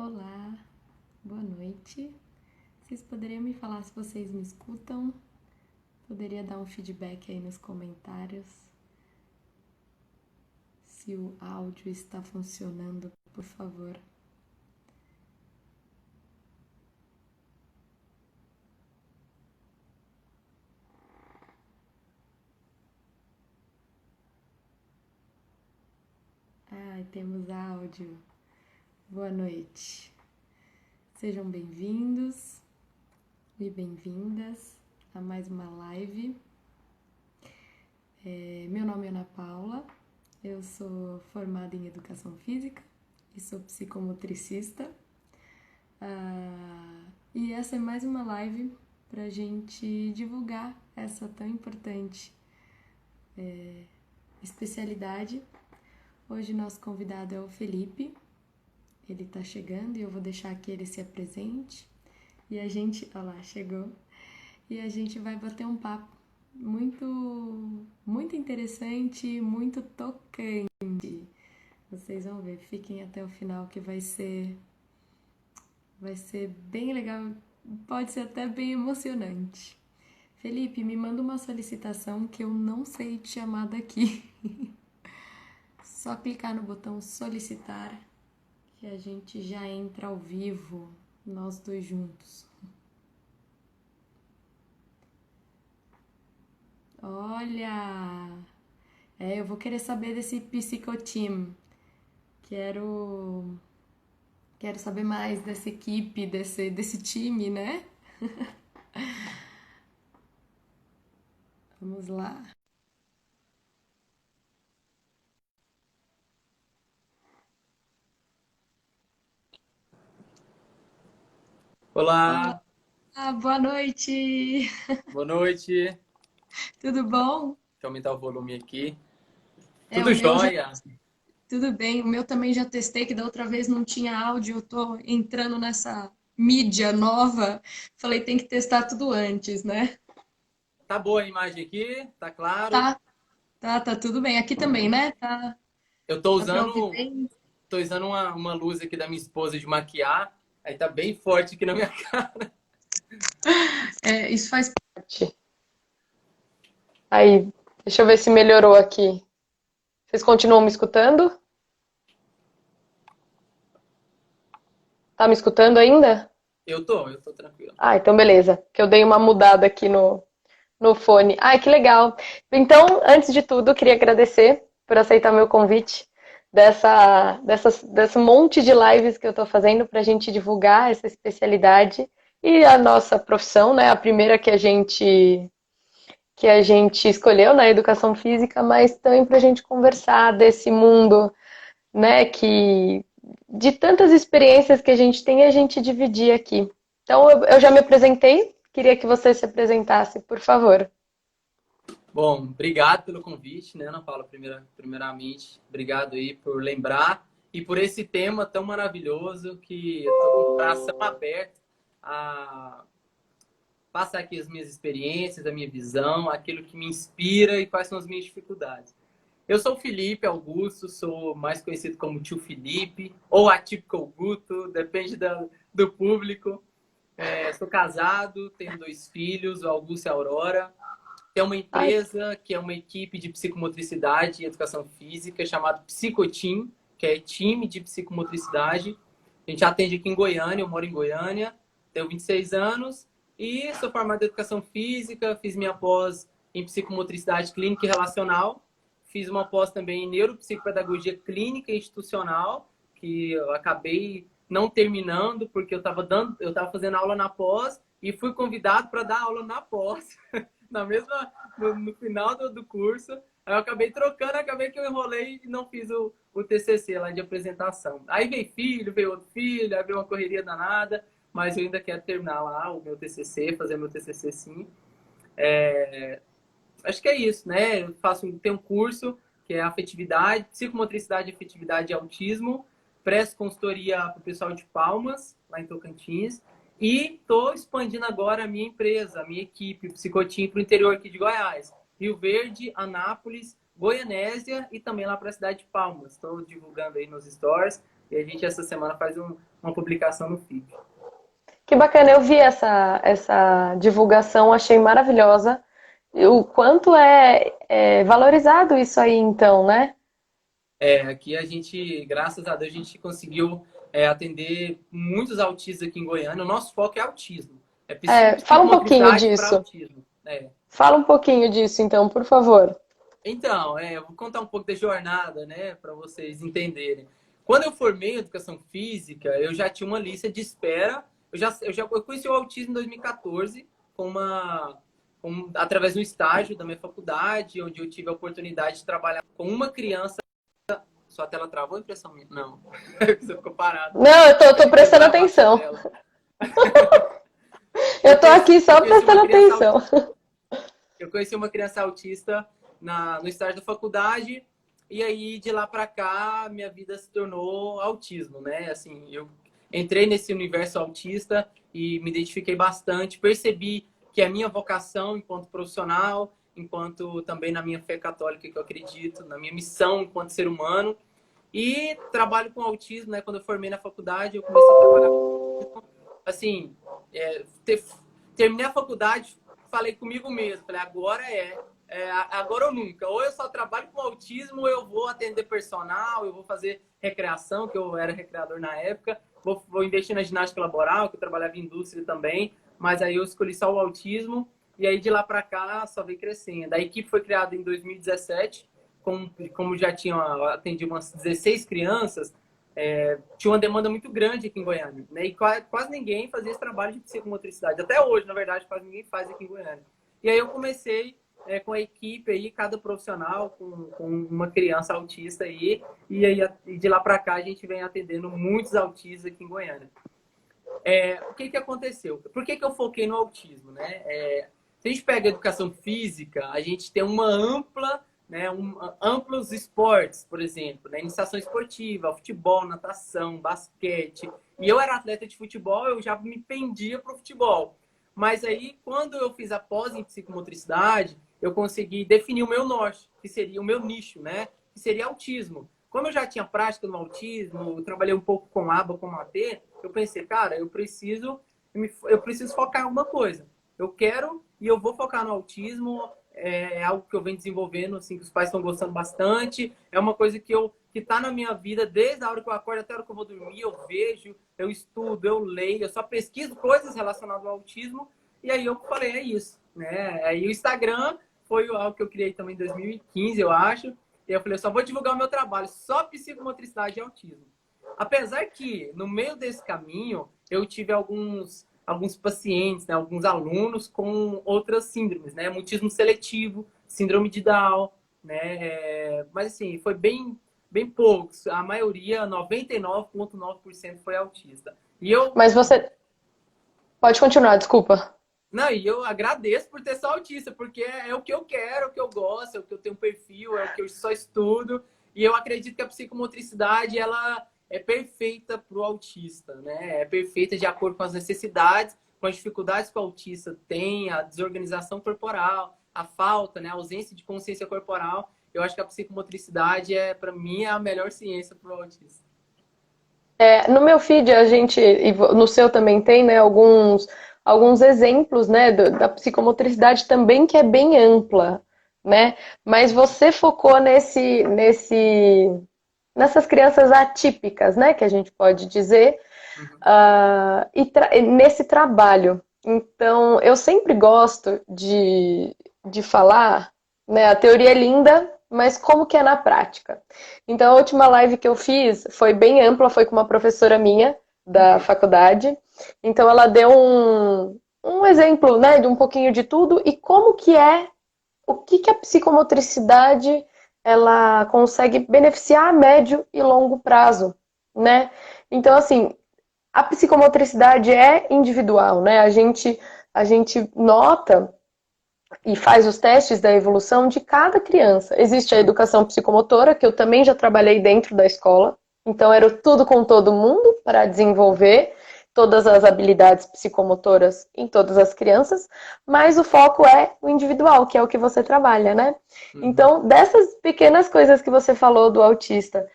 Olá, boa noite. Vocês poderiam me falar se vocês me escutam? Poderia dar um feedback aí nos comentários se o áudio está funcionando, por favor. Ai, temos áudio. Boa noite. Sejam bem-vindos e bem-vindas a mais uma live. Meu nome é Ana Paula, eu sou formada em Educação Física e sou psicomotricista. E essa é mais uma live para a gente divulgar essa tão importante especialidade. Hoje nosso convidado é o Felipe, ele está chegando e eu vou deixar que ele se apresente. E a gente, olha lá, chegou. E a gente vai bater um papo muito interessante, muito tocante. Vocês vão ver, fiquem até o final que vai ser bem legal, pode ser até bem emocionante. Felipe, me manda uma solicitação que eu não sei te chamar daqui. Só clicar no botão solicitar que a gente já entra ao vivo, nós dois juntos. Olha! Eu vou querer saber desse Psicoteam. Quero saber mais dessa equipe, desse time, né? Vamos lá. Olá, Olá, boa noite! boa noite. Deixa Tudo bom? eu aumentar o volume aqui. O Tudo meu já jóia? tudo bem. O meu também já testei, que da outra vez não tinha áudio. Eu tô entrando nessa mídia nova. Falei, tem que testar tudo antes, né? Tá boa a imagem aqui? Tá claro? Tá, tá tudo bem. Aqui também, né? Eu tô Tá pra ouvir usando, bem? tô usando uma luz aqui da minha esposa de maquiar. Aí tá bem forte aqui na minha cara. Isso faz parte. Aí, deixa eu ver se melhorou aqui. Vocês continuam me escutando? Tá me escutando ainda? Eu tô tranquilo. Ah, então beleza. Que eu dei uma mudada aqui no fone. Ai, que legal. Então, antes de tudo, eu queria agradecer por aceitar meu convite desse monte de lives que eu tô fazendo para a gente divulgar essa especialidade e a nossa profissão, né? A primeira que a gente escolheu na educação física, mas também para a gente conversar desse mundo, né, que de tantas experiências que a gente tem, a gente dividir aqui. Então, eu já me apresentei, queria que você se apresentasse, por favor. Bom, obrigado pelo convite, né, Ana Paula? Primeiramente, obrigado aí por lembrar e por esse tema tão maravilhoso que eu tô com o coração aberto a passar aqui as minhas experiências, a minha visão, aquilo que me inspira e quais são as minhas dificuldades. Eu sou o Felipe Augusto, sou mais conhecido como Tio Felipe ou Atípico Guto, depende do público. Sou casado, tenho 2 filhos, o Augusto e a Aurora. Tem uma Ai, empresa que é uma equipe de psicomotricidade e educação física chamada Psicoteam, que é time de psicomotricidade. A gente atende aqui em Goiânia, eu moro em Goiânia, tenho 26 anos e sou formado em educação física, fiz minha pós em psicomotricidade clínica e relacional, fiz uma pós também em neuropsicopedagogia clínica e institucional, que eu acabei não terminando porque eu estava fazendo aula na pós e fui convidado para dar aula na pós. No final do curso, aí eu acabei trocando, acabei que eu enrolei e não fiz o TCC lá de apresentação. Aí veio outro filho, aí veio uma correria danada, mas eu ainda quero terminar lá o meu TCC, fazer meu TCC sim. Acho que é isso, né? Tenho um curso que é afetividade, psicomotricidade, afetividade e autismo, presto consultoria para o pessoal de Palmas, lá em Tocantins, e estou expandindo agora a minha empresa, a minha equipe, o Psicotim, para o interior aqui de Goiás. Rio Verde, Anápolis, Goianésia e também lá para a cidade de Palmas. Estou divulgando aí nos stores. E a gente essa semana faz uma publicação no feed. Que bacana, eu vi essa divulgação, achei maravilhosa. E o quanto é valorizado isso aí, então, né? Aqui a gente, graças a Deus, a gente conseguiu atender muitos autistas aqui em Goiânia. O nosso foco é autismo. É Fala um pouquinho psicomotricidade para disso. autismo. Fala um pouquinho disso, então, por favor. Então, eu vou contar um pouco da jornada, né, para vocês entenderem. Quando eu formei em educação física, eu já tinha uma lista de espera. Eu conheci o autismo em 2014 através de um estágio da minha faculdade, onde eu tive a oportunidade de trabalhar com uma criança. Sua tela travou, impressão minha? Não. Você ficou parado. Não, eu tô prestando atenção. Eu tô aqui só prestando atenção. Eu conheci uma criança autista no estágio da faculdade, e aí de lá para cá minha vida se tornou autismo, né? Assim, eu entrei nesse universo autista e me identifiquei bastante, percebi que é a minha vocação enquanto profissional, enquanto também na minha fé católica que eu acredito, na minha missão enquanto ser humano, e trabalho com autismo, né? Quando eu formei na faculdade, eu comecei a trabalhar com autismo. Assim, terminei a faculdade, falei comigo mesmo, falei, agora ou nunca. Ou eu só trabalho com autismo, ou eu vou atender personal, eu vou fazer recreação, que eu era recreador na época, vou investir na ginástica laboral, que eu trabalhava em indústria também, mas aí eu escolhi só o autismo, e aí de lá para cá só veio crescendo. A equipe foi criada em 2017, como já tinha atendido umas 16 crianças, tinha uma demanda muito grande aqui em Goiânia, né? E quase ninguém fazia esse trabalho de psicomotricidade. Até hoje, na verdade, quase ninguém faz aqui em Goiânia. E aí eu comecei com a equipe aí, cada profissional com uma criança autista aí, e aí de lá para cá a gente vem atendendo muitos autistas aqui em Goiânia. O que aconteceu? Por que eu foquei no autismo, né? Se a gente pega a educação física, a gente tem uma ampla, né, amplos esportes, por exemplo, né, iniciação esportiva, futebol, natação, basquete. E eu era atleta de futebol, eu já me pendia para o futebol. Mas aí, quando eu fiz a pós em psicomotricidade, eu consegui definir o meu norte, que seria o meu nicho, né? Que seria autismo. Como eu já tinha prática no autismo, eu trabalhei um pouco com aba, com AT, eu pensei, cara, eu preciso focar em alguma coisa. Eu quero e eu vou focar no autismo. É algo que eu venho desenvolvendo, assim, que os pais estão gostando bastante. É uma coisa que tá na minha vida desde a hora que eu acordo até a hora que eu vou dormir. Eu vejo, eu estudo, eu leio, eu só pesquiso coisas relacionadas ao autismo. E aí eu falei, é isso, né? Aí o Instagram foi algo que eu criei também em 2015, eu acho. E eu falei, eu só vou divulgar o meu trabalho, só psicomotricidade e autismo. Apesar que, no meio desse caminho, eu tive alguns pacientes, né, alguns alunos com outras síndromes, né, mutismo seletivo, síndrome de Down, né, mas assim, foi bem poucos, a maioria, 99,9% foi autista. Mas você pode continuar, desculpa. Não, e eu agradeço por ter só autista, porque é o que eu quero, é o que eu gosto, é o que eu tenho perfil, é o que eu só estudo, e eu acredito que a psicomotricidade, ela é perfeita para o autista, né? É perfeita de acordo com as necessidades, com as dificuldades que o autista tem, a desorganização corporal, a falta, né? A ausência de consciência corporal. Eu acho que a psicomotricidade, para mim, é a melhor ciência para o autista. No meu feed, e no seu também tem, né, alguns exemplos, né, da psicomotricidade também, que é bem ampla, né? Mas você focou nessas crianças atípicas, né, que a gente pode dizer, nesse trabalho. Então, eu sempre gosto de falar, né, a teoria é linda, mas como que é na prática? Então, a última live que eu fiz foi bem ampla, foi com uma professora minha da faculdade. Então, ela deu um exemplo, né, de um pouquinho de tudo e como que o que a psicomotricidade ela consegue beneficiar a médio e longo prazo, né? Então, assim, a psicomotricidade é individual, né? A gente nota e faz os testes da evolução de cada criança. Existe a educação psicomotora, que eu também já trabalhei dentro da escola, então era tudo com todo mundo para desenvolver todas as habilidades psicomotoras em todas as crianças, mas o foco é o individual, que é o que você trabalha, né? Então, dessas pequenas coisas que você falou do autista,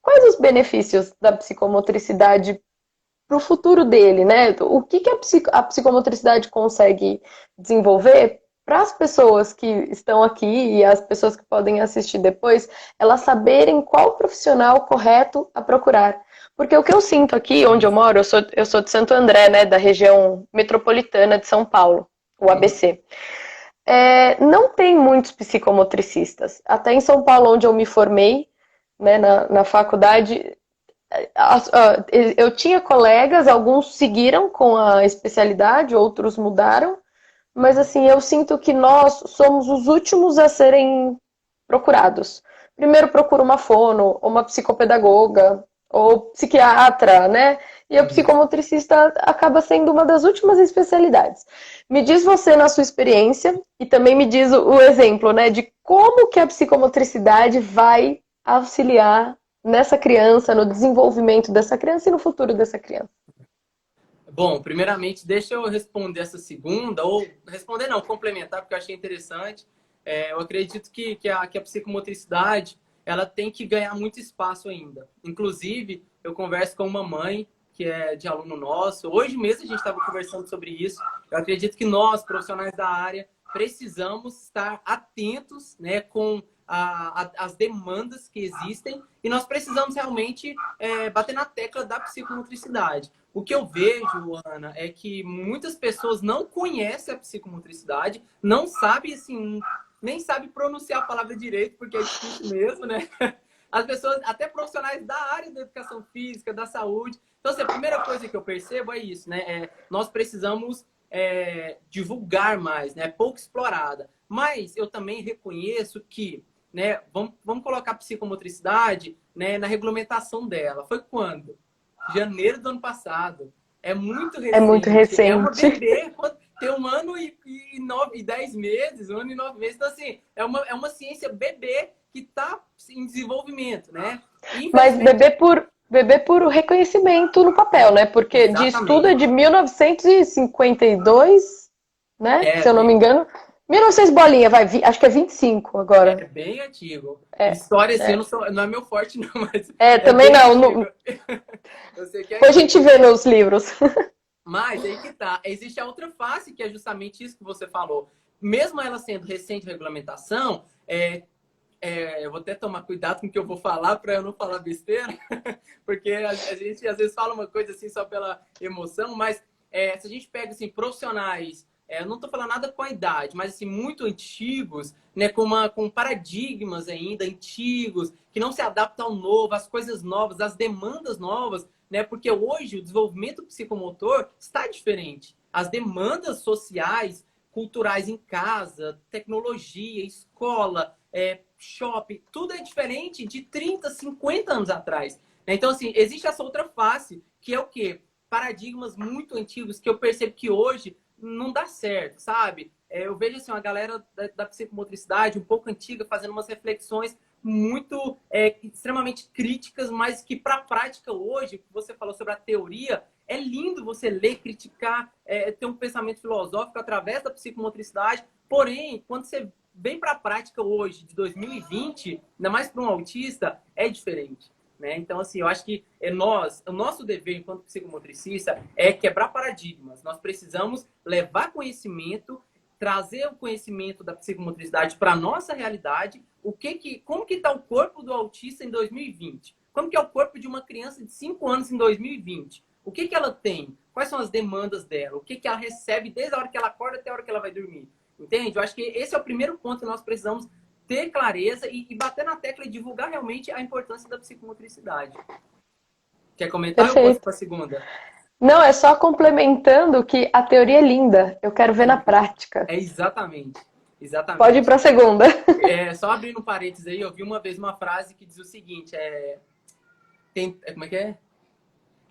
quais os benefícios da psicomotricidade para o futuro dele, né? O que que a psicomotricidade consegue desenvolver para as pessoas que estão aqui e as pessoas que podem assistir depois, elas saberem qual profissional correto a procurar. Porque o que eu sinto aqui, onde eu moro, eu sou de Santo André, né, da região metropolitana de São Paulo, o Uhum. ABC. Não tem muitos psicomotricistas. Até em São Paulo, onde eu me formei, né, na faculdade, eu tinha colegas, alguns seguiram com a especialidade, outros mudaram, mas assim, eu sinto que nós somos os últimos a serem procurados. Primeiro procura uma fono, ou uma psicopedagoga, ou psiquiatra, né? E o Uhum. psicomotricista acaba sendo uma das últimas especialidades. Me diz você na sua experiência, e também me diz o exemplo, né, de como que a psicomotricidade vai auxiliar nessa criança, no desenvolvimento dessa criança e no futuro dessa criança. Bom, primeiramente, deixa eu responder essa segunda, ou responder não, complementar, porque eu achei interessante. Eu acredito que a psicomotricidade ela tem que ganhar muito espaço ainda. Inclusive, eu converso com uma mãe que é de aluno nosso. Hoje mesmo a gente estava conversando sobre isso. Eu acredito que nós, profissionais da área, precisamos estar atentos, né, com as demandas que existem e nós precisamos realmente bater na tecla da psicomotricidade. O que eu vejo, Ana, é que muitas pessoas não conhecem a psicomotricidade, não sabem, assim, nem sabem pronunciar a palavra direito, porque é difícil mesmo, né? As pessoas, até profissionais da área da educação física, da saúde. Então, assim, a primeira coisa que eu percebo é isso, né? Nós precisamos divulgar mais, né? Pouco explorada. Mas eu também reconheço que, né? Vamos colocar a psicomotricidade, né, na regulamentação dela. Foi quando? Janeiro do ano passado. É muito É muito recente. É uma recente. bebê, tem 1 ano e 10 meses, 1 ano e 9 meses. Então, assim, é uma ciência bebê que está em desenvolvimento, né? E, Mas infelizmente, beber por reconhecimento no papel, né? Porque de estudo é exatamente. de 1952, né? É Se eu não me bem, engano. 1900 bolinha, vai, acho que é 25 agora. bem antigo. É, História, assim, é. Não é meu forte, não, mas é Também bem não. antigo. Eu sei que é Depois a gente antigo. vê nos livros. Mas aí que tá. Existe a outra face, que é justamente isso que você falou. Mesmo ela sendo recente regulamentação, eu vou até tomar cuidado com o que eu vou falar para eu não falar besteira, porque a gente às vezes fala uma coisa assim só pela emoção, mas se a gente pega assim, profissionais, eu não estou falando nada com a idade, mas assim, muito antigos, né, com paradigmas ainda antigos, que não se adaptam ao novo, às coisas novas, às demandas novas, né, porque hoje o desenvolvimento psicomotor está diferente. As demandas sociais, culturais em casa, tecnologia, escola, shopping, tudo é diferente de 30, 50 anos atrás. Então, assim, existe essa outra face, que é o quê? Paradigmas muito antigos que eu percebo que hoje não dá certo, sabe? Eu vejo assim, uma galera da psicomotricidade um pouco antiga fazendo umas reflexões muito extremamente críticas, mas que para a prática hoje, que você falou sobre a teoria, é lindo você ler, criticar, ter um pensamento filosófico através da psicomotricidade. Porém, quando você vem para a prática hoje, de 2020, ainda mais para um autista, é diferente. Né? Então, assim, eu acho que o nosso dever enquanto psicomotricista é quebrar paradigmas. Nós precisamos levar conhecimento, trazer o conhecimento da psicomotricidade para a nossa realidade. Como que está o corpo do autista em 2020? Como que é o corpo de uma criança de 5 anos em 2020? O que ela tem? Quais são as demandas dela? O que ela recebe desde a hora que ela acorda até a hora que ela vai dormir? Entende? Eu acho que esse é o primeiro ponto que nós precisamos ter clareza e bater na tecla e divulgar realmente a importância da psicomotricidade. Quer comentar ou eu posso Perfeito. para a segunda? Não, é só complementando que a teoria é linda. Eu quero ver na prática. Exatamente. Pode ir Exatamente. para a segunda. Só abrindo um parênteses aí, eu vi uma vez uma frase que diz o seguinte: como é que é?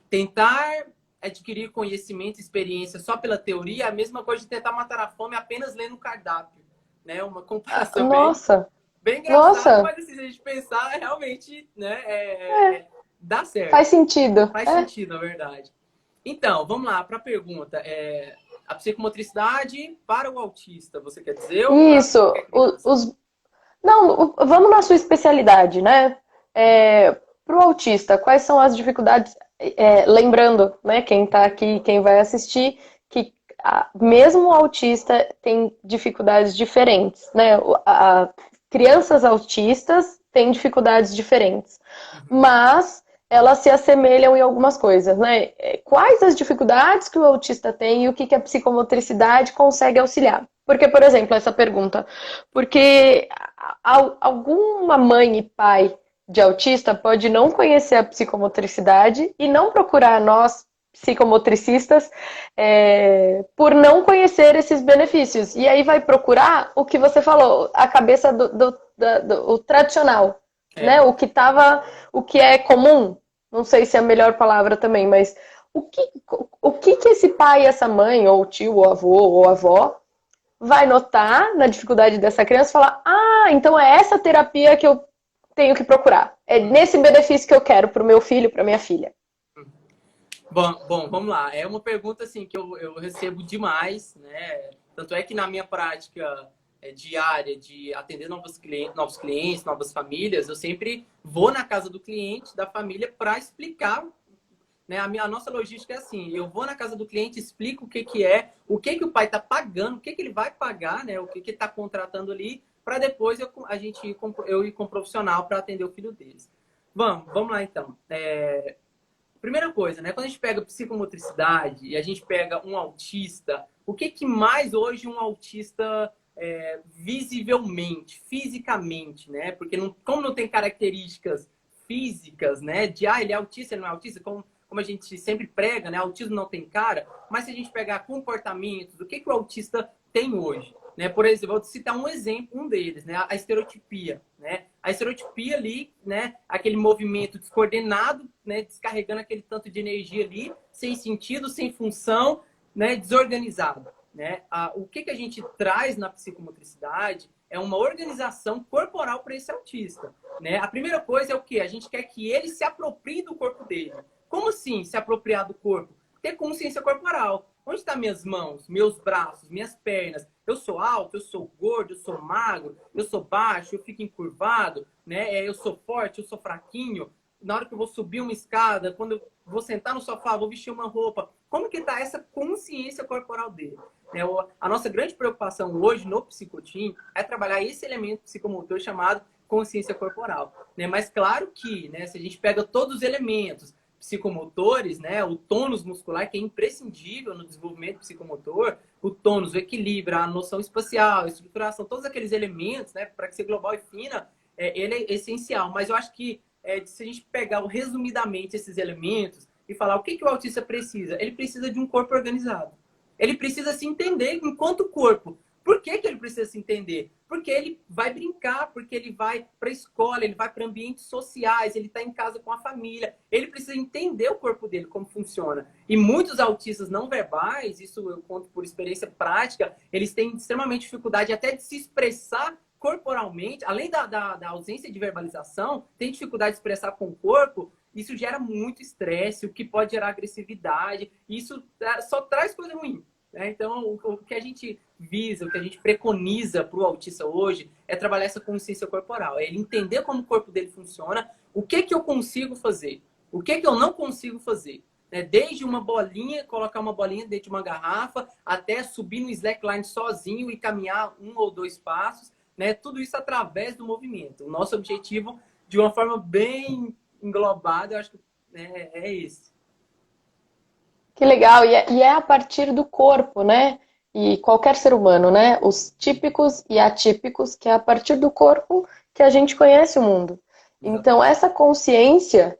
Tentar adquirir conhecimento e experiência só pela teoria é a mesma coisa de tentar matar a fome apenas lendo o cardápio. Né? Uma comparação Nossa, bem engraçada, nossa, mas assim, se a gente pensar, realmente né, é, dá certo. faz sentido. Faz sentido, na verdade. Então, vamos lá para a pergunta. A psicomotricidade para o autista, você quer dizer, ou para Isso, qualquer criança? não, vamos na sua especialidade, né? Para o autista, quais são as dificuldades? lembrando, né, quem está aqui, quem vai assistir, que mesmo o autista tem dificuldades diferentes, né? Crianças autistas têm dificuldades diferentes, Uhum. mas elas se assemelham em algumas coisas, né? Quais as dificuldades que o autista tem e o que a psicomotricidade consegue auxiliar? Porque, por exemplo, essa pergunta, porque alguma mãe e pai de autista pode não conhecer a psicomotricidade e não procurar nós, psicomotricistas, por não conhecer esses benefícios. E aí vai procurar o que você falou, a cabeça do tradicional, né? É. O que é comum, não sei se é a melhor palavra também, mas o que, que esse pai, essa mãe, ou tio, ou avô, ou avó, vai notar na dificuldade dessa criança e falar: ah, então é essa terapia que eu tenho que procurar. É nesse benefício que eu quero para o meu filho, para minha filha. Bom, vamos lá. É uma pergunta assim que eu recebo demais, né? Tanto é que na minha prática diária de atender novos clientes, novas famílias, eu sempre vou na casa do cliente, da família, para explicar, né? A nossa logística é assim: eu vou na casa do cliente, explico o que que é, o que que o pai está pagando, o que que ele vai pagar, né? O que que ele está contratando ali, para depois eu ir com o profissional para atender o filho deles. Vamos lá então. Primeira coisa, né? Quando a gente pega psicomotricidade e a gente pega um autista, o que que mais hoje um autista visivelmente, fisicamente, né? Porque como não tem características físicas, né? De ele é autista, ele não é autista, como a gente sempre prega, né? Autismo não tem cara, mas se a gente pegar comportamentos, o que que o autista tem hoje? Né? Por exemplo, vou citar um exemplo, um deles, né? A estereotipia, né? A estereotipia ali, né? Aquele movimento descoordenado, né? Descarregando aquele tanto de energia ali, sem sentido, sem função, né? Desorganizado, né? O que a gente traz na psicomotricidade é uma organização corporal para esse autista, né? A primeira coisa é o quê? A gente quer que ele se aproprie do corpo dele. Como assim se apropriar do corpo? Ter consciência corporal. Onde estão minhas mãos, meus braços, minhas pernas? Eu sou alto, eu sou gordo, eu sou magro, eu sou baixo, eu fico encurvado, né? Eu sou forte, eu sou fraquinho. Na hora que eu vou subir uma escada, quando eu vou sentar no sofá, vou vestir uma roupa. Como que está essa consciência corporal dele? A nossa grande preocupação hoje no Psicotim é trabalhar esse elemento psicomotor chamado consciência corporal, né? Mas claro que, né, se a gente pega todos os elementos psicomotores, né, o tônus muscular, que é imprescindível no desenvolvimento psicomotor, o tônus, o equilíbrio, a noção espacial, a estruturação, todos aqueles elementos, né, para que ser global e fina, ele é essencial. Mas eu acho que se a gente pegar resumidamente esses elementos e falar o que o autista precisa, ele precisa de um corpo organizado. Ele precisa se entender enquanto corpo. Por que ele precisa se entender? Porque ele vai brincar, porque ele vai para a escola, ele vai para ambientes sociais, ele está em casa com a família. Ele precisa entender o corpo dele, como funciona. E muitos autistas não verbais, isso eu conto por experiência prática, eles têm extremamente dificuldade até de se expressar corporalmente. Além da ausência de verbalização, tem dificuldade de expressar com o corpo. Isso gera muito estresse, o que pode gerar agressividade. Isso só traz coisa ruim. Então, o que a gente visa, o que a gente preconiza para o autista hoje é trabalhar essa consciência corporal. É ele entender como o corpo dele funciona, o que eu consigo fazer, o que eu não consigo fazer. Desde uma bolinha, colocar uma bolinha dentro de uma garrafa, até subir no slackline sozinho e caminhar 1 ou 2 passos. Tudo isso através do movimento. O nosso objetivo, de uma forma bem englobada, eu acho que é esse. Que legal, e é a partir do corpo, né? E qualquer ser humano, né? Os típicos e atípicos, que é a partir do corpo que a gente conhece o mundo. Então, Exatamente. essa consciência,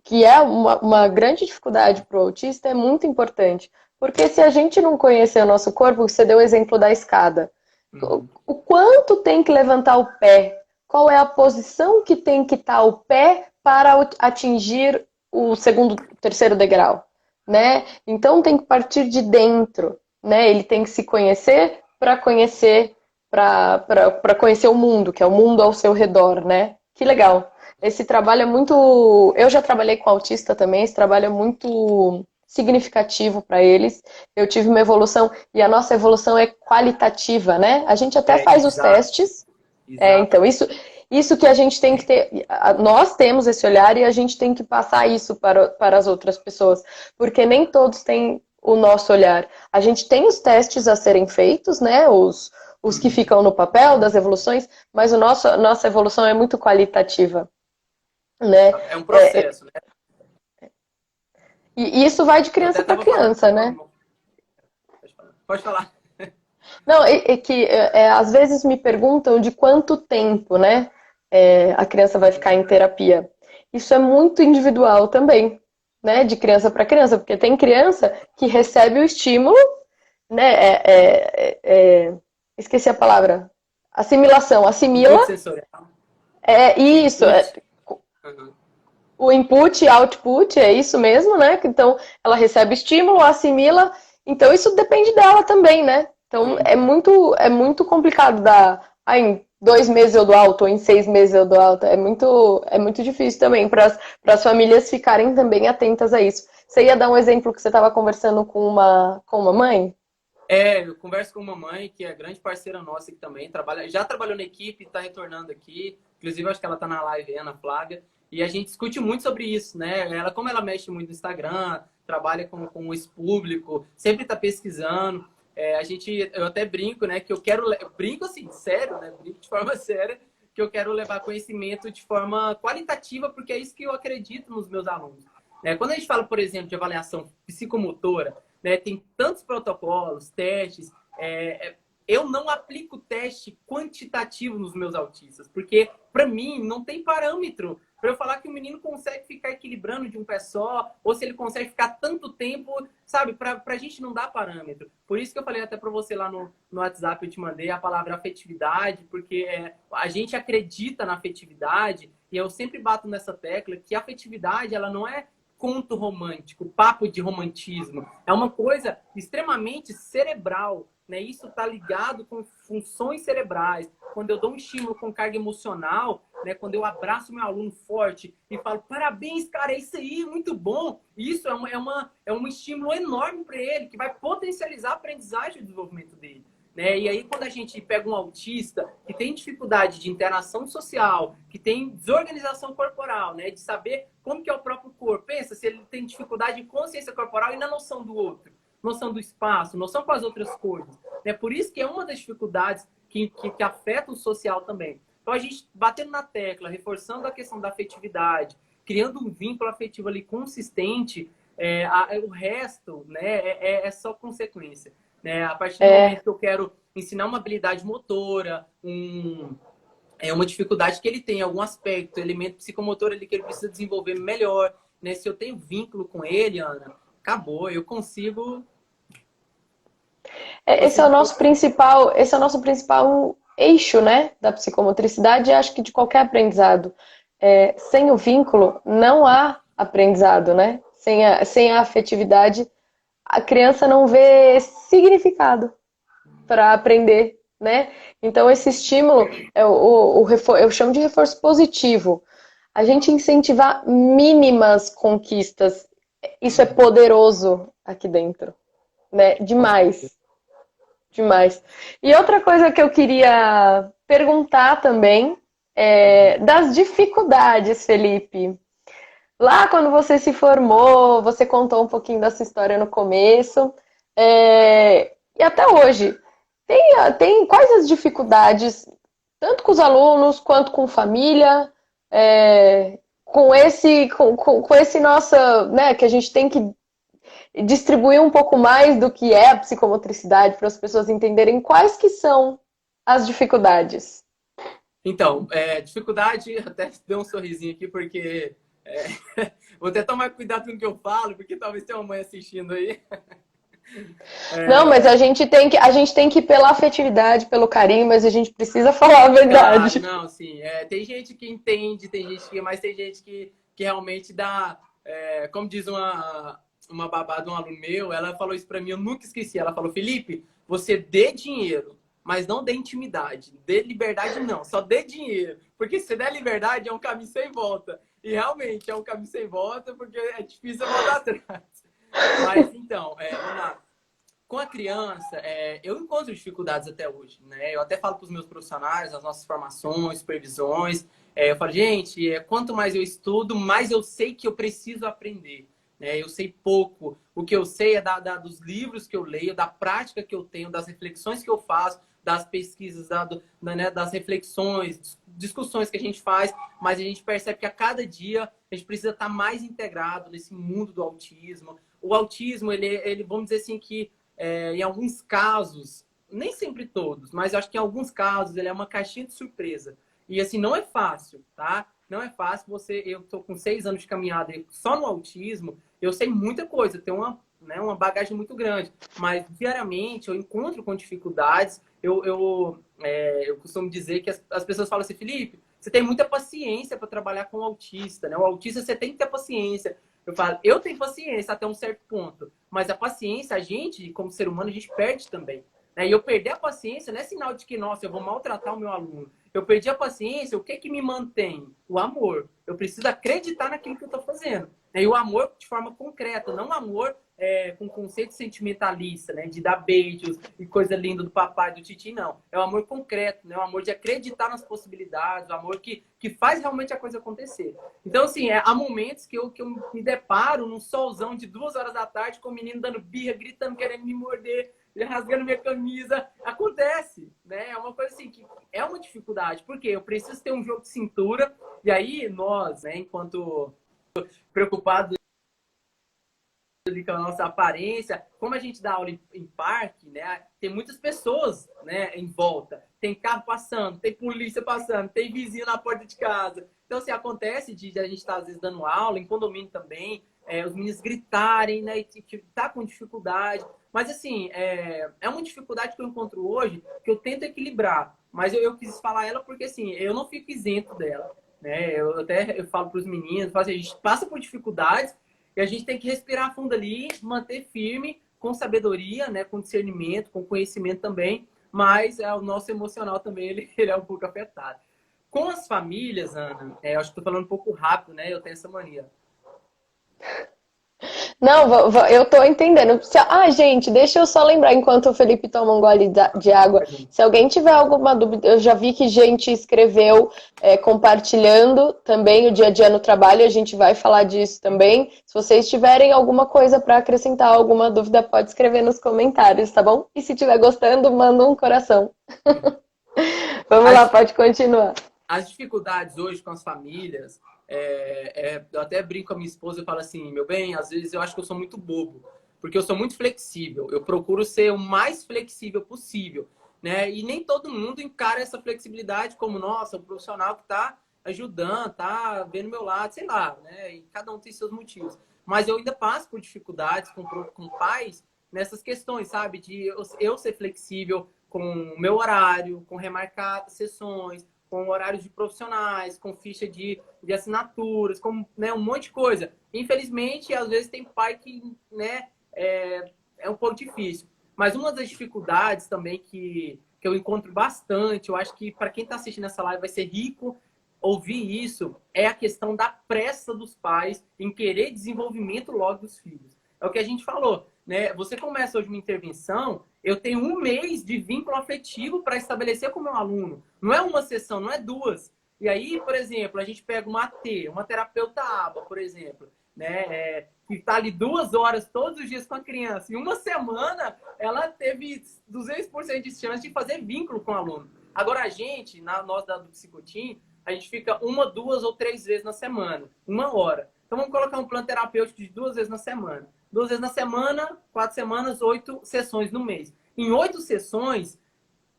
que é uma grande dificuldade para o autista, é muito importante. Porque se a gente não conhecer o nosso corpo, você deu o exemplo da escada. Uhum. O quanto tem que levantar o pé? Qual é a posição que tem que estar o pé para atingir o segundo, terceiro degrau? Né? Então tem que partir de dentro, né? Ele tem que se conhecer para conhecer o mundo, que é o mundo ao seu redor, né? Que legal. Esse trabalho é muito. Eu já trabalhei com autista também. Esse trabalho é muito significativo para eles. Eu tive uma evolução e a nossa evolução é qualitativa, né? A gente até faz os Exato, testes. exato. Então isso que a gente tem que ter, nós temos esse olhar e a gente tem que passar isso para as outras pessoas, porque nem todos têm o nosso olhar. A gente tem os testes a serem feitos, né? Os que ficam no papel das evoluções, mas nossa evolução é muito qualitativa, né? É um processo, né? E isso vai de Eu até criança para estava falando criança, com né? uma... Pode falar. Não, às vezes me perguntam de quanto tempo, né, a criança vai ficar em terapia. Isso é muito individual também, né, de criança para criança, porque tem criança que recebe o estímulo, né, esqueci a palavra, assimilação, assimila, Input sensorial. isso, Input. Uhum. o input e output, é isso mesmo, né? Então, ela recebe estímulo, assimila. Então, isso depende dela também, né? Então, é muito complicado dar. Ah, em 2 meses eu dou alta, ou em 6 meses eu dou alta. É muito difícil também para as famílias ficarem também atentas a isso. Você ia dar um exemplo que você estava conversando com uma mãe? Eu converso com uma mãe que é grande parceira nossa aqui também, já trabalhou na equipe, está retornando aqui. Inclusive, acho que ela está na live, Ana Flávia. E a gente discute muito sobre isso, né? Como ela mexe muito no Instagram, trabalha com esse público, sempre está pesquisando. Eu até brinco, né? Que eu brinco assim, sério, né? Brinco de forma séria, que eu quero levar conhecimento de forma qualitativa, porque é isso que eu acredito nos meus alunos. Quando a gente fala, por exemplo, de avaliação psicomotora, né, tem tantos protocolos, testes. Eu não aplico teste quantitativo nos meus autistas, porque, para mim, não tem parâmetro para eu falar que o menino consegue ficar equilibrando de um pé só, ou se ele consegue ficar tanto tempo, sabe? Para a gente não dá parâmetro. Por isso que eu falei até para você lá no WhatsApp, eu te mandei a palavra afetividade, porque a gente acredita na afetividade, e eu sempre bato nessa tecla que a afetividade, ela não é conto romântico, papo de romantismo. É uma coisa extremamente cerebral, né? Isso está ligado com funções cerebrais. Quando eu dou um estímulo com carga emocional, né? Quando eu abraço meu aluno forte e falo, parabéns, cara, é isso aí, muito bom. Isso é um estímulo enorme para ele, que vai potencializar a aprendizagem e o desenvolvimento dele. Né? E aí, quando a gente pega um autista que tem dificuldade de interação social, que tem desorganização corporal, né? De saber como que é o próprio corpo. Pensa, se ele tem dificuldade de consciência corporal e na noção do outro, noção do espaço, noção com as outras coisas. Né? Por isso que é uma das dificuldades que afeta o social também. Então, a gente batendo na tecla, reforçando a questão da afetividade, criando um vínculo afetivo ali consistente, o resto, né, é só consequência. Né? A partir do momento que eu quero ensinar uma habilidade motora, uma dificuldade que ele tem, algum aspecto, elemento psicomotor ali que ele precisa desenvolver melhor, né? Se eu tenho vínculo com ele, Ana, acabou, eu consigo... Esse é o nosso principal eixo, né, da psicomotricidade e acho que de qualquer aprendizado. Sem o vínculo, não há aprendizado, né? Sem a afetividade, a criança não vê significado para aprender, né? Então, esse estímulo, eu chamo de reforço positivo. A gente incentivar mínimas conquistas, isso é poderoso aqui dentro, né? Demais. Demais. E outra coisa que eu queria perguntar também das dificuldades, Felipe. Lá quando você se formou, você contou um pouquinho dessa história no começo. E até hoje, tem quais as dificuldades, tanto com os alunos quanto com família, com esse nossa, né, que a gente tem que distribuir um pouco mais do que é a psicomotricidade para as pessoas entenderem quais que são as dificuldades. Então, dificuldade, até deu um sorrisinho aqui, porque vou até tomar cuidado com o que eu falo, porque talvez tenha uma mãe assistindo aí. Não, mas a gente tem que ir pela afetividade, pelo carinho, mas a gente precisa falar a verdade. Claro, não, sim. Tem gente que entende, mas tem gente que realmente dá, como diz uma babá de um aluno meu, ela falou isso pra mim, eu nunca esqueci. Ela falou, Felipe, você dê dinheiro, mas não dê intimidade. Dê liberdade, não. Só dê dinheiro. Porque se der liberdade, é um caminho sem volta. E realmente é um caminho sem volta, porque é difícil voltar atrás. Mas então, vamos lá. com a criança, eu encontro dificuldades até hoje, né? Eu até falo para os meus profissionais, nas nossas formações, supervisões, eu falo, gente, quanto mais eu estudo, mais eu sei que eu preciso aprender, né? Eu sei pouco. O que eu sei é dos livros que eu leio, da prática que eu tenho, das reflexões que eu faço, das pesquisas, né, das reflexões, discussões que a gente faz, mas a gente percebe que a cada dia a gente precisa estar mais integrado nesse mundo do autismo. O autismo, ele vamos dizer assim que em alguns casos, nem sempre todos, mas eu acho que em alguns casos ele é uma caixinha de surpresa. E assim, não é fácil, tá? Não é fácil eu tô com 6 anos de caminhada só no autismo, eu sei muita coisa, tenho uma bagagem muito grande, mas diariamente eu encontro com dificuldades. Eu costumo dizer que as pessoas falam assim, Felipe, você tem muita paciência para trabalhar com o autista, né? O autista você tem que ter paciência. Eu falo, eu tenho paciência até um certo ponto, mas a paciência, a gente, como ser humano, a gente perde também, né? E eu perder a paciência não é sinal de que, nossa, eu vou maltratar o meu aluno. Eu perdi a paciência, o que que me mantém? O amor. Eu preciso acreditar naquilo que eu estou fazendo. E o amor de forma concreta, não amor com conceito sentimentalista, né? De dar beijos e coisa linda do papai, do titi, não. É o amor concreto, né? O amor de acreditar nas possibilidades, o amor que faz realmente a coisa acontecer. Então, assim, há momentos que eu me deparo num solzão de 2 horas da tarde com o menino dando birra, gritando, querendo me morder, rasgando minha camisa. Acontece, né? É uma coisa assim que é uma dificuldade, porque eu preciso ter um jogo de cintura, e aí nós, né, enquanto preocupados com a nossa aparência, como a gente dá aula em parque, né, tem muitas pessoas, né, em volta, tem carro passando, tem polícia passando, tem vizinho na porta de casa. Então, assim, acontece de a gente estar, às vezes, dando aula, em condomínio também, os meninos gritarem, né, e tá com dificuldade. Mas, assim, é uma dificuldade que eu encontro hoje, que eu tento equilibrar. Mas eu quis falar ela porque, assim, eu não fico isento dela, né? Eu falo para os meninos, falo assim, a gente passa por dificuldades e a gente tem que respirar fundo ali, manter firme, com sabedoria, né? Com discernimento, com conhecimento também. Mas o nosso emocional também, ele é um pouco afetado. Com as famílias, Ana, eu acho que estou falando um pouco rápido, né? Eu tenho essa mania. Não, eu tô entendendo. Gente, deixa eu só lembrar enquanto o Felipe toma um gole de água. Se alguém tiver alguma dúvida, eu já vi que gente escreveu compartilhando também o dia a dia no trabalho, a gente vai falar disso também. Se vocês tiverem alguma coisa para acrescentar, alguma dúvida, pode escrever nos comentários, tá bom? E se estiver gostando, manda um coração. Vamos lá, pode continuar. As dificuldades hoje com as famílias, eu até brinco com a minha esposa e falo assim, meu bem, às vezes eu acho que eu sou muito bobo, porque eu sou muito flexível, eu procuro ser o mais flexível possível, né? E nem todo mundo encara essa flexibilidade como, nossa, um profissional que está ajudando, tá vendo meu lado, sei lá, né? E cada um tem seus motivos. Mas eu ainda passo por dificuldades com pais nessas questões, sabe? De eu ser flexível com o meu horário, com remarcar sessões, com horários de profissionais, com ficha de assinaturas, com, né, um monte de coisa. Infelizmente, às vezes tem pai que, né, é um pouco difícil. Mas uma das dificuldades também que eu encontro bastante, eu acho que para quem está assistindo essa live vai ser rico ouvir isso, é a questão da pressa dos pais em querer desenvolvimento logo dos filhos. É o que a gente falou, né? Você começa hoje uma intervenção, eu tenho 1 mês de vínculo afetivo para estabelecer com o meu aluno. Não é uma sessão, não é 2. E aí, por exemplo, a gente pega uma AT, uma terapeuta ABA, por exemplo, né? Que está ali 2 horas todos os dias com a criança. Em uma semana, ela teve 200% de chance de fazer vínculo com o aluno. Agora, a gente, nós do Psicotim, a gente fica 1, 2 ou 3 vezes na semana, 1 hora. Então, vamos colocar um plano terapêutico de 2 vezes na semana. 2 vezes na semana, 4 semanas, 8 sessões no mês. Em 8 sessões,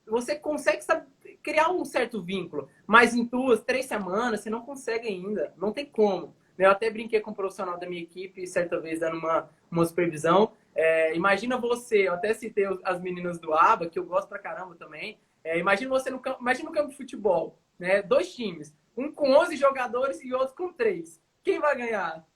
você consegue criar um certo vínculo. Mas em 2, 3 semanas, você não consegue ainda. Não tem como. Eu até brinquei com um profissional da minha equipe, certa vez, dando uma supervisão. Imagina você, eu até citei as meninas do ABA, que eu gosto pra caramba também. Imagina você no campo de futebol, né? 2 times. Um com 11 jogadores e outro com 3. Quem vai ganhar?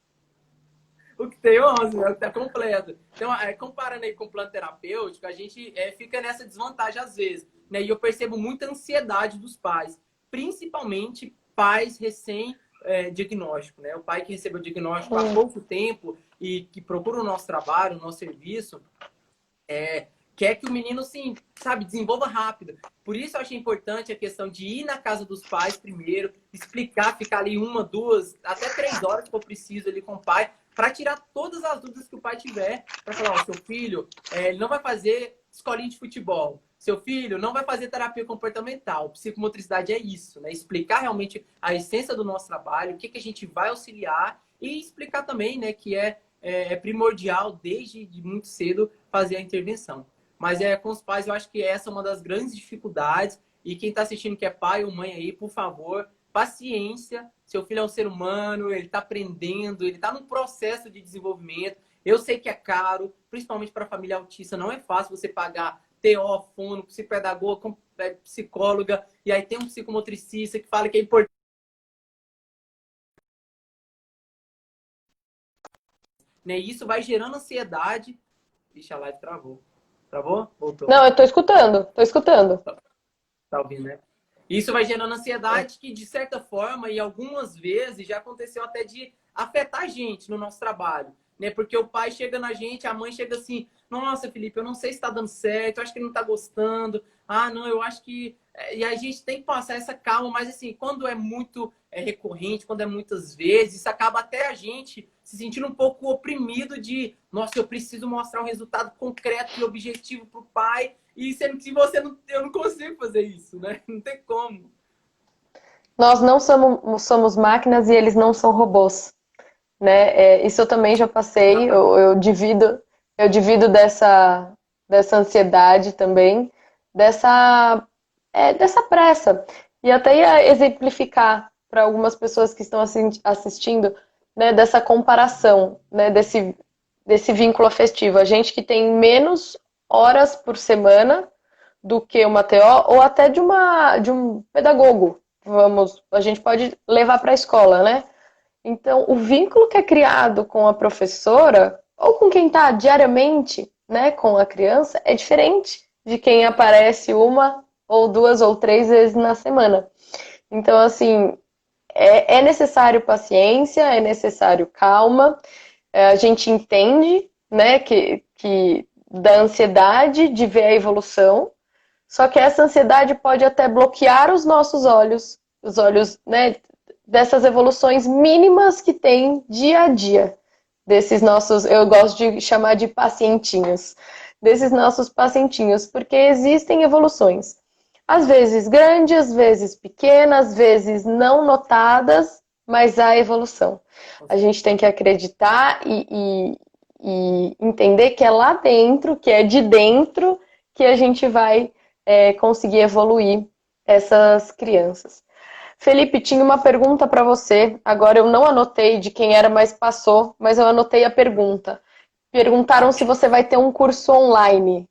O que tem 11, é o que tá completo. Então, comparando aí com o plano terapêutico, a gente fica nessa desvantagem às vezes, né? E eu percebo muita ansiedade dos pais, principalmente pais recém-diagnóstico, né? O pai que recebeu o diagnóstico há pouco tempo e que procura o nosso trabalho, o nosso serviço, quer que o menino, assim, sabe, desenvolva rápido. Por isso eu achei importante a questão de ir na casa dos pais primeiro, explicar, ficar ali 1, 2, até 3 horas se for preciso ali com o pai, para tirar todas as dúvidas que o pai tiver, para falar, ó, seu filho, ele não vai fazer escolinha de futebol, seu filho não vai fazer terapia comportamental, psicomotricidade é isso, né? Explicar realmente a essência do nosso trabalho, o que a gente vai auxiliar e explicar também, né, que é primordial desde muito cedo fazer a intervenção. Mas com os pais, eu acho que essa é uma das grandes dificuldades. E quem está assistindo que é pai ou mãe aí, por favor, paciência. Seu filho é um ser humano, ele está aprendendo, ele está num processo de desenvolvimento. Eu sei que é caro, principalmente para a família autista. Não é fácil você pagar TO, fono, psicopedagoga, psicóloga. E aí tem um psicomotricista que fala que é importante. Né? E isso vai gerando ansiedade. Ixi, a live travou. Travou? Voltou. Não, eu tô escutando, tô escutando. Tá ouvindo, né? Isso vai gerando ansiedade que, de certa forma, e algumas vezes já aconteceu até de afetar a gente no nosso trabalho, né? Porque o pai chega na gente, a mãe chega assim, nossa, Felipe, eu não sei se tá dando certo, eu acho que ele não tá gostando. Ah, não, eu acho que... E a gente tem que passar essa calma, mas assim, quando é muito recorrente, quando é muitas vezes, isso acaba até a gente se sentindo um pouco oprimido de, nossa, eu preciso mostrar um resultado concreto e objetivo pro pai, e sendo que eu não consigo fazer isso, né? Não tem como. Nós não somos máquinas e eles não são robôs, né? Isso eu também já passei, eu divido dessa ansiedade também, dessa pressa. E até ia exemplificar para algumas pessoas que estão assistindo, né, dessa comparação, né, desse vínculo afetivo. A gente que tem menos horas por semana do que uma TO ou até de um pedagogo. A gente pode levar para a escola, né? Então, o vínculo que é criado com a professora ou com quem está diariamente, né, com a criança é diferente de quem aparece 1 ou 2 ou 3 vezes na semana. Então, assim, é necessário paciência, é necessário calma. A gente entende, né, que da ansiedade de ver a evolução, só que essa ansiedade pode até bloquear os nossos olhos, os olhos, né, dessas evoluções mínimas que tem dia a dia, desses nossos, eu gosto de chamar de pacientinhos, desses nossos pacientinhos, porque existem evoluções. Às vezes grandes, às vezes pequenas, às vezes não notadas, mas há evolução. A gente tem que acreditar e entender que é lá dentro, que é de dentro, que a gente vai conseguir evoluir essas crianças. Felipe, tinha uma pergunta para você. Agora eu não anotei de quem era, mas passou, mas eu anotei a pergunta. Perguntaram se você vai ter um curso online.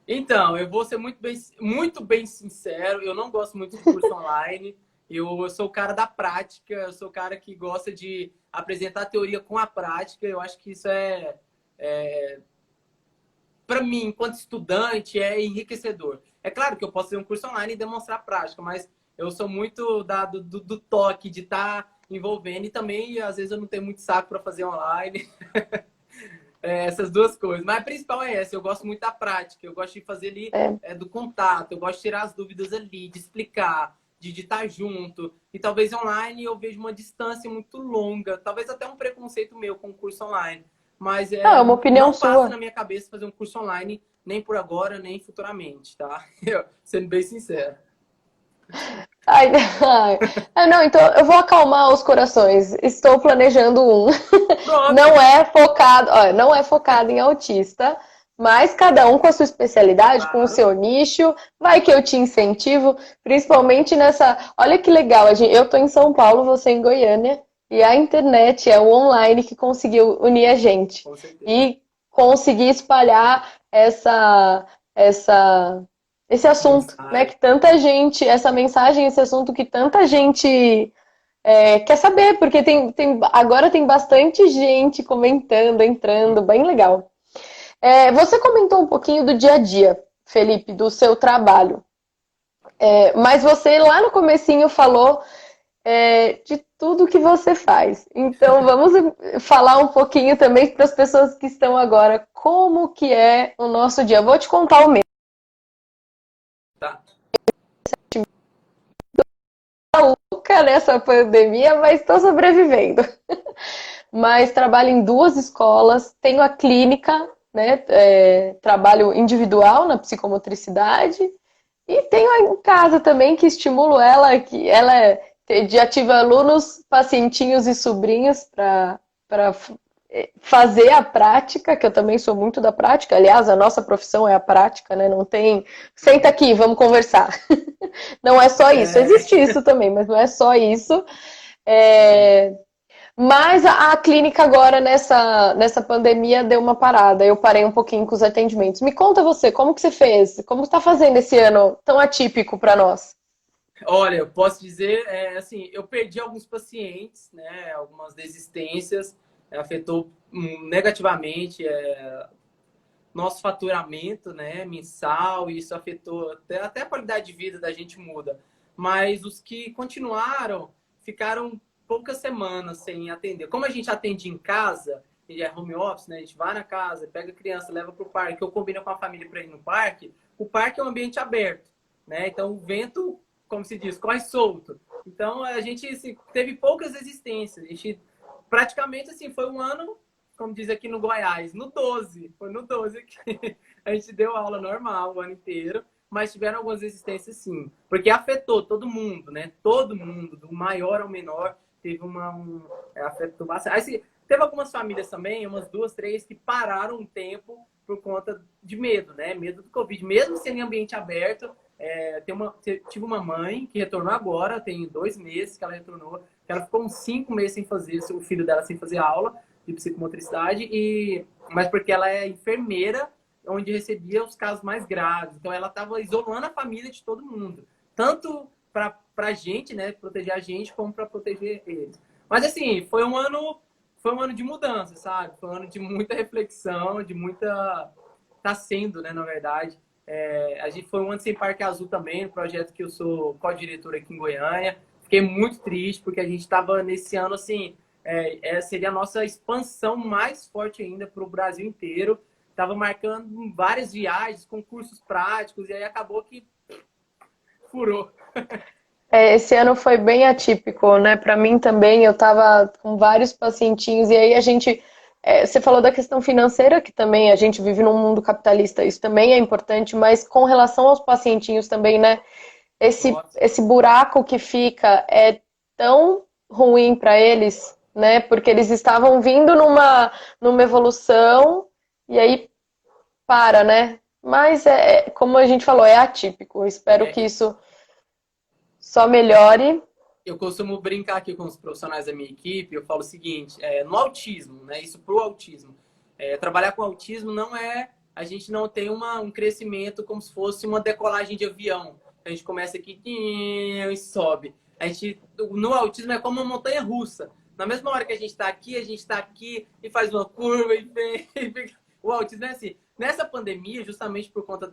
Então, eu vou ser muito bem sincero, eu não gosto muito de curso online. Eu sou o cara da prática, eu sou o cara que gosta de apresentar a teoria com a prática. Eu acho que isso para mim, enquanto estudante, é enriquecedor. É claro que eu posso fazer um curso online e demonstrar a prática, mas eu sou muito do toque, de estar envolvendo. E também, às vezes, eu não tenho muito saco para fazer online. Essas duas coisas. Mas a principal é essa. Eu gosto muito da prática. Eu gosto de fazer ali do contato. Eu gosto de tirar as dúvidas ali, de explicar, de estar junto. E talvez online eu vejo uma distância muito longa. Talvez até um preconceito meu com o curso online. Mas é uma opinião não sua. passa na minha cabeça fazer um curso online, nem por agora, nem futuramente, tá? Sendo bem sincero. Não, então eu vou acalmar os corações. Estou planejando um. Pronto. Não é focado em autista, mas cada um com a sua especialidade, com o seu nicho. Vai que eu te incentivo, principalmente nessa. Olha que legal, eu tô em São Paulo, você em Goiânia, e a internet é o online que conseguiu unir a gente. Com certeza. E conseguir espalhar esse assunto, né? Que tanta gente, essa mensagem, esse assunto que tanta gente quer saber, porque agora tem bastante gente comentando, entrando, bem legal. Você comentou um pouquinho do dia a dia, Felipe, do seu trabalho. Mas você lá no comecinho falou de tudo que você faz. Então, vamos falar um pouquinho também para as pessoas que estão agora, como que é o nosso dia. Eu vou te contar o meu. Tá. Louca nessa pandemia, mas estou sobrevivendo. Mas trabalho em duas escolas, tenho a clínica, né? Trabalho individual na psicomotricidade e tenho em casa também que estimulo ela, que ela já tive alunos, pacientinhos e sobrinhos para fazer a prática, que eu também sou muito da prática. Aliás, a nossa profissão é a prática, né? Não tem, senta aqui, vamos conversar. Não é só isso. É, Existe isso também, mas não é só isso. sim. É, mas a clínica agora, nessa pandemia, deu uma parada. Eu parei um pouquinho com os atendimentos. Me conta você, como que você fez? Como está fazendo esse ano tão atípico para nós? Olha, eu posso dizer, assim, eu perdi alguns pacientes, né? Algumas desistências, afetou negativamente nosso faturamento, né, mensal, e isso afetou até a qualidade de vida da gente muda. Mas os que continuaram ficaram poucas semanas sem atender. Como a gente atende em casa, e é home office, né? A gente vai na casa, pega a criança, leva para o parque, eu combino com a família para ir no parque. O parque é um ambiente aberto, né? Então o vento, como se diz, corre solto. Então a gente assim, teve poucas existências. A gente praticamente assim foi um ano, como diz aqui no Goiás, no 12. Foi no 12 que a gente deu aula normal o ano inteiro, mas tiveram algumas resistências sim, porque afetou todo mundo, né? Todo mundo, do maior ao menor, teve afetou bastante. Aí, assim, teve algumas famílias também, umas duas, três, que pararam um tempo por conta de medo, né? Medo do Covid. Mesmo sendo em ambiente aberto, tive uma mãe que retornou agora, tem 2 meses que ela retornou, que ela ficou uns 5 meses sem fazer, o filho dela sem fazer aula de psicomotricidade, mas porque ela é enfermeira, onde recebia os casos mais graves. Então ela estava isolando a família de todo mundo. Tanto para a gente, né, proteger a gente, como para proteger eles. Mas assim, foi um ano de mudança, sabe? Foi um ano de muita reflexão, de muita... Tá sendo, né, na verdade. A gente foi um ano sem Parque Azul também, um projeto que eu sou co-diretor aqui em Goiânia. Fiquei muito triste, porque a gente estava nesse ano, assim, seria a nossa expansão mais forte ainda para o Brasil inteiro. Estava marcando várias viagens, concursos práticos, e aí acabou que furou. Esse ano foi bem atípico, né? Para mim também, eu estava com vários pacientinhos, e aí você falou da questão financeira, que também a gente vive num mundo capitalista, isso também é importante, mas com relação aos pacientinhos também, né? Nossa, Esse buraco que fica é tão ruim para eles, né? Porque eles estavam vindo numa evolução, e aí para, né? Mas como a gente falou, é atípico. Eu espero que é, isso só melhore. eu costumo brincar aqui com os profissionais da minha equipe, eu falo o seguinte, no autismo, né? Isso pro autismo. Trabalhar com autismo não é... A gente não tem um crescimento como se fosse uma decolagem de avião. A gente começa aqui e sobe. No autismo é como uma montanha russa. Na mesma hora que a gente está aqui e faz uma curva e vem. O autismo é assim. Nessa pandemia, justamente por conta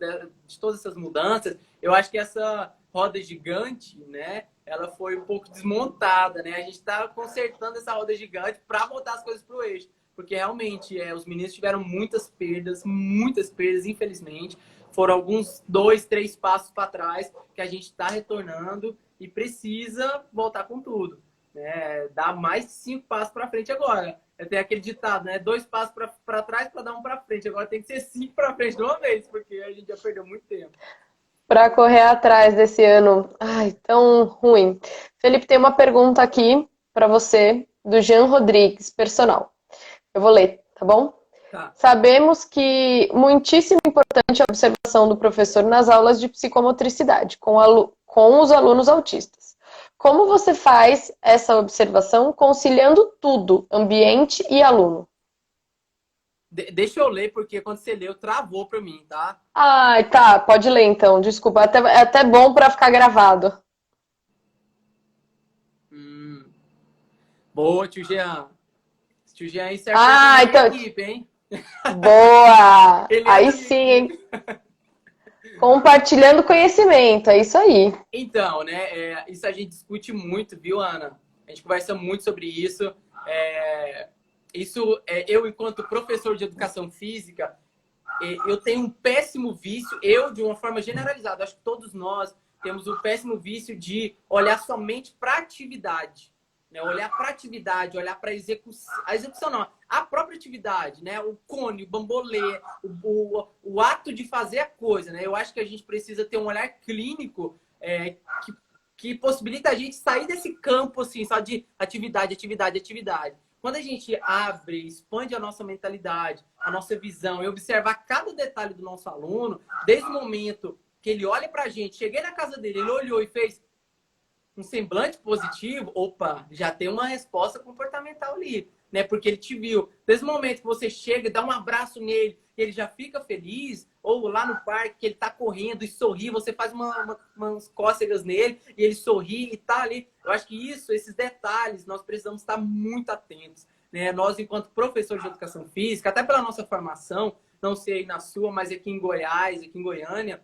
de todas essas mudanças, eu acho que essa roda gigante, né? Ela foi um pouco desmontada, né? A gente está consertando essa roda gigante para botar as coisas para o eixo. Porque realmente os meninos tiveram muitas perdas, infelizmente. Foram alguns 2, 3 passos para trás que a gente está retornando e precisa voltar com tudo. Né? Dar mais 5 passos para frente agora. Tem aquele ditado, né? 2 passos para trás para dar um para frente. Agora tem que ser 5 para frente de uma vez, porque a gente já perdeu muito tempo. Para correr atrás desse ano, ai, tão ruim. Felipe, tem uma pergunta aqui para você, do Jean Rodrigues, personal. Eu vou ler, tá bom? Tá. Sabemos que muitíssimo importante a observação do professor nas aulas de psicomotricidade com os alunos autistas. Como você faz essa observação conciliando tudo, ambiente e aluno? Deixa eu ler, porque quando você leu, travou para mim, tá? Ah, tá, pode ler então, desculpa. É até bom para ficar gravado. Hum. Boa, tio Jean. Tio Jean aí serve para Ah, minha então, equipe, hein? boa! Ele é Aí da minha sim, hein? equipe. Compartilhando conhecimento, é isso aí. Então, né, isso a gente discute muito, viu, Ana? A gente conversa muito sobre isso. É, eu, enquanto professor de educação física, eu tenho um péssimo vício, eu, de uma forma generalizada, acho que todos nós temos um péssimo vício de olhar somente para a atividade. Né? Olhar para a atividade, olhar para a execução não, a própria atividade, né? O cone, o bambolê, o ato de fazer a coisa. Né? Eu acho que a gente precisa ter um olhar clínico que possibilita a gente sair desse campo assim, só de atividade, atividade, atividade. Quando a gente abre, expande a nossa mentalidade, a nossa visão e observar cada detalhe do nosso aluno, desde o momento que ele olha para a gente, cheguei na casa dele, ele olhou e fez um semblante positivo, opa, já tem uma resposta comportamental ali, né? Porque ele te viu. Desde o momento que você chega, dá um abraço nele, ele já fica feliz, ou lá no parque, que ele tá correndo e sorri, você faz umas cócegas nele e ele sorri e tá ali. Eu acho que esses detalhes, nós precisamos estar muito atentos, né? Nós, enquanto professores de educação física, até pela nossa formação, não sei aí na sua, mas aqui em Goiás, aqui em Goiânia,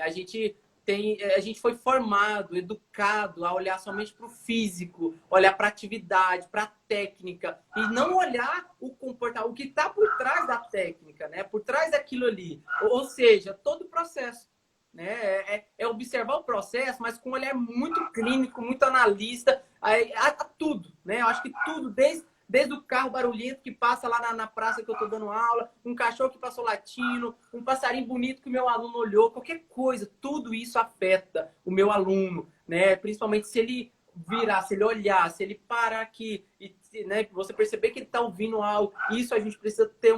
a gente foi formado, educado a olhar somente para o físico, olhar para a atividade, para a técnica, e não olhar o comportamento, o que está por trás da técnica, né? Por trás daquilo ali. Ou seja, todo o processo. Né? É observar o processo, mas com um olhar muito clínico, muito analista, a tudo. Né? Eu acho que tudo, desde o carro barulhento que passa lá na praça que eu estou dando aula, um cachorro que passou latindo, um passarinho bonito que o meu aluno olhou, qualquer coisa, tudo isso afeta o meu aluno, né? Principalmente se ele virar, se ele olhar, se ele parar aqui, e, né, você perceber que ele está ouvindo algo, isso a gente precisa ter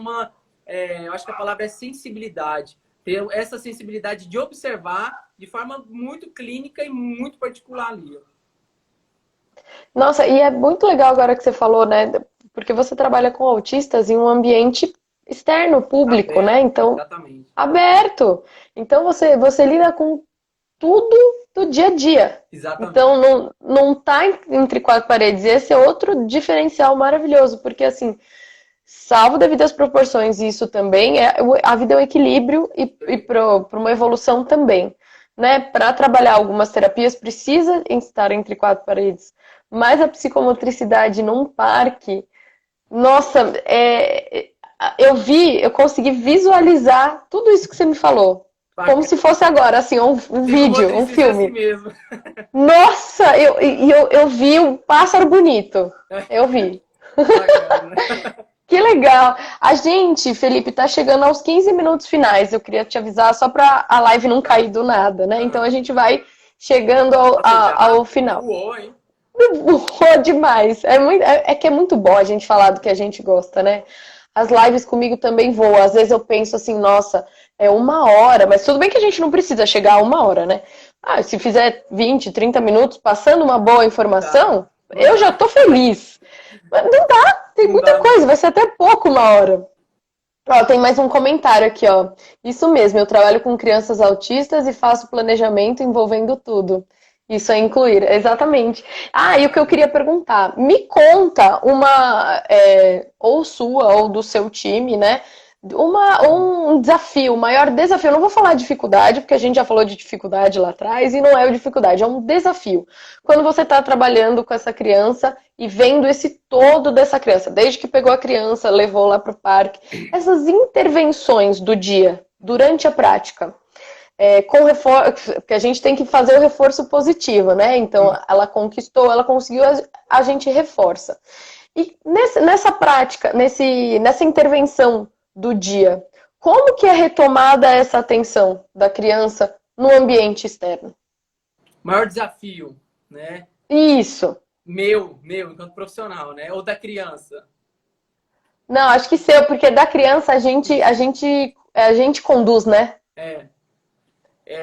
eu acho que a palavra é sensibilidade, ter essa sensibilidade de observar de forma muito clínica e muito particular ali. Nossa, e é muito legal agora que você falou, né? Porque você trabalha com autistas em um ambiente externo, público, né? Aberto, Então, exatamente. aberto. Então, você lida com tudo do dia a dia. Exatamente. Então, não tá entre quatro paredes. E esse é outro diferencial maravilhoso, porque assim, salvo devidas proporções, isso também a vida é um equilíbrio e para uma evolução também, né? Para trabalhar algumas terapias precisa estar entre quatro paredes, mas a psicomotricidade num parque, nossa, eu consegui visualizar tudo isso que você me falou, como se Bacana. fosse agora, assim, um vídeo, um Psicomotricista é assim filme. mesmo. Nossa, eu vi um pássaro bonito, eu vi. Bacana. Que legal! A gente, Felipe, tá chegando aos 15 minutos finais. Eu queria te avisar só para a live não cair do nada, né? Então a Aham. gente vai chegando ao, Nossa, já ao final. voou, hein? Boa demais! É que é muito bom a gente falar do que a gente gosta, né? As lives comigo também voam. Às vezes eu penso assim, nossa, é uma hora, mas tudo bem que a gente não precisa chegar a uma hora, né? Ah, se fizer 20, 30 minutos passando uma boa Não dá. informação, Não eu já dá. tô feliz. Mas não dá, tem Não muita dá, coisa, não. vai ser até pouco uma hora. Ó, tem mais um comentário aqui, ó. Isso mesmo, eu trabalho com crianças autistas e faço planejamento envolvendo tudo. Isso é incluir, exatamente. Ah, e o que eu queria perguntar, me conta ou sua ou do seu time, né? Um desafio, o maior desafio. Eu não vou falar dificuldade, porque a gente já falou de dificuldade lá atrás e não é o dificuldade, é um desafio. Quando você está trabalhando com essa criança e vendo esse todo dessa criança, desde que pegou a criança, levou lá para o parque, essas intervenções do dia, durante a prática, com reforço, porque a gente tem que fazer o reforço positivo, né? Então, ela conquistou, ela conseguiu, a gente reforça. E nessa prática, nessa intervenção do dia, como que é retomada essa atenção da criança no ambiente externo? Maior desafio, né? Isso. Enquanto profissional, né? Ou da criança. Não, acho que seu, porque da criança a gente conduz, né? É.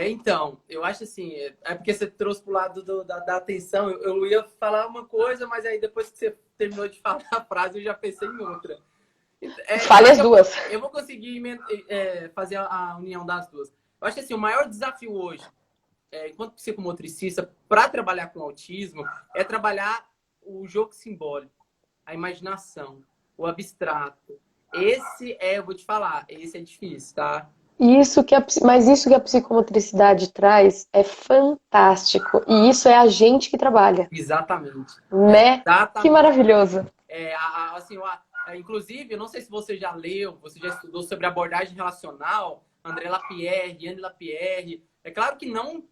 Então, eu acho assim, porque você trouxe pro lado da atenção, eu ia falar uma coisa, mas aí depois que você terminou de falar a frase, eu já pensei em outra. Eu Fale acho as que duas. eu vou conseguir fazer a união das duas. Eu acho que assim, o maior desafio hoje, enquanto psicomotricista, para trabalhar com autismo, é trabalhar o jogo simbólico, a imaginação, o abstrato. Eu vou te falar, esse é difícil, tá? Mas isso que a psicomotricidade traz é fantástico. E isso é a gente que trabalha, Exatamente. né? Que Exatamente. maravilhoso. Assim, inclusive, eu não sei se você já leu, você já estudou sobre abordagem relacional, André Lapierre, Anne Lapierre. É claro que não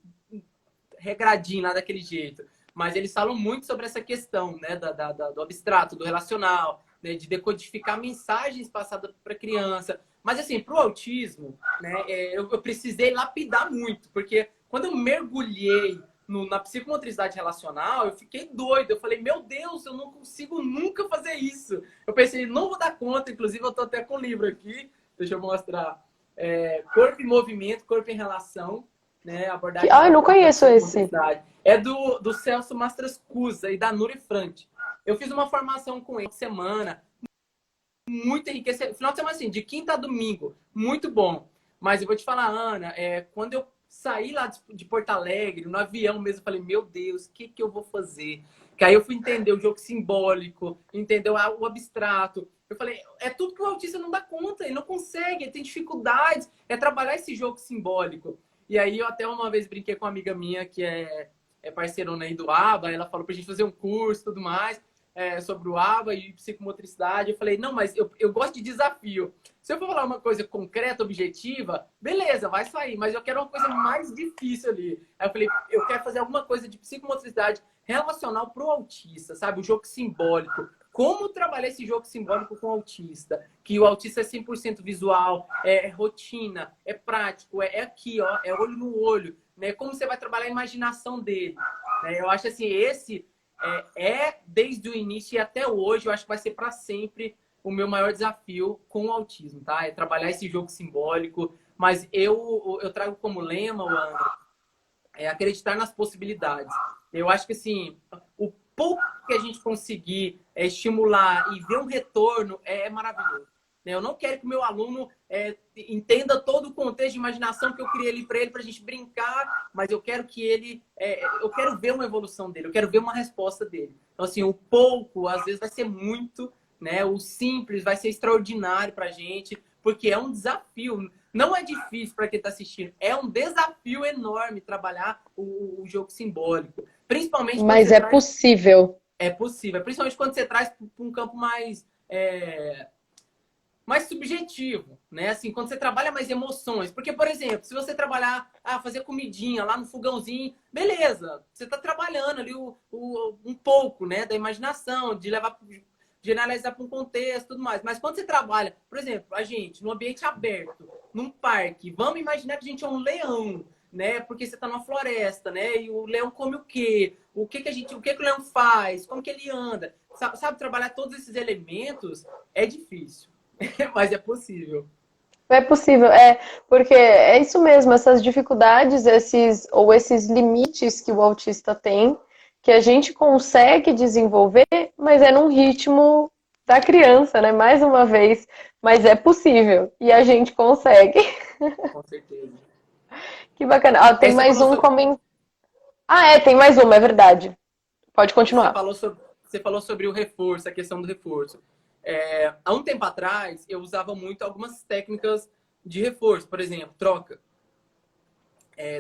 regradinho lá daquele jeito, mas eles falam muito sobre essa questão, né, do abstrato, do relacional, né, de decodificar mensagens passadas para a criança. Mas, assim, para o autismo, né, eu precisei lapidar muito, porque quando eu mergulhei na psicomotricidade relacional, eu fiquei doido. Eu falei, meu Deus, eu não consigo nunca fazer isso. Eu pensei, não vou dar conta. Inclusive, eu estou até com o livro aqui. Deixa eu mostrar. Corpo em movimento, corpo em relação, né? Abordagem Eu não relacional para conheço esse. psicomotricidade. É do Celso Mastrascusa e da Nuri Franti. Eu fiz uma formação com ele semana, muito enriquecedor. Final de semana, assim, de quinta a domingo, muito bom. Mas eu vou te falar, Ana, quando eu saí lá de Porto Alegre, no avião mesmo, eu falei, meu Deus, o que eu vou fazer? Que aí eu fui entender o jogo simbólico, entender o abstrato. Eu falei, é tudo que o autista não dá conta, ele não consegue, ele tem dificuldades, é trabalhar esse jogo simbólico. E aí eu até uma vez brinquei com uma amiga minha que é parceirona aí do ABA, ela falou pra gente fazer um curso e tudo mais sobre o ABA e psicomotricidade. Eu falei, não, mas eu gosto de desafio. Se eu for falar uma coisa concreta, objetiva, beleza, vai sair, mas eu quero uma coisa mais difícil ali. Aí eu falei, eu quero fazer alguma coisa de psicomotricidade relacional para o autista, sabe? O jogo simbólico. Como trabalhar esse jogo simbólico com o autista? Que o autista é 100% visual, é rotina, é prático, é aqui, ó, é olho no olho. Né? Como você vai trabalhar a imaginação dele? Né? Eu acho assim, esse desde o início e até hoje, eu acho que vai ser para sempre o meu maior desafio com o autismo, tá? É trabalhar esse jogo simbólico, mas eu trago como lema, Wander, acreditar nas possibilidades. Eu acho que, assim, o pouco que a gente conseguir estimular e ver um retorno é maravilhoso. Eu não quero que o meu aluno entenda todo o contexto de imaginação que eu criei ali para ele, para a gente brincar, mas eu quero que ele... eu quero ver uma evolução dele, eu quero ver uma resposta dele. Então, assim, o pouco, às vezes, vai ser muito, né? O simples vai ser extraordinário para a gente, porque é um desafio. Não é difícil para quem está assistindo, é um desafio enorme trabalhar o jogo simbólico. Principalmente quando Mas você é traz. possível. É possível, principalmente quando você traz para um campo mais subjetivo, né? Assim, quando você trabalha mais emoções. Porque, por exemplo, se você trabalhar, fazer comidinha lá no fogãozinho, beleza, você está trabalhando ali um pouco, né, da imaginação, de levar, generalizar para um contexto e tudo mais. Mas quando você trabalha, por exemplo, a gente, num ambiente aberto, num parque, vamos imaginar que a gente é um leão, né? Porque você está numa floresta, né? E o leão come o quê? O que o leão faz? Como que ele anda? Sabe, trabalhar todos esses elementos é difícil. Mas é possível. É possível, porque é isso mesmo, essas dificuldades, esses limites que o autista tem, que a gente consegue desenvolver, mas é num ritmo da criança, né? Mais uma vez, mas é possível e a gente consegue. Com certeza. Que bacana. Tem Você mais falou um sobre, comentário. Tem mais uma, é verdade. Pode você continuar. falou sobre, você falou sobre o reforço, a questão do reforço. Há um tempo atrás, eu usava muito algumas técnicas de reforço. Por exemplo, troca.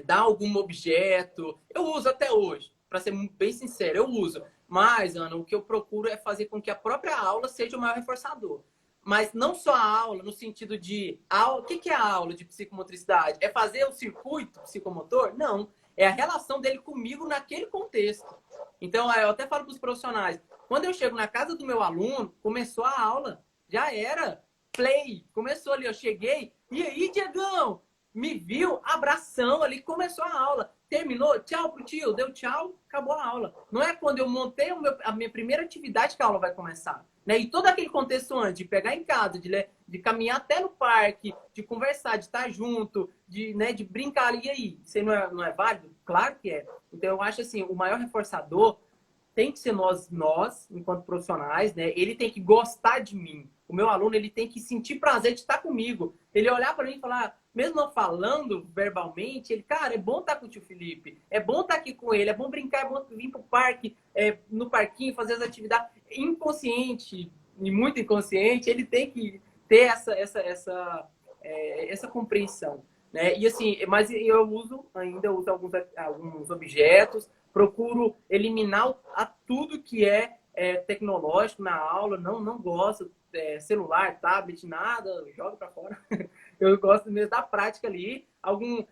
Dar algum objeto. Eu uso até hoje, para ser bem sincero, eu uso. Mas, Ana, o que eu procuro é fazer com que a própria aula seja o maior reforçador. Mas não só a aula, no sentido de... O que é a aula de psicomotricidade? É fazer o circuito psicomotor? Não. É a relação dele comigo naquele contexto. Então, eu até falo para os profissionais, quando eu chego na casa do meu aluno, começou a aula, já era play, começou ali, eu cheguei, e aí, Diegão? Me viu, abração ali, começou a aula. Terminou, tchau pro tio, deu tchau, acabou a aula. Não é quando eu montei a minha primeira atividade que a aula vai começar. Né? E todo aquele contexto antes, de pegar em casa, de caminhar até no parque, de conversar, de estar junto, de brincar ali. E aí, você não é válido? Claro que é. Então, eu acho assim, o maior reforçador tem que ser nós, enquanto profissionais, né? Ele tem que gostar de mim. O meu aluno, ele tem que sentir prazer de estar comigo. Ele olhar para mim e falar, mesmo não falando verbalmente, ele, cara, é bom estar com o tio Felipe, é bom estar aqui com ele, é bom brincar, é bom vir pro parque, no parquinho, fazer as atividades. Inconsciente e muito inconsciente, ele tem que ter essa compreensão, né? E assim, mas eu uso alguns objetos, procuro eliminar tudo que é tecnológico na aula, não gosto celular, tablet, nada, joga para fora. Eu gosto mesmo da prática ali.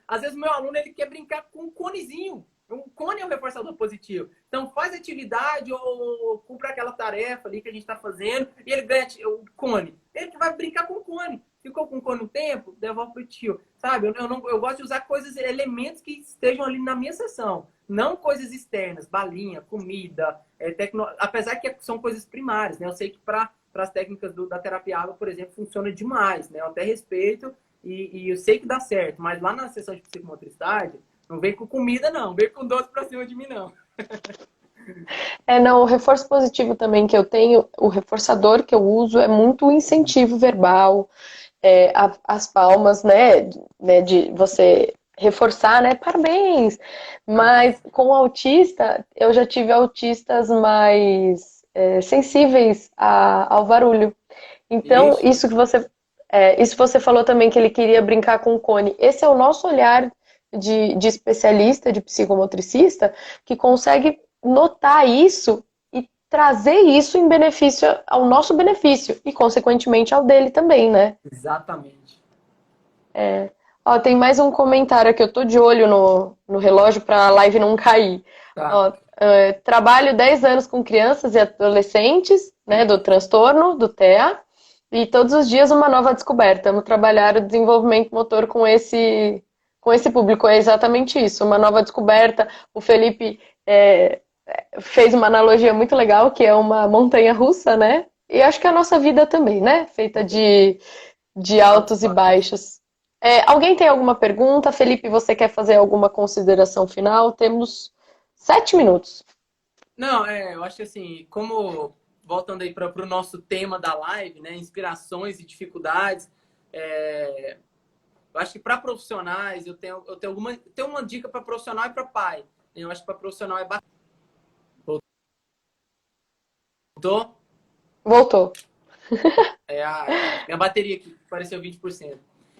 Às vezes o meu aluno ele quer brincar com um conezinho. Um cone é um reforçador positivo. Então faz atividade ou cumpre aquela tarefa ali que a gente está fazendo e ele ganha o cone. Ele que vai brincar com o cone. Ficou com o cone um tempo, devolve pro tio. Sabe? Eu gosto de usar elementos que estejam ali na minha sessão. Não coisas externas, balinha, comida, apesar que são coisas primárias, né? Eu sei que para as técnicas da terapia água, por exemplo, funciona demais, né? Eu até respeito e eu sei que dá certo, mas lá na sessão de psicomotricidade, não vem com comida, não. Vem com doce pra cima de mim, não. Não, o reforço positivo também que eu tenho, o reforçador que eu uso é muito incentivo verbal, as palmas, né, de você reforçar, né, parabéns. Mas com o autista, eu já tive autistas mais sensíveis ao barulho. Então, Ixi. isso que você falou também, que ele queria brincar com o cone. Esse é o nosso olhar de especialista, de psicomotricista, que consegue notar isso e trazer isso em benefício ao nosso benefício e, consequentemente, ao dele também, né? Exatamente. Ó, tem mais um comentário aqui, eu tô de olho no relógio para a live não cair. Tá. Ó, trabalho 10 anos com crianças e adolescentes, né, do transtorno, do TEA, e todos os dias uma nova descoberta. Vamos trabalhar o desenvolvimento motor com esse público. É exatamente isso, uma nova descoberta. O Felipe fez uma analogia muito legal, que é uma montanha russa, né? E acho que a nossa vida também, né? Feita de altos e baixos. Alguém tem alguma pergunta? Felipe, você quer fazer alguma consideração final? Temos 7 minutos. Não, eu acho que assim, voltando aí para o nosso tema da live, né? Inspirações e dificuldades. Eu acho que para profissionais, eu tenho uma dica para profissional e para pai. Eu acho que para profissional é bacana. Voltou? Voltou. Minha bateria aqui apareceu 20%.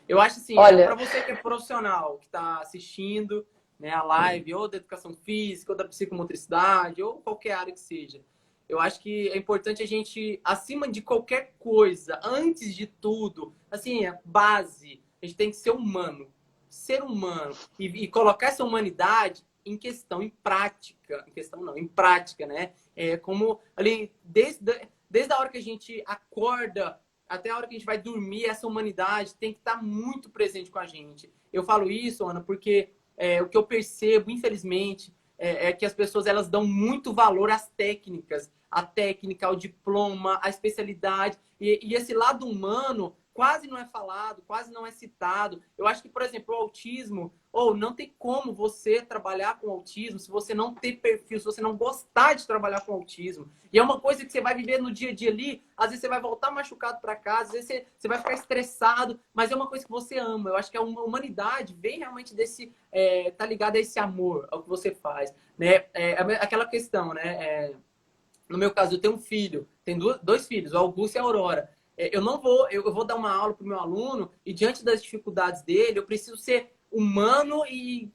Eu acho assim, Olha, para você que é profissional, que está assistindo, né, a live, ou da educação física, ou da psicomotricidade, ou qualquer área que seja, eu acho que é importante a gente, acima de qualquer coisa, antes de tudo, assim, base, a gente tem que ser humano. Ser humano. E colocar essa humanidade em questão, em prática. Em questão não, em prática, né? Como ali, desde a hora que a gente acorda até a hora que a gente vai dormir, essa humanidade tem que estar muito presente com a gente. Eu falo isso, Ana, porque o que eu percebo, infelizmente, que as pessoas elas dão muito valor às técnicas, à técnica, ao diploma, à especialidade, e esse lado humano quase não é falado, quase não é citado. Eu acho que, por exemplo, o autismo, não tem como você trabalhar com autismo se você não ter perfil, se você não gostar de trabalhar com autismo. E é uma coisa que você vai viver no dia a dia ali, às vezes você vai voltar machucado para casa, às vezes você vai ficar estressado, mas é uma coisa que você ama. Eu acho que a humanidade vem realmente tá ligada a esse amor, ao que você faz, né? Aquela questão, né? No meu caso, eu tenho um filho, tenho dois filhos, o Augusto e a Aurora. Eu vou dar uma aula para o meu aluno e diante das dificuldades dele, eu preciso ser humano e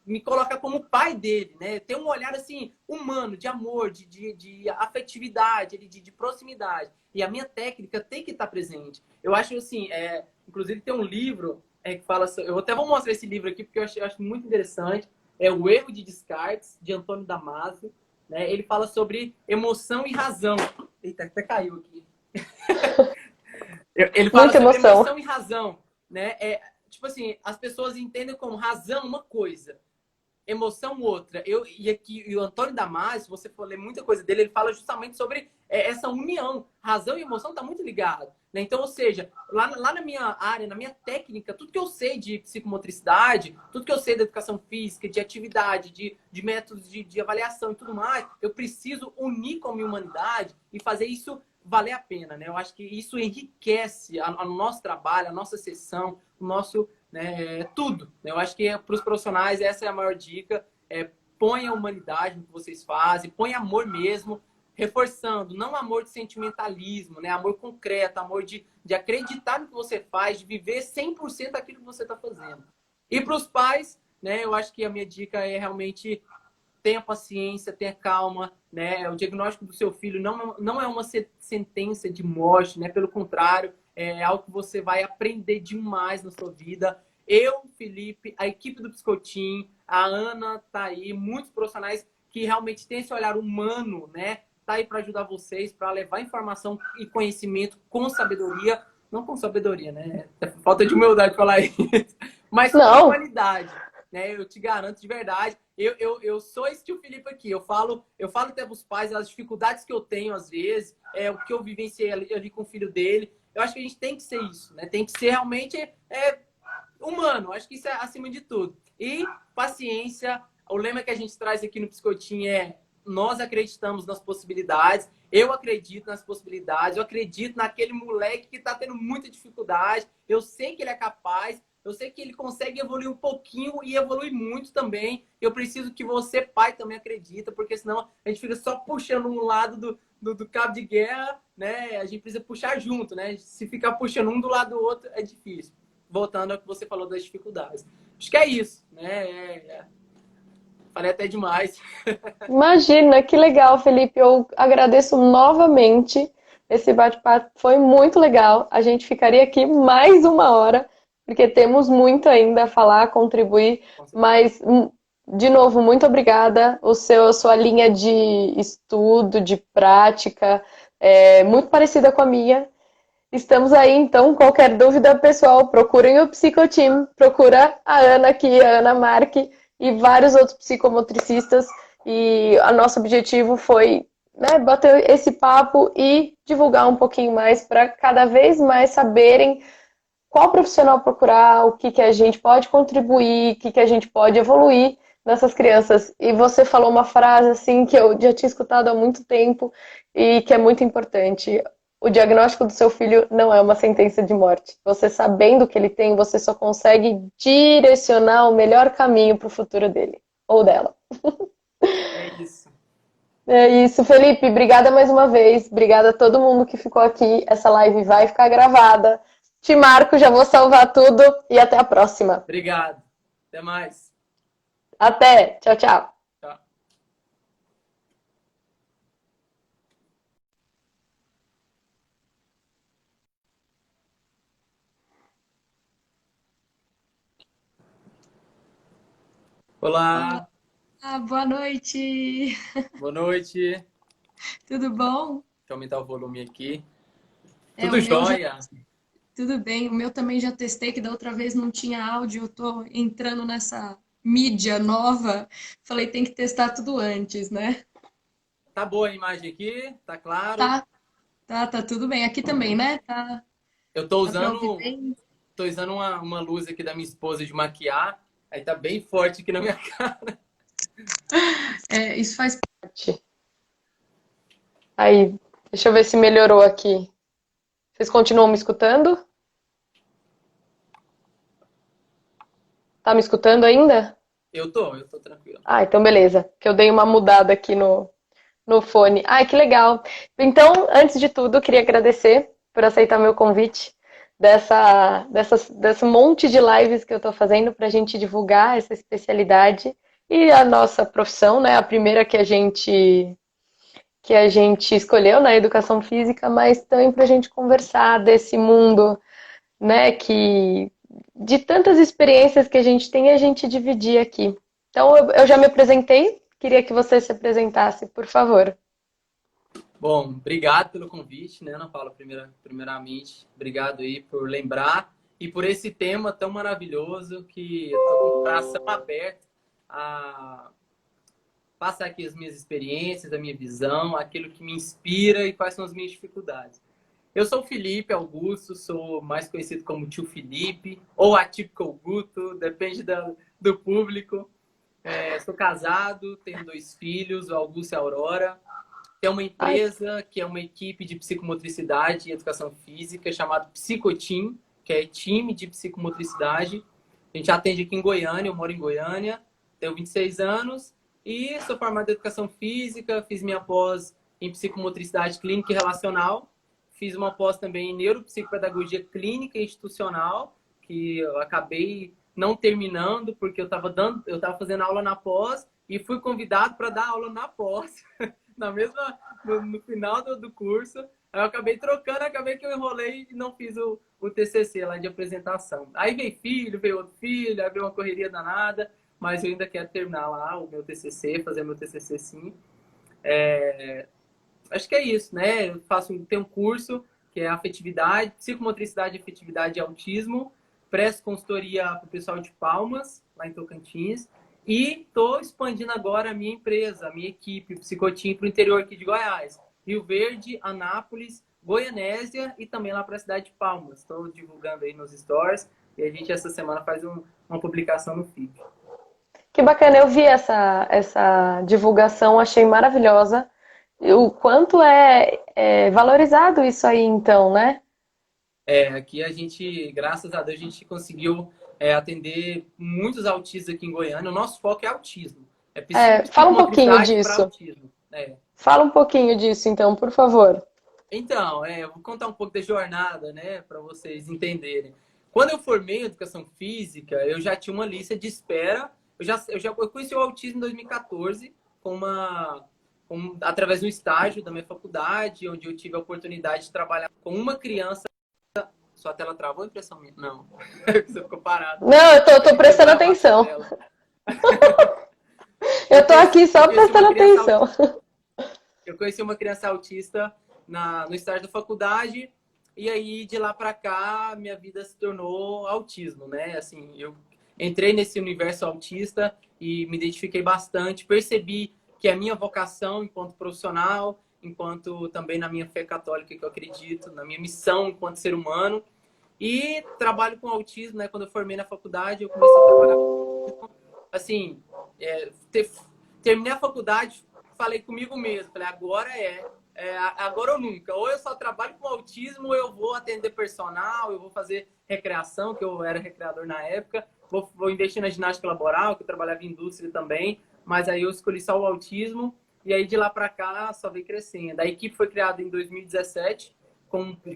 me colocar como pai dele, né? Ter um olhar assim humano, de amor, de afetividade, de proximidade. E a minha técnica tem que estar presente. Eu acho assim, inclusive tem um livro que fala, eu até vou mostrar esse livro aqui porque eu acho muito interessante. É O Erro de Descartes, de Antônio Damasio, né? Ele fala sobre emoção e razão. Eita, até caiu aqui. Ele fala muita sobre emoção. emoção e razão, né? Tipo assim, as pessoas entendem como razão uma coisa, emoção outra. E o Antônio Damasio, se você for ler muita coisa dele, ele fala justamente sobre essa união. Razão e emoção tá muito ligado, né? Então, ou seja, lá na minha área, na minha técnica, tudo que eu sei de psicomotricidade, tudo que eu sei da educação física, de atividade, de métodos de avaliação e tudo mais, eu preciso unir com a minha humanidade e fazer isso valer a pena, né? Eu acho que isso enriquece o nosso trabalho, a nossa sessão, o nosso, né, tudo. Eu acho que para os profissionais essa é a maior dica. Põe a humanidade no que vocês fazem, põe amor mesmo, reforçando, não amor de sentimentalismo, né? Amor concreto, amor de acreditar no que você faz, de viver 100% aquilo que você está fazendo. E para os pais, né? Eu acho que a minha dica é realmente tenha paciência, tenha calma, né? O diagnóstico do seu filho não é uma sentença de morte, né? Pelo contrário, é algo que você vai aprender demais na sua vida. Eu, Felipe, a equipe do Psicotim, a Ana tá aí, muitos profissionais que realmente têm esse olhar humano, né? Tá aí para ajudar vocês, para levar informação e conhecimento com sabedoria, não com sabedoria, né? Falta de humildade falar isso, mas com Não, qualidade, né? Eu te garanto de verdade. Eu sou esse tio Felipe aqui. Eu falo até para os pais as dificuldades que eu tenho às vezes, o que eu vivenciei ali com o filho dele. Eu acho que a gente tem que ser isso, né? Tem que ser realmente humano. Acho que isso é acima de tudo. E paciência. O lema que a gente traz aqui no Psicotim é: nós acreditamos nas possibilidades. Eu acredito nas possibilidades. Eu acredito naquele moleque que está tendo muita dificuldade. Eu sei que ele é capaz. Eu sei que ele consegue evoluir um pouquinho e evoluir muito também. Eu preciso que você, pai, também acredita, porque senão a gente fica só puxando um lado do cabo de guerra, né? A gente precisa puxar junto, né? Se ficar puxando um do lado do outro, é difícil. Voltando ao que você falou das dificuldades. Acho que é isso, né? Falei até demais. imagina, que legal, Felipe. Eu agradeço novamente. Esse bate-papo foi muito legal. A gente ficaria aqui mais uma hora, porque temos muito ainda a falar, a contribuir. Mas, de novo, muito obrigada. A sua linha de estudo, de prática, é muito parecida com a minha. Estamos aí, então, qualquer dúvida, pessoal, procurem o Psicoteam, procura a Ana aqui, a Ana Marque e vários outros psicomotricistas. E o nosso objetivo foi, né, bater esse papo e divulgar um pouquinho mais para cada vez mais saberem qual profissional procurar, o que a gente pode contribuir, o que a gente pode evoluir nessas crianças. E você falou uma frase assim que eu já tinha escutado há muito tempo e que é muito importante. O diagnóstico do seu filho não é uma sentença de morte. Você sabendo o que ele tem, você só consegue direcionar o melhor caminho para o futuro dele ou dela. É isso. É isso, Felipe. Obrigada mais uma vez. Obrigada a todo mundo que ficou aqui. Essa live vai ficar gravada. Te marco, já vou salvar tudo e até a próxima. Obrigado. Até mais. Até. Tchau, tchau. Tchau. Olá, Olá. boa noite. Boa noite. Deixa Tudo bom? eu aumentar o volume aqui. O Tudo meu já jóia? tudo bem. O meu também já testei, que da outra vez não tinha áudio. Eu tô entrando nessa mídia nova. Falei, tem que testar tudo antes, né? Tá boa a imagem aqui? Tá claro? Tá, tá tudo bem. Aqui também, né? Eu tô Tá pra ouvir usando, bem? tô usando uma luz aqui da minha esposa de maquiar. Aí tá bem forte aqui na minha cara. Isso faz. Aí, deixa eu ver se melhorou aqui. Vocês continuam me escutando? Tá me escutando ainda? Eu tô tranquilo. Ah, então beleza. Que eu dei uma mudada aqui no fone. Ai, que legal. Então, antes de tudo, queria agradecer por aceitar meu convite desse monte de lives que eu estou fazendo para a gente divulgar essa especialidade e a nossa profissão, né? A primeira que a gente escolheu na educação física, mas também para a gente conversar desse mundo, né? Que de tantas experiências que a gente tem, a gente dividir aqui. Então, eu já me apresentei, queria que você se apresentasse, por favor. Bom, obrigado pelo convite, né, Ana Paula? Primeiramente, obrigado aí por lembrar e por esse tema tão maravilhoso que eu tô com o coração aberto a passar aqui as minhas experiências, a minha visão, aquilo que me inspira e quais são as minhas dificuldades. Eu sou o Felipe Augusto, sou mais conhecido como Tio Felipe ou Atípico Guto, depende do público. Sou casado, tenho 2 filhos, o Augusto e a Aurora. Tem uma Ai, empresa que é uma equipe de psicomotricidade e educação física chamada Psicotim, que é time de psicomotricidade. A gente atende aqui em Goiânia, eu moro em Goiânia, tenho 26 anos e sou formado em educação física, fiz minha pós em psicomotricidade clínica e relacional. Fiz uma pós também em neuropsicopedagogia clínica e institucional, que eu acabei não terminando, porque eu estava fazendo aula na pós e fui convidado para dar aula na pós, no final do curso. Aí eu acabei trocando, acabei que eu enrolei e não fiz o TCC lá de apresentação. Aí veio outro filho, aí veio uma correria danada, mas eu ainda quero terminar lá o meu TCC, fazer meu TCC sim. Acho que é isso, né? Tenho um curso que é afetividade, psicomotricidade, afetividade e autismo. Presto consultoria para o pessoal de Palmas, lá em Tocantins. E estou expandindo agora a minha empresa, a minha equipe, o Psicotim, para o interior aqui de Goiás. Rio Verde, Anápolis, Goianésia e também lá para a cidade de Palmas. Estou divulgando aí nos stores e a gente essa semana faz uma publicação no feed. Que bacana, eu vi essa divulgação, achei maravilhosa. O quanto é valorizado isso aí, então, né? Aqui a gente, graças a Deus, a gente conseguiu atender muitos autistas aqui em Goiânia. O nosso foco é autismo. Fala um pouquinho psicomotricidade para disso. autismo. Fala um pouquinho disso, então, por favor. Então, eu vou contar um pouco da jornada, né, para vocês entenderem. Quando eu formei em educação física, eu já tinha uma lista de espera. Eu conheci o autismo em 2014 através do estágio da minha faculdade, onde eu tive a oportunidade de trabalhar com uma criança. Sua tela travou, impressão minha? Não. Você ficou parado. Não, eu tô prestando atenção. Eu tô aqui só prestando atenção. Eu conheci uma criança autista no estágio da faculdade, e aí de lá para cá minha vida se tornou autismo, né? Assim, eu entrei nesse universo autista e me identifiquei bastante, percebi que a minha vocação enquanto profissional, enquanto também na minha fé católica que eu acredito, na minha missão enquanto ser humano, e trabalho com autismo, né? Quando eu formei na faculdade, eu comecei a trabalhar com autismo. Assim, terminei a faculdade, falei comigo mesmo, falei, agora ou nunca. Ou eu só trabalho com autismo, ou eu vou atender personal, eu vou fazer recreação, que eu era recreador na época, vou investir na ginástica laboral, que eu trabalhava em indústria também, mas aí eu escolhi só o autismo, e aí de lá para cá só veio crescendo. A equipe foi criada em 2017,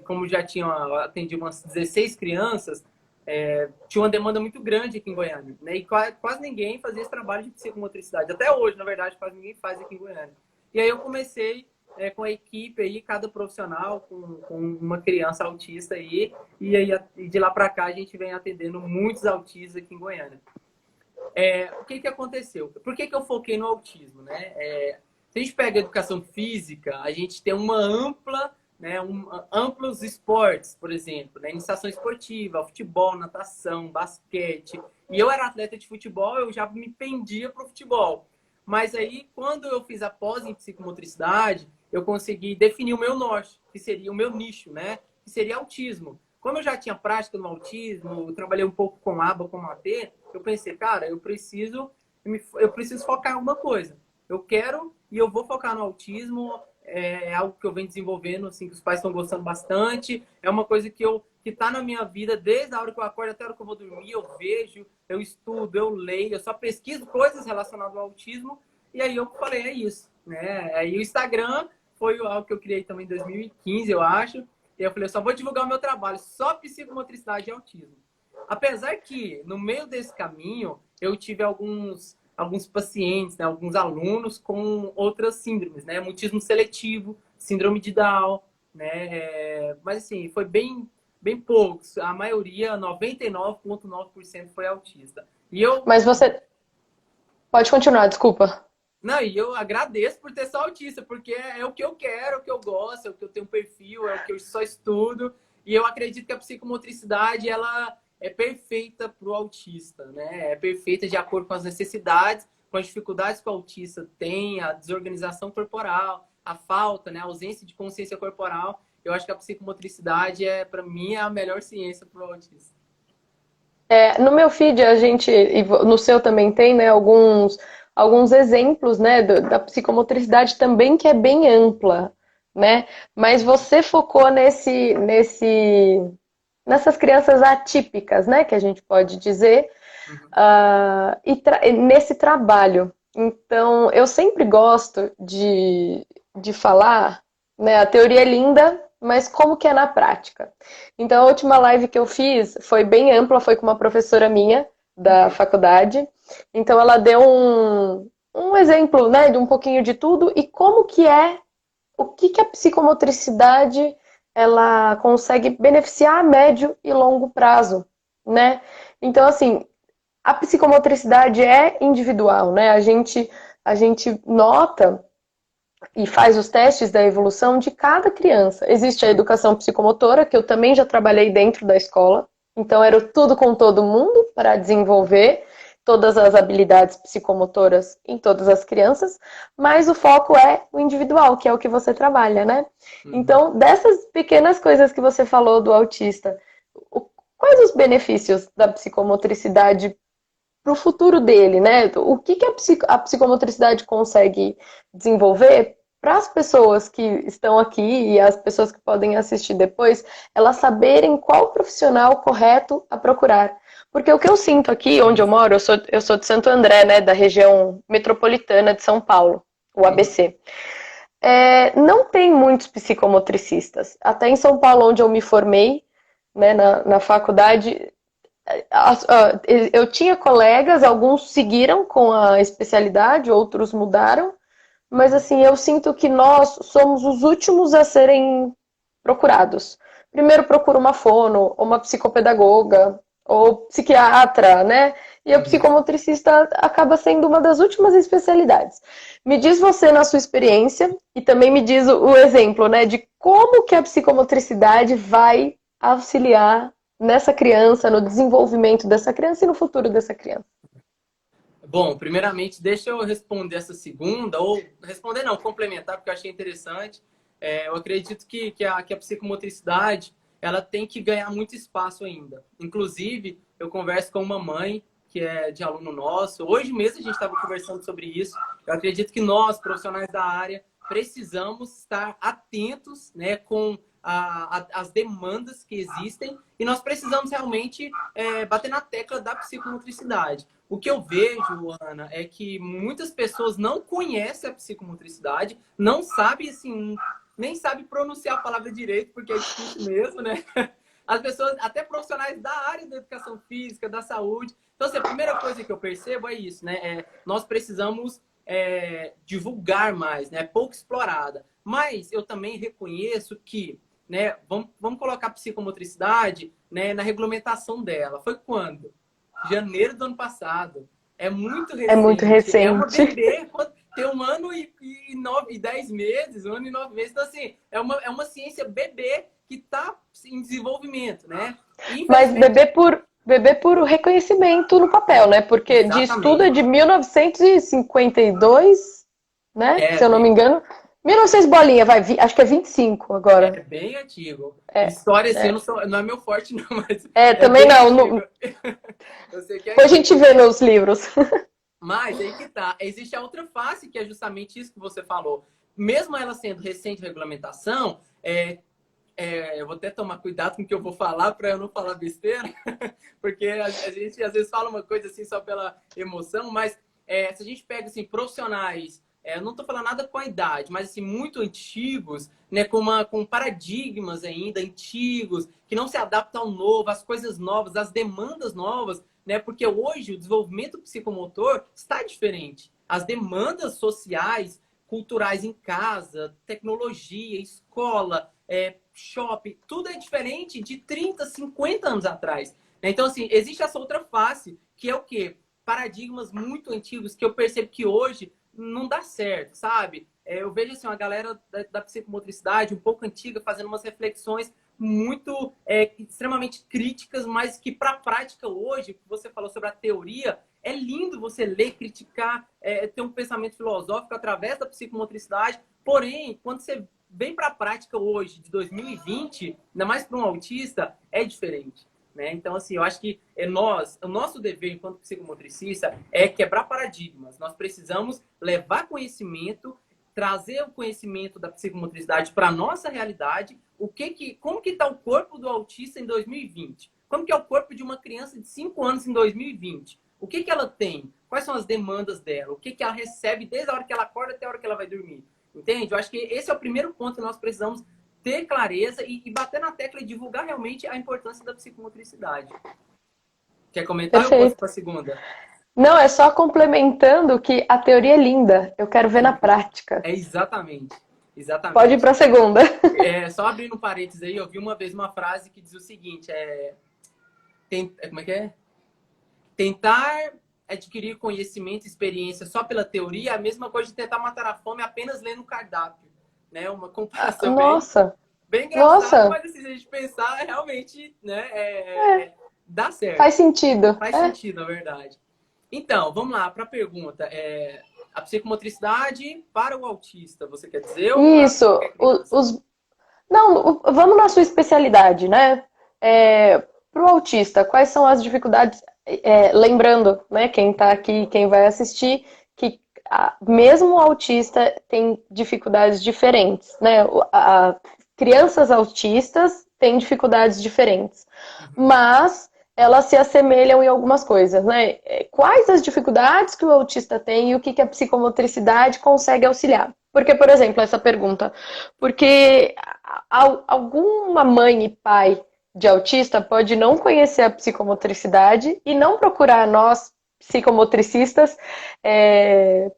como já tinha atendido umas 16 crianças, tinha uma demanda muito grande aqui em Goiânia, né? E quase ninguém fazia esse trabalho de psicomotricidade. Até hoje, na verdade, quase ninguém faz aqui em Goiânia. E aí eu comecei com a equipe aí, cada profissional com uma criança autista aí, e aí de lá para cá a gente vem atendendo muitos autistas aqui em Goiânia. O que aconteceu? Por que eu foquei no autismo, né? Se a gente pega a educação física, a gente tem uma amplos esportes, por exemplo, né? Iniciação esportiva, futebol, natação, basquete. E eu era atleta de futebol, eu já me pendia para o futebol. Mas aí, quando eu fiz a pós em psicomotricidade, eu consegui definir o meu norte, que seria o meu nicho, né? Que seria autismo. Como eu já tinha prática no autismo, eu trabalhei um pouco com ABA, com AT, eu pensei, cara, eu preciso focar em alguma coisa. Eu quero e eu vou focar no autismo. É algo que eu venho desenvolvendo, assim, que os pais estão gostando bastante. É uma coisa que tá na minha vida desde a hora que eu acordo até a hora que eu vou dormir. Eu vejo, eu estudo, eu leio, eu só pesquiso coisas relacionadas ao autismo. E aí eu falei, é isso, né? Aí o Instagram foi algo que eu criei também em 2015, eu acho. E eu falei, eu só vou divulgar o meu trabalho, só psicomotricidade e autismo. Apesar que, no meio desse caminho, eu tive alguns pacientes, né, alguns alunos com outras síndromes, né? Mutismo seletivo, síndrome de Down, né? Mas assim, foi bem poucos. A maioria, 99,9% foi autista. Mas você... Pode continuar, desculpa. Não, e eu agradeço por ter só autista, porque é o que eu quero, é o que eu gosto, é o que eu tenho perfil, é o que eu só estudo. E eu acredito que a psicomotricidade, ela é perfeita para o autista, né? É perfeita de acordo com as necessidades, com as dificuldades que o autista tem, a desorganização corporal, a falta, né? A ausência de consciência corporal. Eu acho que a psicomotricidade, para mim, é a melhor ciência para o autista. No meu feed, e no seu também tem, né, alguns exemplos, né, da psicomotricidade também, que é bem ampla, né? Mas você focou nessas crianças atípicas, né, que a gente pode dizer, e nesse trabalho. Então, eu sempre gosto de falar, né? A teoria é linda, mas como que é na prática? Então, a última live que eu fiz foi bem ampla, foi com uma professora minha da Uhum. faculdade. Então, ela deu um exemplo, né, de um pouquinho de tudo e como que é, o que que a psicomotricidade ela consegue beneficiar a médio e longo prazo, né? Então, assim, a psicomotricidade é individual, né? A gente nota e faz os testes da evolução de cada criança. Existe a educação psicomotora, que eu também já trabalhei dentro da escola, então era tudo com todo mundo para desenvolver todas as habilidades psicomotoras em todas as crianças, mas o foco é o individual, que é o que você trabalha, né? Uhum. Então, dessas pequenas coisas que você falou do autista, quais os benefícios da psicomotricidade para o futuro dele, né? O que que a psicomotricidade consegue desenvolver para as pessoas que estão aqui e as pessoas que podem assistir depois, elas saberem qual profissional correto a procurar. Porque o que eu sinto aqui, onde Sim, eu sim. moro, eu sou de Santo André, né, da região metropolitana de São Paulo, o Uhum. ABC. Não tem muitos psicomotricistas. Até em São Paulo, onde eu me formei, né, na faculdade, eu tinha colegas, alguns seguiram com a especialidade, outros mudaram, mas Uhum. assim, eu sinto que nós somos os últimos a serem procurados. Primeiro procura uma fono, ou uma psicopedagoga, ou psiquiatra, né? E a Uhum. psicomotricista acaba sendo uma das últimas especialidades. Me diz você na sua experiência, e também me diz o exemplo, né, de como que a psicomotricidade vai auxiliar nessa criança, no desenvolvimento dessa criança e no futuro dessa criança. Bom, primeiramente, deixa eu responder essa segunda, ou responder não, complementar, porque eu achei interessante. Eu acredito que a psicomotricidade ela tem que ganhar muito espaço ainda. Inclusive, eu converso com uma mãe que é de aluno nosso. Hoje mesmo a gente estava conversando sobre isso. Eu acredito que nós, profissionais da área, precisamos estar atentos, né, com as demandas que existem e nós precisamos realmente bater na tecla da psicomotricidade. O que eu vejo, Ana, é que muitas pessoas não conhecem a psicomotricidade, não sabem, assim, nem sabem pronunciar a palavra direito, porque é difícil mesmo, né? As pessoas, até profissionais da área da educação física, da saúde. Então, assim, a primeira coisa que eu percebo é isso, né? Nós precisamos divulgar mais, né? Pouco explorada. Mas eu também reconheço que, né? Vamos colocar a psicomotricidade, né, na regulamentação dela. Foi quando? Janeiro do ano passado. É muito É muito recente. É uma recente. bebê, tem 1 ano e 10 meses, 1 ano e 9 meses. Então, assim, é uma ciência bebê que está em desenvolvimento, né? E, Mas infelizmente, beber por reconhecimento no papel, né? Porque de estudo é exatamente. de 1952, né? É Se eu não me bem, engano. 1900 bolinha, vai, acho que é 25 agora. bem antigo. É, História, assim, é. Não é meu forte, não, mas é Também bem não. antigo. Eu sei que é Depois a gente antigo. vê nos livros. Mas aí que tá. Existe a outra face, que é justamente isso que você falou. Mesmo ela sendo recente regulamentação, eu vou até tomar cuidado com o que eu vou falar para eu não falar besteira, porque a gente às vezes fala uma coisa assim só pela emoção, mas se a gente pega assim, profissionais, eu não estou falando nada com a idade, mas assim, muito antigos, né, com paradigmas ainda antigos, que não se adaptam ao novo, às coisas novas, às demandas novas, né, porque hoje o desenvolvimento psicomotor está diferente. As demandas sociais, culturais em casa, tecnologia, escola, shopping, tudo é diferente de 30, 50 anos atrás. Então, assim, existe essa outra face, que é o quê? Paradigmas muito antigos que eu percebo que hoje não dá certo, sabe? Eu vejo assim, uma galera da psicomotricidade um pouco antiga fazendo umas reflexões muito extremamente críticas, mas que para a prática hoje, que você falou sobre a teoria, é lindo você ler, criticar, ter um pensamento filosófico através da psicomotricidade. Porém, quando você vem para a prática hoje, de 2020, ainda mais para um autista, é diferente. Né? Então, assim, eu acho que o nosso dever enquanto psicomotricista é quebrar paradigmas. Nós precisamos levar conhecimento, trazer o conhecimento da psicomotricidade para a nossa realidade. Como que está o corpo do autista em 2020? Como que é o corpo de uma criança de 5 anos em 2020? O que ela tem? Quais são as demandas dela? O que ela recebe desde a hora que ela acorda até a hora que ela vai dormir? Entende? Eu acho que esse é o primeiro ponto que nós precisamos ter clareza e bater na tecla e divulgar realmente a importância da psicomotricidade. Quer comentar ou eu posso ir Perfeito. para a segunda? Não, é só complementando que a teoria é linda. Eu quero ver na prática. É exatamente. Pode ir Exatamente. para a segunda. Só abrindo parênteses aí, eu vi uma vez uma frase que diz o seguinte: como é que é? Tentar adquirir conhecimento e experiência só pela teoria é a mesma coisa de tentar matar a fome apenas lendo o cardápio. Né? Uma comparação Nossa, bem engraçada, nossa, mas assim, se a gente pensar, realmente né, dá faz certo. sentido. Faz sentido, na verdade. Então, vamos lá para a pergunta. A psicomotricidade para o autista, você quer dizer, ou para qualquer Isso, criança? Não, vamos na sua especialidade, né? Para o autista, quais são as dificuldades? Lembrando, né, quem está aqui, quem vai assistir, que mesmo o autista tem dificuldades diferentes, né? Crianças autistas têm dificuldades diferentes, Uhum. mas elas se assemelham em algumas coisas, né? Quais as dificuldades que o autista tem e o que a psicomotricidade consegue auxiliar? Porque, por exemplo, essa pergunta, porque alguma mãe e pai de autista pode não conhecer a psicomotricidade e não procurar nós, psicomotricistas,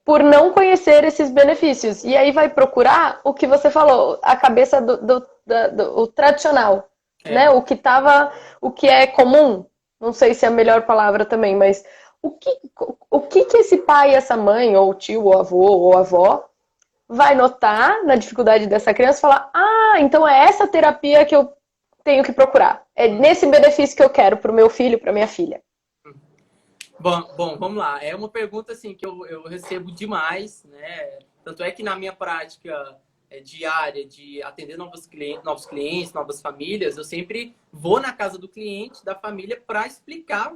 por não conhecer esses benefícios. E aí vai procurar o que você falou, a cabeça do tradicional, né? É. O que é comum, não sei se é a melhor palavra também, mas o que esse pai, essa mãe, ou tio, ou avô, ou avó, vai notar na dificuldade dessa criança e falar: ah, então é essa terapia que eu tenho que procurar. É nesse benefício que eu quero para o meu filho, para minha filha. Bom, vamos lá. É uma pergunta assim que eu recebo demais, né? Tanto é que na minha prática diária de atender novos clientes, novas famílias, eu sempre vou na casa do cliente, da família, para explicar,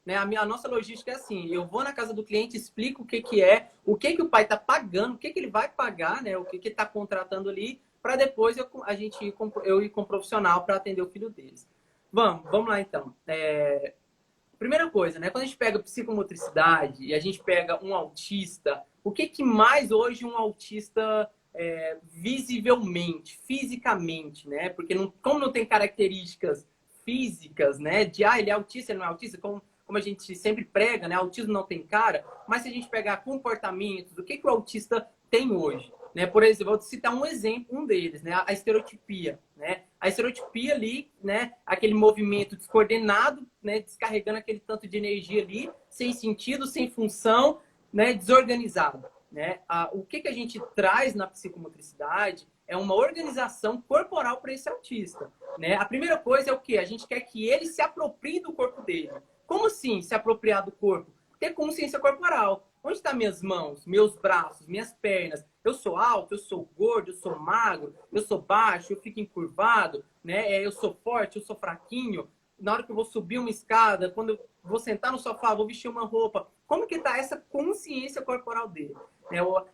né? A nossa logística é assim: eu vou na casa do cliente, explico o que o pai está pagando, o que ele vai pagar, né? O que ele está contratando ali, para depois eu ir com o profissional para atender o filho deles. Vamos lá então. Primeira coisa, né? Quando a gente pega psicomotricidade e a gente pega um autista, o que mais hoje um autista visivelmente, fisicamente, né? Porque como não tem características físicas, né? Ele é autista, ele não é autista, como a gente sempre prega, né? Autismo não tem cara, mas se a gente pegar comportamentos, o que o autista tem hoje? Né? Por exemplo, vou citar um exemplo, um deles, né? A estereotipia, né? A estereotipia ali, né? Aquele movimento descoordenado, né? Descarregando aquele tanto de energia ali, sem sentido, sem função, né? Desorganizado, né? O que a gente traz na psicomotricidade é uma organização corporal para esse autista, né? A primeira coisa é o quê? A gente quer que ele se aproprie do corpo dele. Como assim se apropriar do corpo? Ter consciência corporal. Onde estão minhas mãos, meus braços, minhas pernas? Eu sou alto, eu sou gordo, eu sou magro, eu sou baixo, eu fico encurvado, né? Eu sou forte, eu sou fraquinho. Na hora que eu vou subir uma escada, quando eu vou sentar no sofá, vou vestir uma roupa. Como que está essa consciência corporal dele?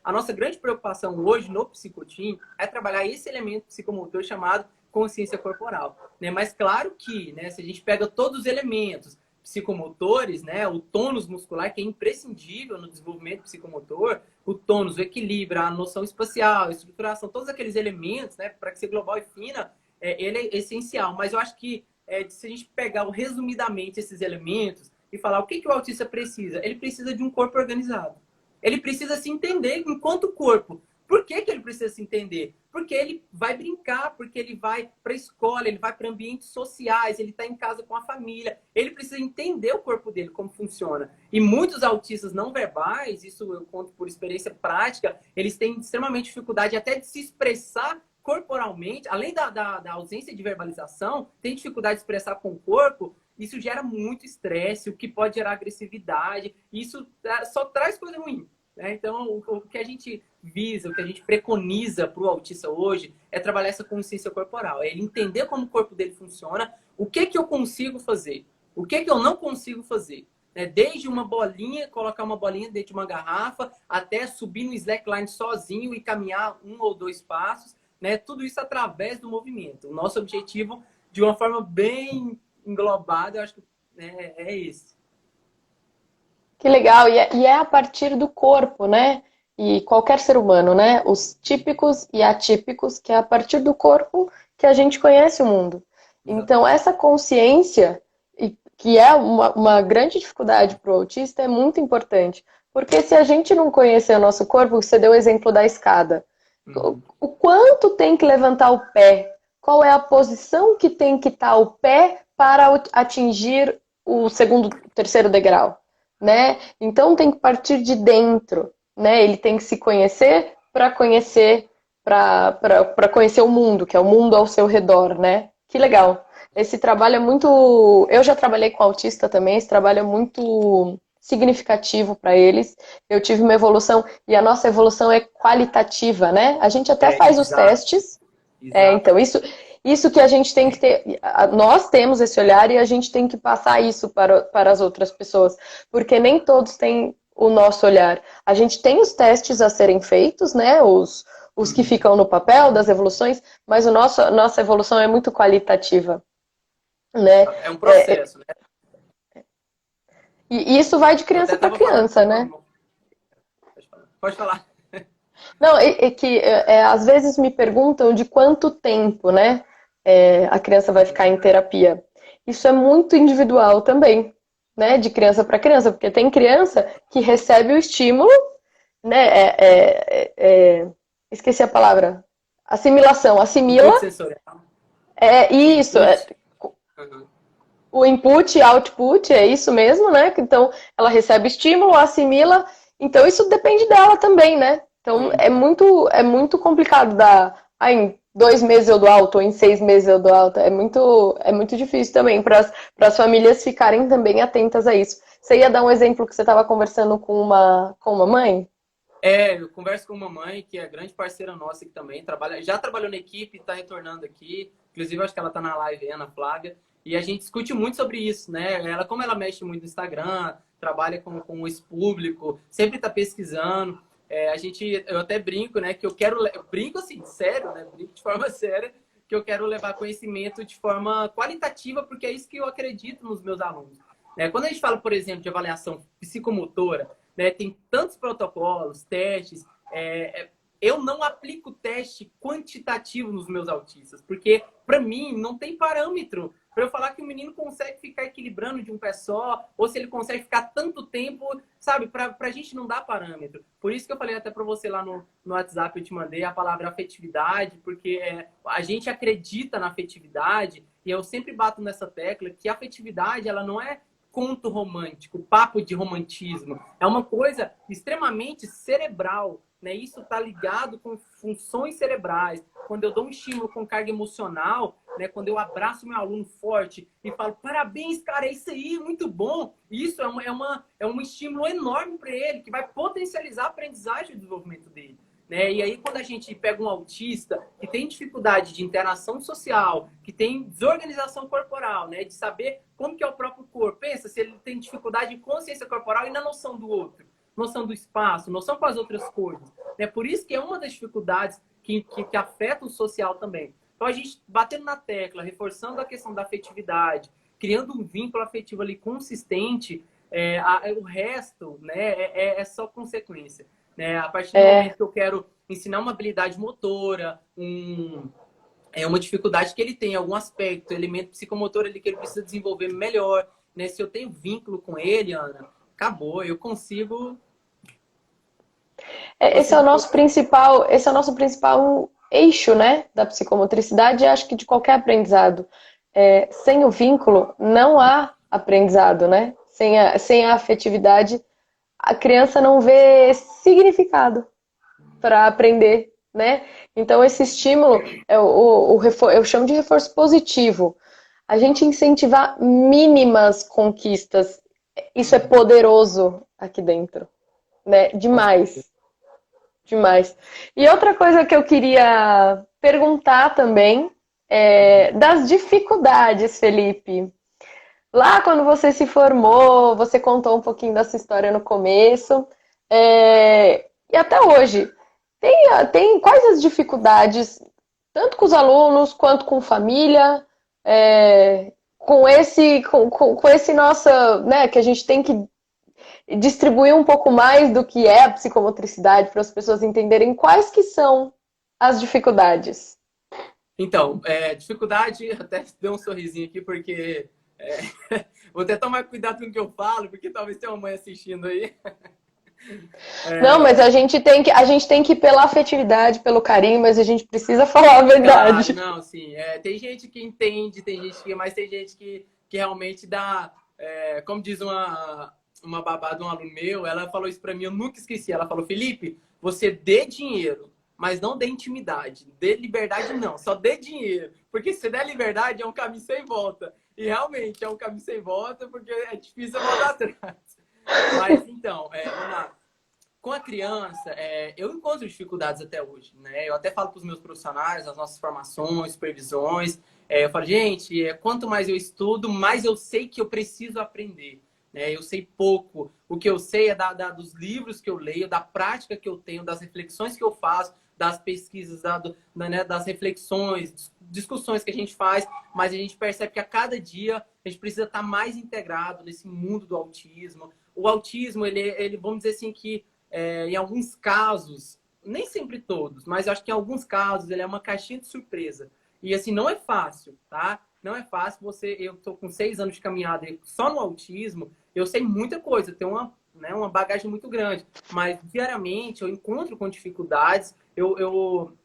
A nossa grande preocupação hoje no Psicotim é trabalhar esse elemento psicomotor chamado consciência corporal. Né? Mas claro que, né, se a gente pega todos os elementos psicomotores, né, o tônus muscular, que é imprescindível no desenvolvimento psicomotor, o tônus, o equilíbrio, a noção espacial, a estruturação, todos aqueles elementos, né, para que ser global e fina, ele é essencial. Mas eu acho que se a gente pegar resumidamente esses elementos e falar o que o autista precisa, ele precisa de um corpo organizado. Ele precisa se entender enquanto corpo. Por que ele precisa se entender? Porque ele vai brincar, porque ele vai para a escola, ele vai para ambientes sociais, ele está em casa com a família. Ele precisa entender o corpo dele, como funciona. E muitos autistas não verbais, isso eu conto por experiência prática, eles têm extremamente dificuldade até de se expressar corporalmente. Além da ausência de verbalização, tem dificuldade de expressar com o corpo. Isso gera muito estresse, o que pode gerar agressividade. Isso só traz coisa ruim. Então, o que a gente visa, o que a gente preconiza para o autista hoje é trabalhar essa consciência corporal. É ele entender como o corpo dele funciona, o que eu consigo fazer, o que eu não consigo fazer. Desde uma bolinha, colocar uma bolinha dentro de uma garrafa, até subir no slackline sozinho e caminhar 1 ou 2 passos. Tudo isso através do movimento. O nosso objetivo, de uma forma bem englobada, eu acho que é esse. Que legal, e é a partir do corpo, né? e qualquer ser humano, né? Os típicos e atípicos, que é a partir do corpo que a gente conhece o mundo. Então, Exatamente. essa consciência, que é uma grande dificuldade para o autista, é muito importante. Porque se a gente não conhecer o nosso corpo, você deu o exemplo da escada. Uhum. O quanto tem que levantar o pé? Qual é a posição que tem que estar o pé para atingir o segundo, terceiro degrau, né? Então tem que partir de dentro, né? Ele tem que se conhecer para conhecer o mundo, que é o mundo ao seu redor, né? Que legal. Esse trabalho é muito. Eu já trabalhei com autista também, esse trabalho é muito significativo para eles. Eu tive uma evolução, e a nossa evolução é qualitativa, né? A gente até faz os Exato, testes, exato. então isso que a gente tem que ter, nós temos esse olhar e a gente tem que passar isso para as outras pessoas, porque nem todos têm o nosso olhar. A gente tem os testes a serem feitos, né? Os que Uhum. ficam no papel das evoluções, mas nossa evolução é muito qualitativa, né? É um É, processo, né? e isso vai de Eu até criança para estava falando criança, com uma. né? Pode falar. Pode falar. Não, às vezes me perguntam de quanto tempo, né, a criança vai ficar em terapia. Isso é muito individual também, né, de criança para criança, porque tem criança que recebe o estímulo, né, esqueci a palavra, assimilação, assimila, Input sensorial. é O isso, input. Uhum. o input e output, é isso mesmo, né? Então, ela recebe estímulo, assimila. Então, isso depende dela também, né? Então, Uhum. é muito complicado dar. Ah, em 2 meses eu dou alta, ou em 6 meses eu dou alta. É muito difícil também para as famílias ficarem também atentas a isso. Você ia dar um exemplo que você estava conversando com uma mãe? Eu converso com uma mãe que é grande parceira nossa aqui também, já trabalhou na equipe, está retornando aqui, inclusive acho que ela está na live, Ana Flávia, e a gente discute muito sobre isso, né? Como ela mexe muito no Instagram, trabalha com esse público, sempre está pesquisando. Eu até brinco, né? Que eu brinco assim, sério, né? Brinco de forma séria, que eu quero levar conhecimento de forma qualitativa, porque é isso que eu acredito nos meus alunos. Né? Quando a gente fala, por exemplo, de avaliação psicomotora, né? Tem tantos protocolos, testes. Eu não aplico teste quantitativo nos meus autistas, porque para mim não tem parâmetro para eu falar que o menino consegue ficar equilibrando de um pé só, ou se ele consegue ficar tanto tempo, sabe? Para a gente não dá parâmetro. Por isso que eu falei até para você lá no WhatsApp, eu te mandei a palavra afetividade, porque a gente acredita na afetividade, e eu sempre bato nessa tecla que a afetividade, ela não é conto romântico, papo de romantismo. É uma coisa extremamente cerebral, né? Isso está ligado com funções cerebrais. Quando eu dou um estímulo com carga emocional, né? Quando eu abraço meu aluno forte e falo, parabéns, cara, é isso aí, muito bom. Isso é um estímulo enorme para ele, que vai potencializar a aprendizagem e o desenvolvimento dele. Né? E aí, quando a gente pega um autista que tem dificuldade de interação social, que tem desorganização corporal, né? De saber como que é o próprio corpo. Pensa, se ele tem dificuldade de consciência corporal e na noção do outro, noção do espaço, noção com as outras coisas. Né? Por isso que é uma das dificuldades que afeta o social também. Então, a gente batendo na tecla, reforçando a questão da afetividade, criando um vínculo afetivo ali consistente, o resto, né, é só consequência. Né? A partir do É, momento que eu quero ensinar uma habilidade motora, uma dificuldade que ele tem, algum aspecto, elemento psicomotor ali que ele precisa desenvolver melhor. Né? Se eu tenho vínculo com ele, Ana, acabou, eu consigo esse é o nosso principal eixo, né, da psicomotricidade, e acho que de qualquer aprendizado. Sem o vínculo, não há aprendizado, né? Sem a afetividade, a criança não vê significado para aprender, né? Então, esse estímulo, eu chamo de reforço positivo. A gente incentivar mínimas conquistas, isso é poderoso aqui dentro, né? com certeza. Demais, demais. E outra coisa que eu queria perguntar também é das dificuldades, Felipe. Lá quando você se formou, você contou um pouquinho dessa história no começo, e até hoje, tem quais as dificuldades, tanto com os alunos quanto com família, com esse nossa, né, que a gente tem que distribuir um pouco mais do que é a psicomotricidade para as pessoas entenderem quais que são as dificuldades. Então, dificuldade, até deu um sorrisinho aqui, porque vou até tomar cuidado com o que eu falo, porque talvez tenha uma mãe assistindo aí. Não, mas a gente tem que ir pela afetividade, pelo carinho, mas a gente precisa falar a verdade. Claro, não, sim. Tem gente que entende, mas tem gente que realmente dá. Como diz uma babá de um aluno meu, ela falou isso pra mim, eu nunca esqueci. Ela falou, Felipe, você dê dinheiro, mas não dê intimidade. Dê liberdade, não, só dê dinheiro. Porque se der liberdade, é um caminho sem volta. E realmente é um caminho sem volta, porque é difícil voltar atrás. Mas então, vamos lá. Com a criança, eu encontro dificuldades até hoje, né? Eu até falo para os meus profissionais, nas nossas formações, supervisões, eu falo, gente, quanto mais eu estudo, mais eu sei que eu preciso aprender, né? Eu sei pouco. O que eu sei é dos livros que eu leio, da prática que eu tenho, das reflexões que eu faço, das pesquisas, né, das reflexões, discussões que a gente faz, mas a gente percebe que a cada dia a gente precisa estar mais integrado nesse mundo do autismo. O autismo, ele vamos dizer assim que em alguns casos, nem sempre todos, mas eu acho que em alguns casos ele é uma caixinha de surpresa. E assim, não é fácil, tá? Não é fácil eu tô com 6 anos de caminhada só no autismo, eu sei muita coisa, tenho uma bagagem muito grande, mas diariamente eu encontro com dificuldades. Eu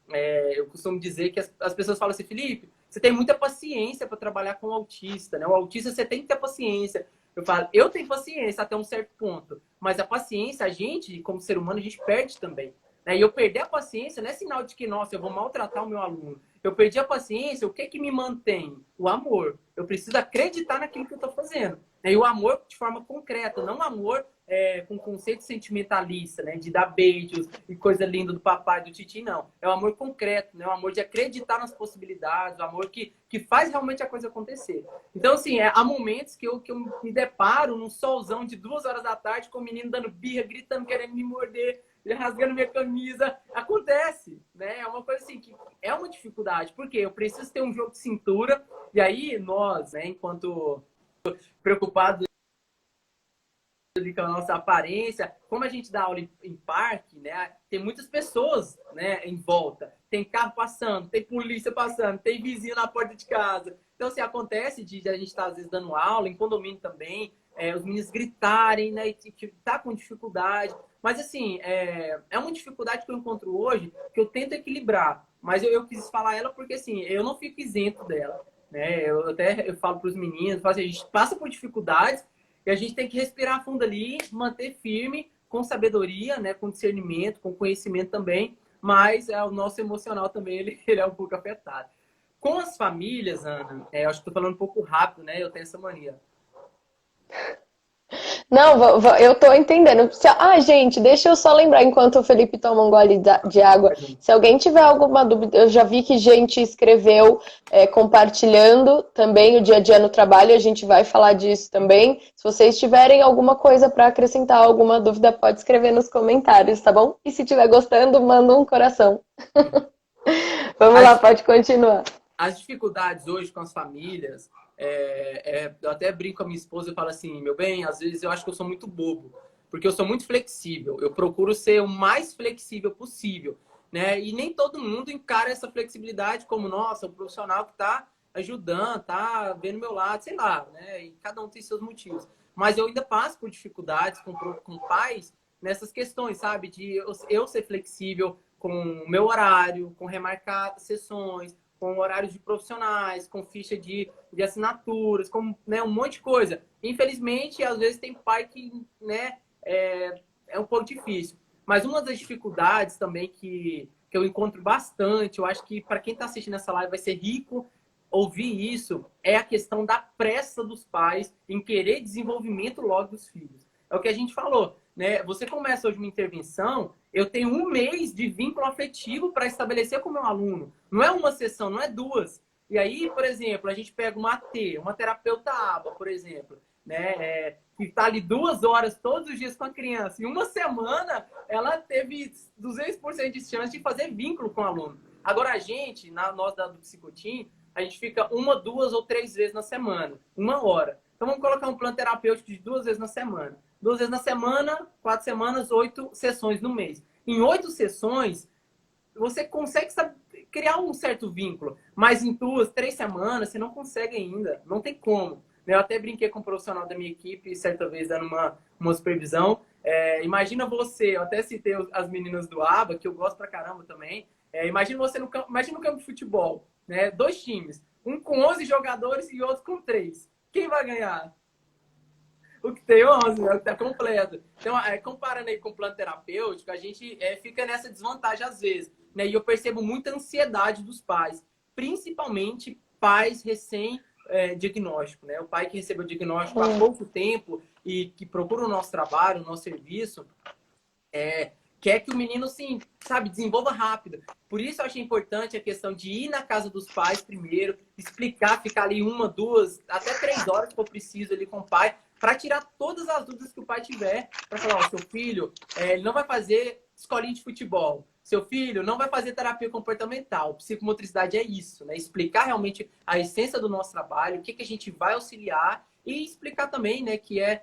costumo dizer que as pessoas falam assim, Felipe, você tem muita paciência para trabalhar com o autista, né? O autista você tem que ter paciência. Eu falo, eu tenho paciência até um certo ponto, mas a paciência, a gente, como ser humano, a gente perde também, né? E eu perder a paciência não é sinal de que, nossa, eu vou maltratar o meu aluno. Eu perdi a paciência, o que que me mantém? O amor. Eu preciso acreditar naquilo que eu estou fazendo. E o amor de forma concreta, não amor com conceito sentimentalista, né? De dar beijos e coisa linda do papai, do titi, não. É o amor concreto, né? O amor de acreditar nas possibilidades, o amor que faz realmente a coisa acontecer. Então, assim, há momentos que eu me deparo num solzão de 2 horas da tarde com o menino dando birra, gritando, querendo me morder, rasgando minha camisa. Acontece, né? É uma coisa assim que é uma dificuldade. Porque eu preciso ter um jogo de cintura. E aí nós, né, enquanto preocupados com a nossa aparência, como a gente dá aula em parque, né, tem muitas pessoas, né, em volta. Tem carro passando, tem polícia passando, tem vizinho na porta de casa. Então, assim, acontece de a gente estar, às vezes, dando aula, em condomínio também, os meninos gritarem, né, e tá com dificuldade. Mas, assim, é uma dificuldade que eu encontro hoje, que eu tento equilibrar. Mas eu quis falar ela porque, assim, eu não fico isento dela, né? Eu falo para os meninos, falo assim, a gente passa por dificuldades e a gente tem que respirar fundo ali, manter firme, com sabedoria, né? Com discernimento, com conhecimento também. Mas o nosso emocional também, ele é um pouco afetado. Com as famílias, Ana, eu acho que estou falando um pouco rápido, né? Eu tenho essa mania. Não, eu tô entendendo. Gente, deixa eu só lembrar enquanto o Felipe toma um gole de água. Se alguém tiver alguma dúvida, eu já vi que gente escreveu compartilhando também o dia a dia no trabalho, a gente vai falar disso também. Se vocês tiverem alguma coisa para acrescentar, alguma dúvida, pode escrever nos comentários, tá bom? E se estiver gostando, manda um coração. Vamos lá, pode continuar. As dificuldades hoje com as famílias, eu até brinco com a minha esposa e falo assim, meu bem, às vezes eu acho que eu sou muito bobo, porque eu sou muito flexível, eu procuro ser o mais flexível possível, né? E nem todo mundo encara essa flexibilidade como, nossa, um profissional que está ajudando, tá vendo meu lado, sei lá, né? E cada um tem seus motivos. Mas eu ainda passo por dificuldades com pais nessas questões, sabe? De eu ser flexível com o meu horário, com remarcar sessões, com horários de profissionais, com ficha de assinaturas, com, né, um monte de coisa. Infelizmente, às vezes tem pai que, né, é um pouco difícil. Mas uma das dificuldades também que eu encontro bastante, eu acho que para quem está assistindo essa live vai ser rico ouvir isso, é a questão da pressa dos pais em querer desenvolvimento logo dos filhos. É o que a gente falou, né? Você começa hoje uma intervenção, eu tenho 1 mês de vínculo afetivo para estabelecer com o meu aluno. Não é uma sessão, não é 2. E aí, por exemplo, a gente pega uma AT, uma terapeuta ABA, por exemplo, né? Que está ali 2 horas todos os dias com a criança. Em uma semana, ela teve 200% de chance de fazer vínculo com o aluno. Agora, a gente, nós do Psicotim, a gente fica 1, 2 ou 3 vezes na semana, 1 hora. Então, Então vamos colocar um plano terapêutico de 2 vezes na semana. 2 vezes na semana, 4 semanas, 8 sessões no mês. Em 8 sessões, você consegue criar um certo vínculo. Mas em 2, 3 semanas, você não consegue ainda. Não tem como. Eu até brinquei com um profissional da minha equipe, certa vez, dando uma supervisão. Imagina você, eu até citei as meninas do ABA, que eu gosto pra caramba também. Imagina você imagina no campo de futebol, né? 2 times. Um com 11 jogadores e outro com 3. Quem vai ganhar? O que tem 11, né? O que tá completo. Então, comparando aí com o plano terapêutico, a gente fica nessa desvantagem às vezes, né? E eu percebo muita ansiedade dos pais, principalmente pais recém-diagnóstico, né? O pai que recebeu o diagnóstico há pouco tempo e que procura o nosso trabalho, o nosso serviço, quer que o menino, assim, sabe, desenvolva rápido. Por isso eu achei importante a questão de ir na casa dos pais primeiro, explicar, ficar ali 1, 2, até 3 horas que for preciso ali com o pai, para tirar todas as dúvidas que o pai tiver, para falar, ó, seu filho, ele não vai fazer escolinha de futebol, seu filho não vai fazer terapia comportamental, psicomotricidade é isso, né? Explicar realmente a essência do nosso trabalho, o que a gente vai auxiliar e explicar também, né, que é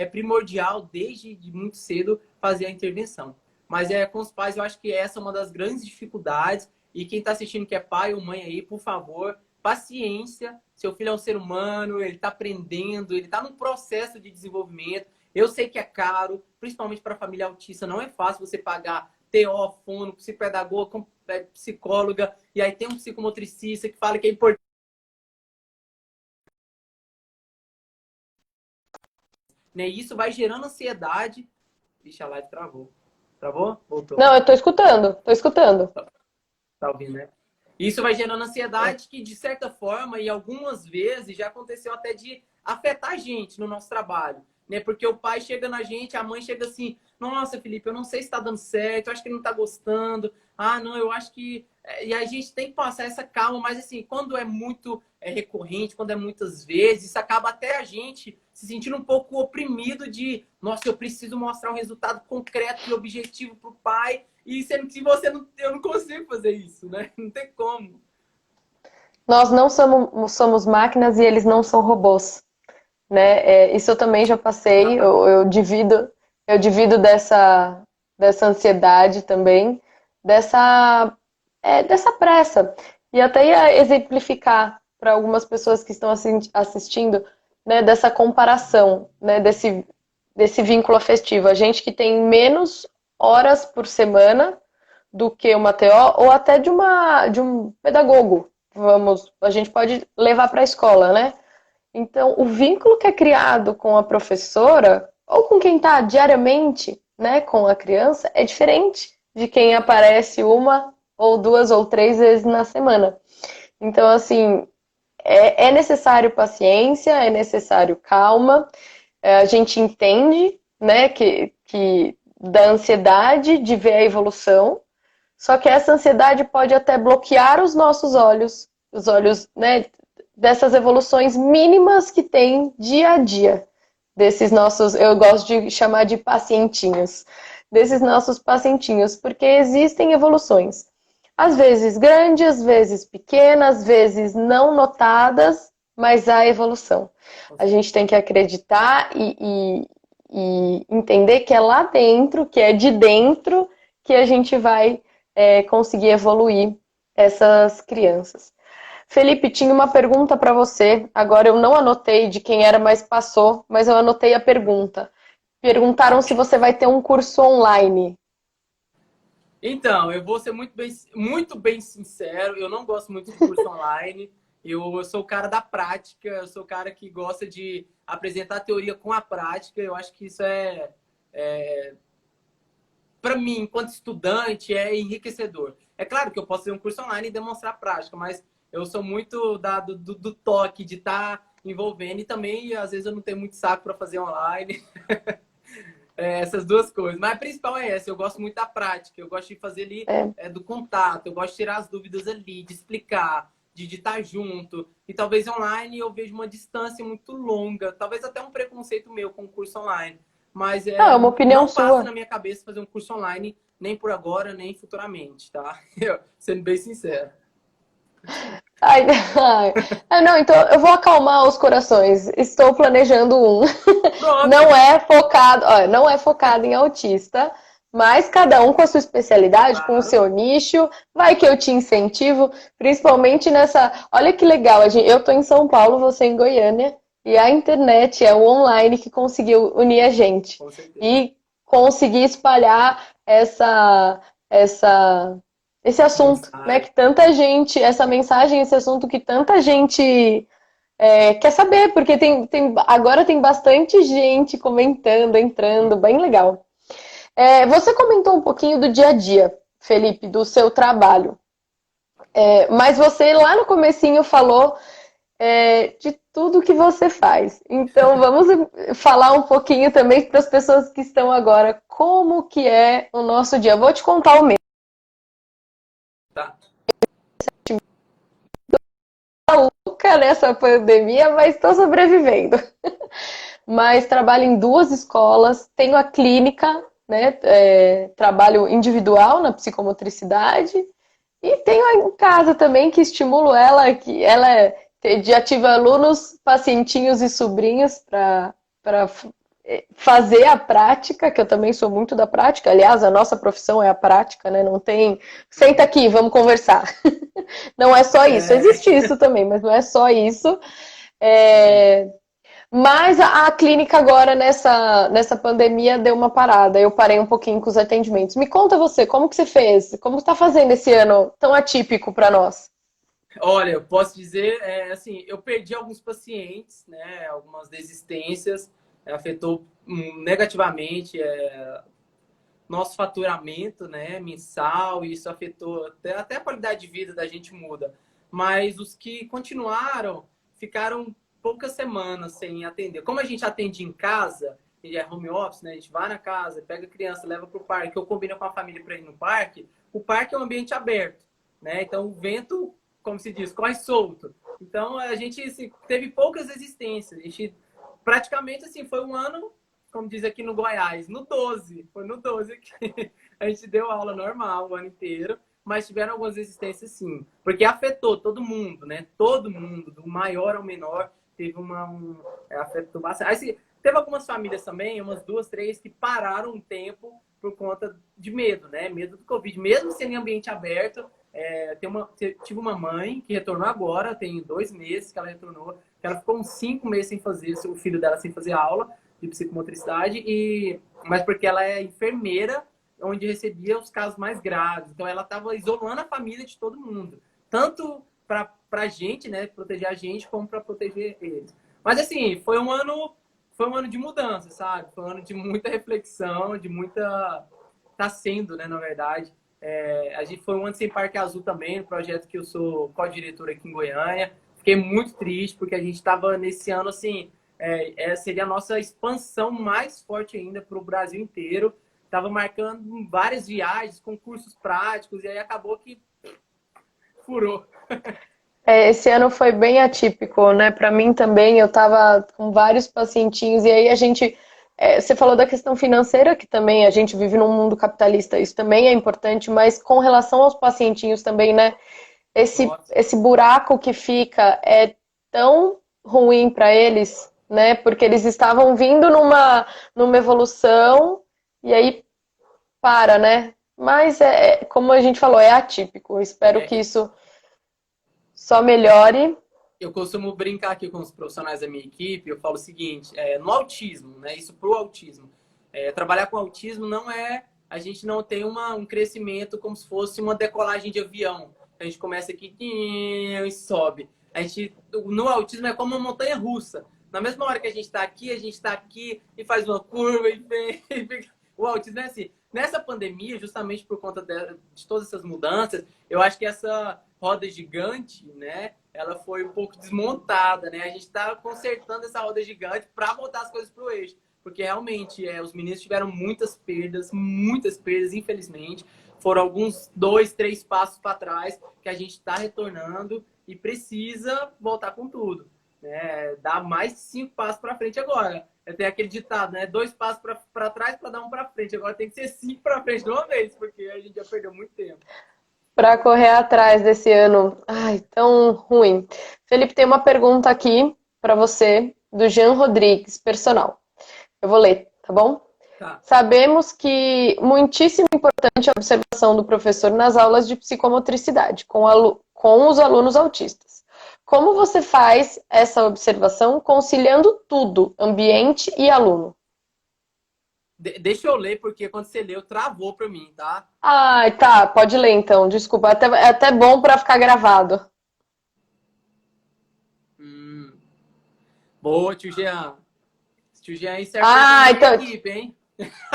primordial desde muito cedo fazer a intervenção. Mas com os pais, eu acho que essa é uma das grandes dificuldades. E quem está assistindo que é pai ou mãe aí, por favor, paciência. Seu filho é um ser humano, ele está aprendendo, ele está num processo de desenvolvimento. Eu sei que é caro, principalmente para a família autista. Não é fácil você pagar TO, fono, psicopedagoga, psicóloga. E aí tem um psicomotricista que fala que é importante. Né? E isso vai gerando ansiedade. Ixi, a live travou. Travou? Voltou. Não, eu tô escutando, tô escutando. Tá ouvindo, né? Isso vai gerando ansiedade que, de certa forma, e algumas vezes já aconteceu até de afetar a gente no nosso trabalho, né? Porque o pai chega na gente, a mãe chega assim, nossa, Felipe, eu não sei se está dando certo, eu acho que ele não está gostando. Ah, não, eu acho que... E a gente tem que passar essa calma, mas assim, quando é muito recorrente, quando é muitas vezes, isso acaba até a gente se sentindo um pouco oprimido de, nossa, eu preciso mostrar um resultado concreto e objetivo para o pai, e sendo que eu não consigo fazer isso, né? Não tem como. Nós não somos máquinas e eles não são robôs, né? Isso eu também já passei, eu divido dessa ansiedade também, dessa pressa. E até ia exemplificar para algumas pessoas que estão assistindo, né, dessa comparação, né, desse vínculo afetivo. A gente que tem menos horas por semana do que uma TO, ou até de um pedagogo. A gente pode levar para a escola, né? Então, o vínculo que é criado com a professora ou com quem está diariamente, né, com a criança é diferente de quem aparece 1 ou 2 ou 3 vezes na semana. Então, assim, é necessário paciência, é necessário calma. A gente entende, né, que da ansiedade de ver a evolução, só que essa ansiedade pode até bloquear os olhos, né, dessas evoluções mínimas que tem dia a dia, desses nossos, eu gosto de chamar de pacientinhos, desses nossos pacientinhos, porque existem evoluções. Às vezes grandes, às vezes pequenas, às vezes não notadas, mas há evolução. A gente tem que acreditar e entender que é lá dentro, que é de dentro, que a gente vai conseguir evoluir essas crianças. Felipe, tinha uma pergunta para você. Agora eu não anotei de quem era, mas passou, mas eu anotei a pergunta. Perguntaram se você vai ter um curso online. Então, eu vou ser muito bem sincero, eu não gosto muito de curso online. Eu sou o cara da prática, eu sou o cara que gosta de apresentar a teoria com a prática. Eu acho que isso para mim, enquanto estudante, é enriquecedor. É claro que eu posso fazer um curso online e demonstrar a prática, mas eu sou muito do toque, de estar envolvendo, e também, às vezes, eu não tenho muito saco para fazer online. Essas duas coisas. Mas a principal é essa, eu gosto muito da prática, eu gosto de fazer ali do contato, eu gosto de tirar as dúvidas ali, de explicar, de estar junto. E talvez online eu vejo uma distância muito longa, talvez até um preconceito meu com o curso online. Mas Não, é uma opinião não passa na sua. minha cabeça fazer um curso online, nem por agora, nem futuramente, tá? Sendo bem sincero. Ai, ai. Ah, não, então eu vou acalmar os corações. Estou planejando um. Pronto. Não é focado, ó, não é focado em autista, mas cada um com a sua especialidade, com o Claro. seu nicho. Vai que eu te incentivo, principalmente nessa. Olha que legal, eu tô em São Paulo, você em Goiânia, e a internet é o online que conseguiu unir a gente Com certeza. e conseguir espalhar essa esse assunto, né? Mensagem. Que tanta gente, essa mensagem, esse assunto que tanta gente quer saber, porque agora tem bastante gente comentando, entrando, bem legal. Você comentou um pouquinho do dia a dia, Felipe, do seu trabalho. Mas você lá no comecinho falou de tudo que você faz. Então vamos falar um pouquinho também para as pessoas que estão agora, como que é o nosso dia. Eu vou te contar o meu. Tá. Louca nessa pandemia, mas estou sobrevivendo. Mas trabalho em duas escolas, tenho a clínica, né? Trabalho individual na psicomotricidade e tenho em casa também que estimulo ela, que ela já tive alunos, pacientinhos e sobrinhos para fazer a prática, que eu também sou muito da prática. Aliás, a nossa profissão é a prática, né? Não tem senta aqui, vamos conversar. Não é só isso. É, Existe isso também, mas não é só isso. sim. É, mas a clínica agora, nessa pandemia, deu uma parada. Eu parei um pouquinho com os atendimentos. Me conta você, como que você fez? Como está fazendo esse ano tão atípico para nós? Olha, eu posso dizer, assim, eu perdi alguns pacientes, né? Algumas desistências, afetou negativamente nosso faturamento, né? Mensal, e isso afetou até a qualidade de vida da gente muda. Mas os que continuaram ficaram poucas semanas sem atender. Como a gente atende em casa, e é home office, né? A gente vai na casa, pega a criança, leva para o parque, eu combino com a família para ir no parque. O parque é um ambiente aberto, né? Então o vento, como se diz, corre solto. Então a gente assim, teve poucas existências. A gente praticamente assim foi um ano, como diz aqui no Goiás, no 12. Foi no 12 que a gente deu aula normal o ano inteiro, mas tiveram algumas existências sim, porque afetou todo mundo, né? Todo mundo, do maior ao menor, teve afetou bastante. Aí, assim, teve algumas famílias também, umas duas, três, que pararam um tempo por conta de medo, né? Medo do Covid. Mesmo sendo em ambiente aberto, tive uma mãe que retornou agora, tem 2 meses que ela retornou, que ela ficou uns 5 meses sem fazer, o filho dela sem fazer aula de psicomotricidade, mas porque ela é enfermeira, onde recebia os casos mais graves. Então ela estava isolando a família de todo mundo. Tanto para a gente, né, proteger a gente, como para proteger eles. Mas assim, foi um ano de mudança, sabe? Foi um ano de muita reflexão, de muita. Tá sendo, né, na verdade. A gente foi um ano sem Parque Azul também, no projeto que eu sou co-diretor aqui em Goiânia. Fiquei muito triste, porque a gente estava nesse ano, assim, seria a nossa expansão mais forte ainda para o Brasil inteiro. Estava marcando várias viagens, concursos práticos, e aí acabou que furou. Esse ano foi bem atípico, né? Para mim também, eu estava com vários pacientinhos, e aí você falou da questão financeira, que também a gente vive num mundo capitalista, isso também é importante, mas com relação aos pacientinhos também, né? Nossa, Esse buraco que fica é tão ruim para eles, né? Porque eles estavam vindo numa evolução, e aí para, né? Mas como a gente falou, é atípico. Eu espero que é, isso só melhore. eu costumo brincar aqui com os profissionais da minha equipe, eu falo o seguinte, no autismo, né? Isso pro autismo. Trabalhar com autismo não é, a gente não tem um crescimento como se fosse uma decolagem de avião. A gente começa aqui e sobe. No autismo é como uma montanha russa. Na mesma hora que a gente está aqui e faz uma curva e vem. O autismo é assim. Nessa pandemia, justamente por conta de todas essas mudanças, eu acho que essa roda gigante, né? Ela foi um pouco desmontada, né? A gente está consertando essa roda gigante para botar as coisas para o eixo. Porque realmente os meninos tiveram muitas perdas, infelizmente. Foram alguns 2, 3 passos para trás que a gente está retornando e precisa voltar com tudo. Né? Dar mais 5 passos para frente agora. Tem aquele ditado, né? 2 passos para trás para dar um para frente. Agora tem que ser 5 para frente de uma vez, porque a gente já perdeu muito tempo. para correr atrás desse ano. Ai, tão ruim. Felipe, tem uma pergunta aqui para você, do Jean Rodrigues, personal. Eu vou ler, tá bom? Tá. Sabemos que muitíssimo importante a observação do professor nas aulas de psicomotricidade com os alunos autistas. Como você faz essa observação conciliando tudo, ambiente e aluno? Deixa eu ler, porque quando você leu, travou para mim, tá? Ah, tá, pode ler então, desculpa. É até bom para ficar gravado. Hum. Boa, tio Jean. Tio Jean aí serve Ah, pra então, equipe, hein?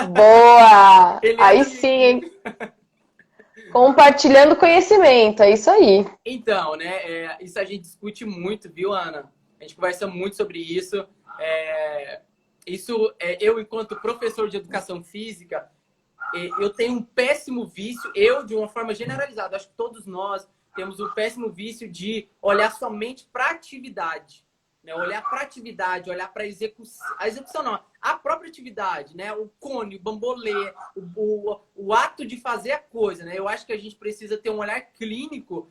boa! Ele é Aí da sim, minha hein? equipe. Compartilhando conhecimento, é isso aí. Então, né? Isso a gente discute muito, viu, Ana? A gente conversa muito sobre isso. Eu, enquanto professor de educação física, eu tenho um péssimo vício, de uma forma generalizada, acho que todos nós temos o péssimo vício de olhar somente para a atividade. Né? Olhar para a atividade, olhar para a execução não, a própria atividade, né? O cone, o bambolê, o ato de fazer a coisa. Né? Eu acho que a gente precisa ter um olhar clínico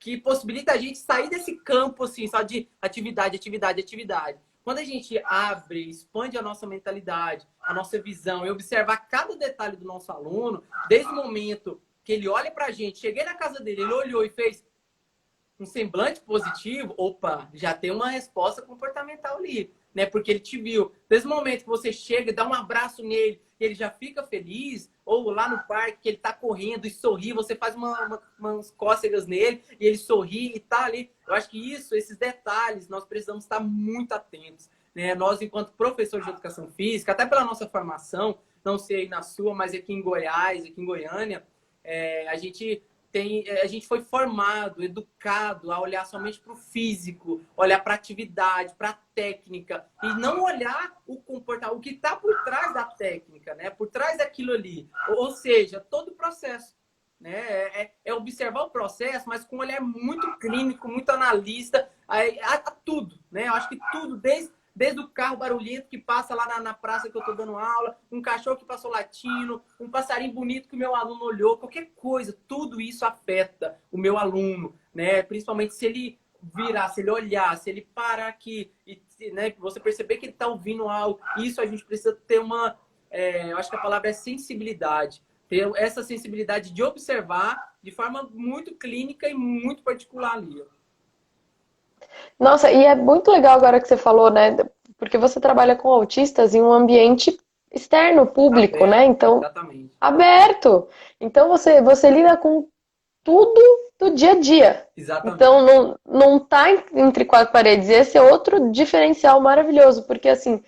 que possibilita a gente sair desse campo assim, só de atividade, atividade, atividade. Quando a gente abre, expande a nossa mentalidade, a nossa visão e observar cada detalhe do nosso aluno, desde o momento que ele olha para a gente, cheguei na casa dele, ele olhou e fez um semblante positivo, opa, já tem uma resposta comportamental ali, né? Porque ele te viu. Desde o momento que você chega, dá um abraço nele, e ele já fica feliz, ou lá no parque, que ele tá correndo e sorri, você faz umas cócegas nele, e ele sorri e tá ali. Eu acho que esses detalhes, nós precisamos estar muito atentos, né? Nós, enquanto professores de educação física, até pela nossa formação, não sei na sua, mas aqui em Goiás, aqui em Goiânia, a gente foi formado, educado a olhar somente para o físico, olhar para a atividade, para a técnica, e não olhar o comportamento, o que está por trás da técnica, né? Por trás daquilo ali. Ou seja, todo o processo. Né? É observar o processo, mas com um olhar muito clínico, muito analista, a tudo. Né? Eu acho que tudo, desde o carro barulhento que passa lá na praça que eu estou dando aula, um cachorro que passou latindo, um passarinho bonito que o meu aluno olhou, qualquer coisa, tudo isso afeta o meu aluno, né? Principalmente se ele virar, se ele olhar, se ele parar aqui, e, né, você perceber que ele está ouvindo algo, isso a gente precisa ter eu acho que a palavra é sensibilidade, ter essa sensibilidade de observar de forma muito clínica e muito particular ali. Nossa, e é muito legal agora que você falou, né? Porque você trabalha com autistas em um ambiente externo, público, né? Aberto, Então, exatamente. aberto. Então, você lida com tudo do dia a dia. Exatamente. Então, não tá entre quatro paredes. E esse é outro diferencial maravilhoso, porque, assim,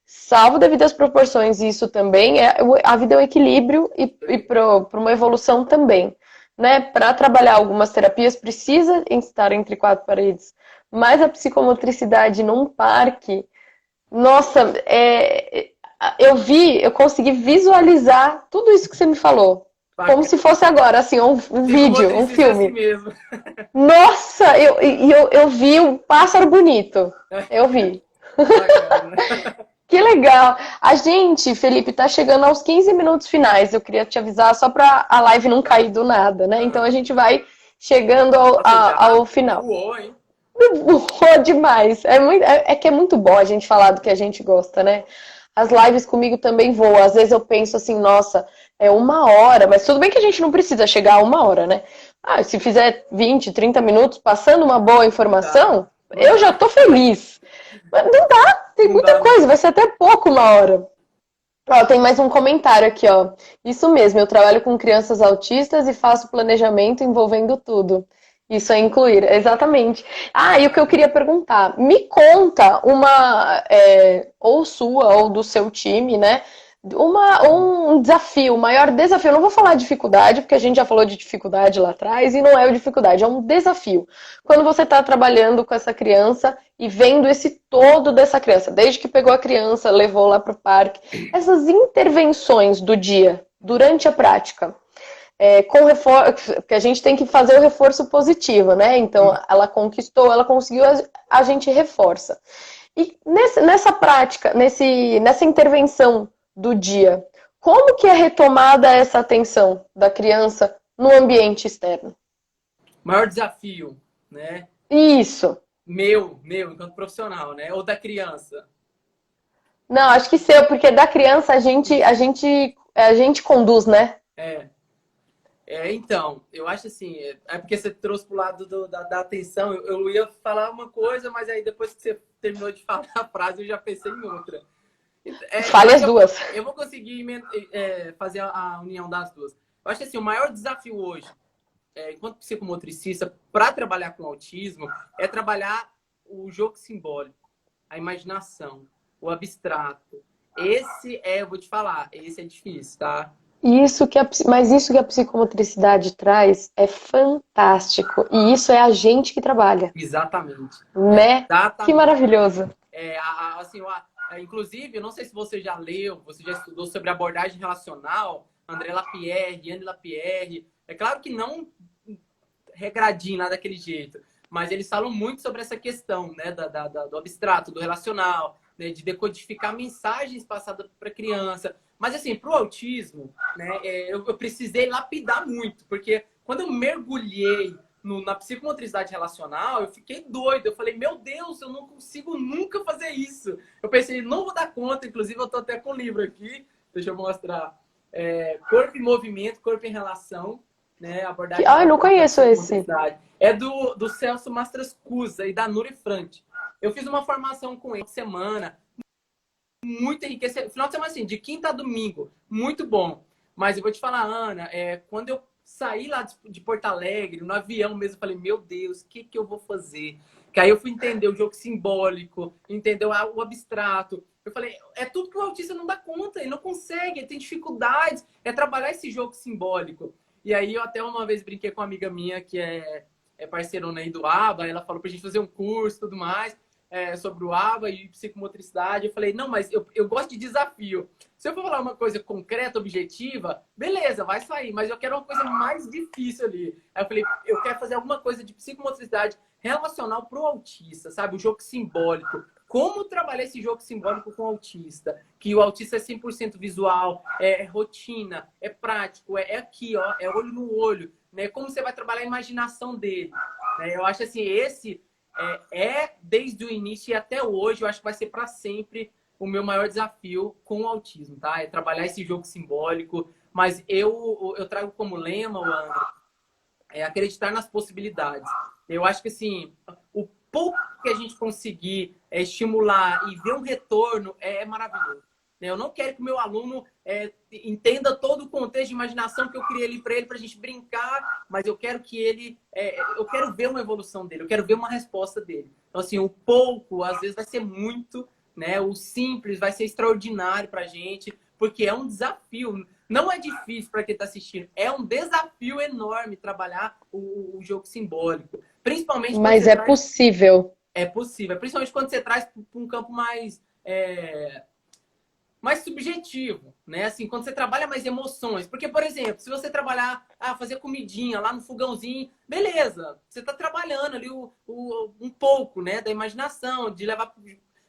salvo devidas proporções, isso também, a vida é um equilíbrio e para uma evolução também. Né? Para trabalhar algumas terapias, precisa estar entre quatro paredes. Mas a psicomotricidade num parque, nossa, eu consegui visualizar tudo isso que você me falou. Como se fosse agora, assim, um vídeo, um É assim filme. mesmo. Nossa, eu vi um pássaro bonito. Eu vi. Bacana. Que legal. A gente, Felipe, tá chegando aos 15 minutos finais. Eu queria te avisar só para a live não cair do nada, né? Então a gente vai chegando ao final. Voou, hein? Boa demais. Que é muito bom a gente falar do que a gente gosta, né? As lives comigo também voam. Às vezes eu penso assim, nossa, é 1 hora, mas tudo bem que a gente não precisa chegar a 1 hora, né? Ah, se fizer 20, 30 minutos passando uma boa informação, eu já tô feliz. Mas não dá, tem muita coisa, vai ser até pouco 1 hora. Ó, tem mais um comentário aqui, ó. Isso mesmo, eu trabalho com crianças autistas e faço planejamento envolvendo tudo. Isso é incluir, exatamente. Ah, e o que eu queria perguntar, me conta ou sua ou do seu time, né? Um desafio, o maior desafio. Eu não vou falar dificuldade, porque a gente já falou de dificuldade lá atrás, e não é o dificuldade, é um desafio. Quando você está trabalhando com essa criança e vendo esse todo dessa criança, desde que pegou a criança, levou lá para o parque, essas intervenções do dia, durante a prática. Com reforço, que a gente tem que fazer o reforço positivo, né? Então, ela conquistou, ela conseguiu, a gente reforça. E nessa prática, nessa intervenção do dia, como que é retomada essa atenção da criança no ambiente externo. Maior desafio, né? Isso. Meu, enquanto profissional, né? Ou da criança. Não, acho que seu, porque da criança a gente conduz, né? É. Então, eu acho assim, é porque você trouxe pro lado da atenção. Eu ia falar uma coisa, mas aí depois que você terminou de falar a frase, eu já pensei em outra. Eu Fale acho as que duas. eu vou conseguir fazer a união das duas. Eu acho que assim, o maior desafio hoje, enquanto psicomotricista, para trabalhar com autismo, é trabalhar o jogo simbólico, a imaginação, o abstrato. Eu vou te falar, esse é difícil, tá? Mas isso que a psicomotricidade traz é fantástico. E isso é a gente que trabalha, Exatamente. né? Que Exatamente. maravilhoso. Assim, inclusive, eu não sei se você já leu, você já estudou sobre abordagem relacional, André Lapierre, Anne Lapierre. É claro que não regradinho lá daquele jeito, mas eles falam muito sobre essa questão, né, do abstrato, do relacional, né, de decodificar mensagens passadas para a criança. Mas, assim, para o autismo, né, eu precisei lapidar muito, porque quando eu mergulhei na psicomotricidade relacional, eu fiquei doido. Eu falei, meu Deus, eu não consigo nunca fazer isso. Eu pensei, não vou dar conta. Inclusive, eu estou até com o livro aqui. Deixa eu mostrar. Corpo em movimento, corpo em relação, né? Abordagem Eu não da conheço esse. psicomotricidade. É do Celso Mastrascusa e da Nuri Frante. Eu fiz uma formação com ele semana, muito enriquecedor. Final de semana, assim, de quinta a domingo, muito bom. Mas eu vou te falar, Ana, quando eu saí lá de Porto Alegre, no avião mesmo, eu falei, meu Deus, o que eu vou fazer? Que aí eu fui entender o jogo simbólico, entender o abstrato. Eu falei, é tudo que o autista não dá conta, ele não consegue, ele tem dificuldades, é trabalhar esse jogo simbólico. E aí eu até uma vez brinquei com uma amiga minha que é parceirona aí do ABA, ela falou pra gente fazer um curso e tudo mais sobre o ABA e psicomotricidade. Eu falei, não, mas eu gosto de desafio. Se eu for falar uma coisa concreta, objetiva, beleza, vai sair, mas eu quero uma coisa mais difícil ali. Aí eu falei, eu quero fazer alguma coisa de psicomotricidade relacional para o autista, sabe? O jogo simbólico. Como trabalhar esse jogo simbólico com o autista? Que o autista é 100% visual, é rotina, é prático, é aqui, ó, é olho no olho. Né? Como você vai trabalhar a imaginação dele? Né? Eu acho assim, esse desde o início e até hoje, eu acho que vai ser para sempre o meu maior desafio com o autismo, tá? É trabalhar esse jogo simbólico, mas eu trago como lema, Ana, acreditar nas possibilidades. Eu acho que, assim, o pouco que a gente conseguir estimular e ver um retorno é maravilhoso. Eu não quero que o meu aluno entenda todo o contexto de imaginação que eu criei ali para ele, para a gente brincar, mas eu quero que ele... eu quero ver uma evolução dele, eu quero ver uma resposta dele. Então, assim, o pouco, às vezes, vai ser muito, né? O simples vai ser extraordinário para a gente, porque é um desafio. Não é difícil para quem está assistindo, é um desafio enorme trabalhar o jogo simbólico. Principalmente quando Mas você é traz... possível. É possível, principalmente quando você traz para um campo mais subjetivo, né? Assim, quando você trabalha mais emoções. Porque, por exemplo, se você trabalhar, fazer comidinha lá no fogãozinho, beleza, você está trabalhando ali um pouco, né, da imaginação, de levar,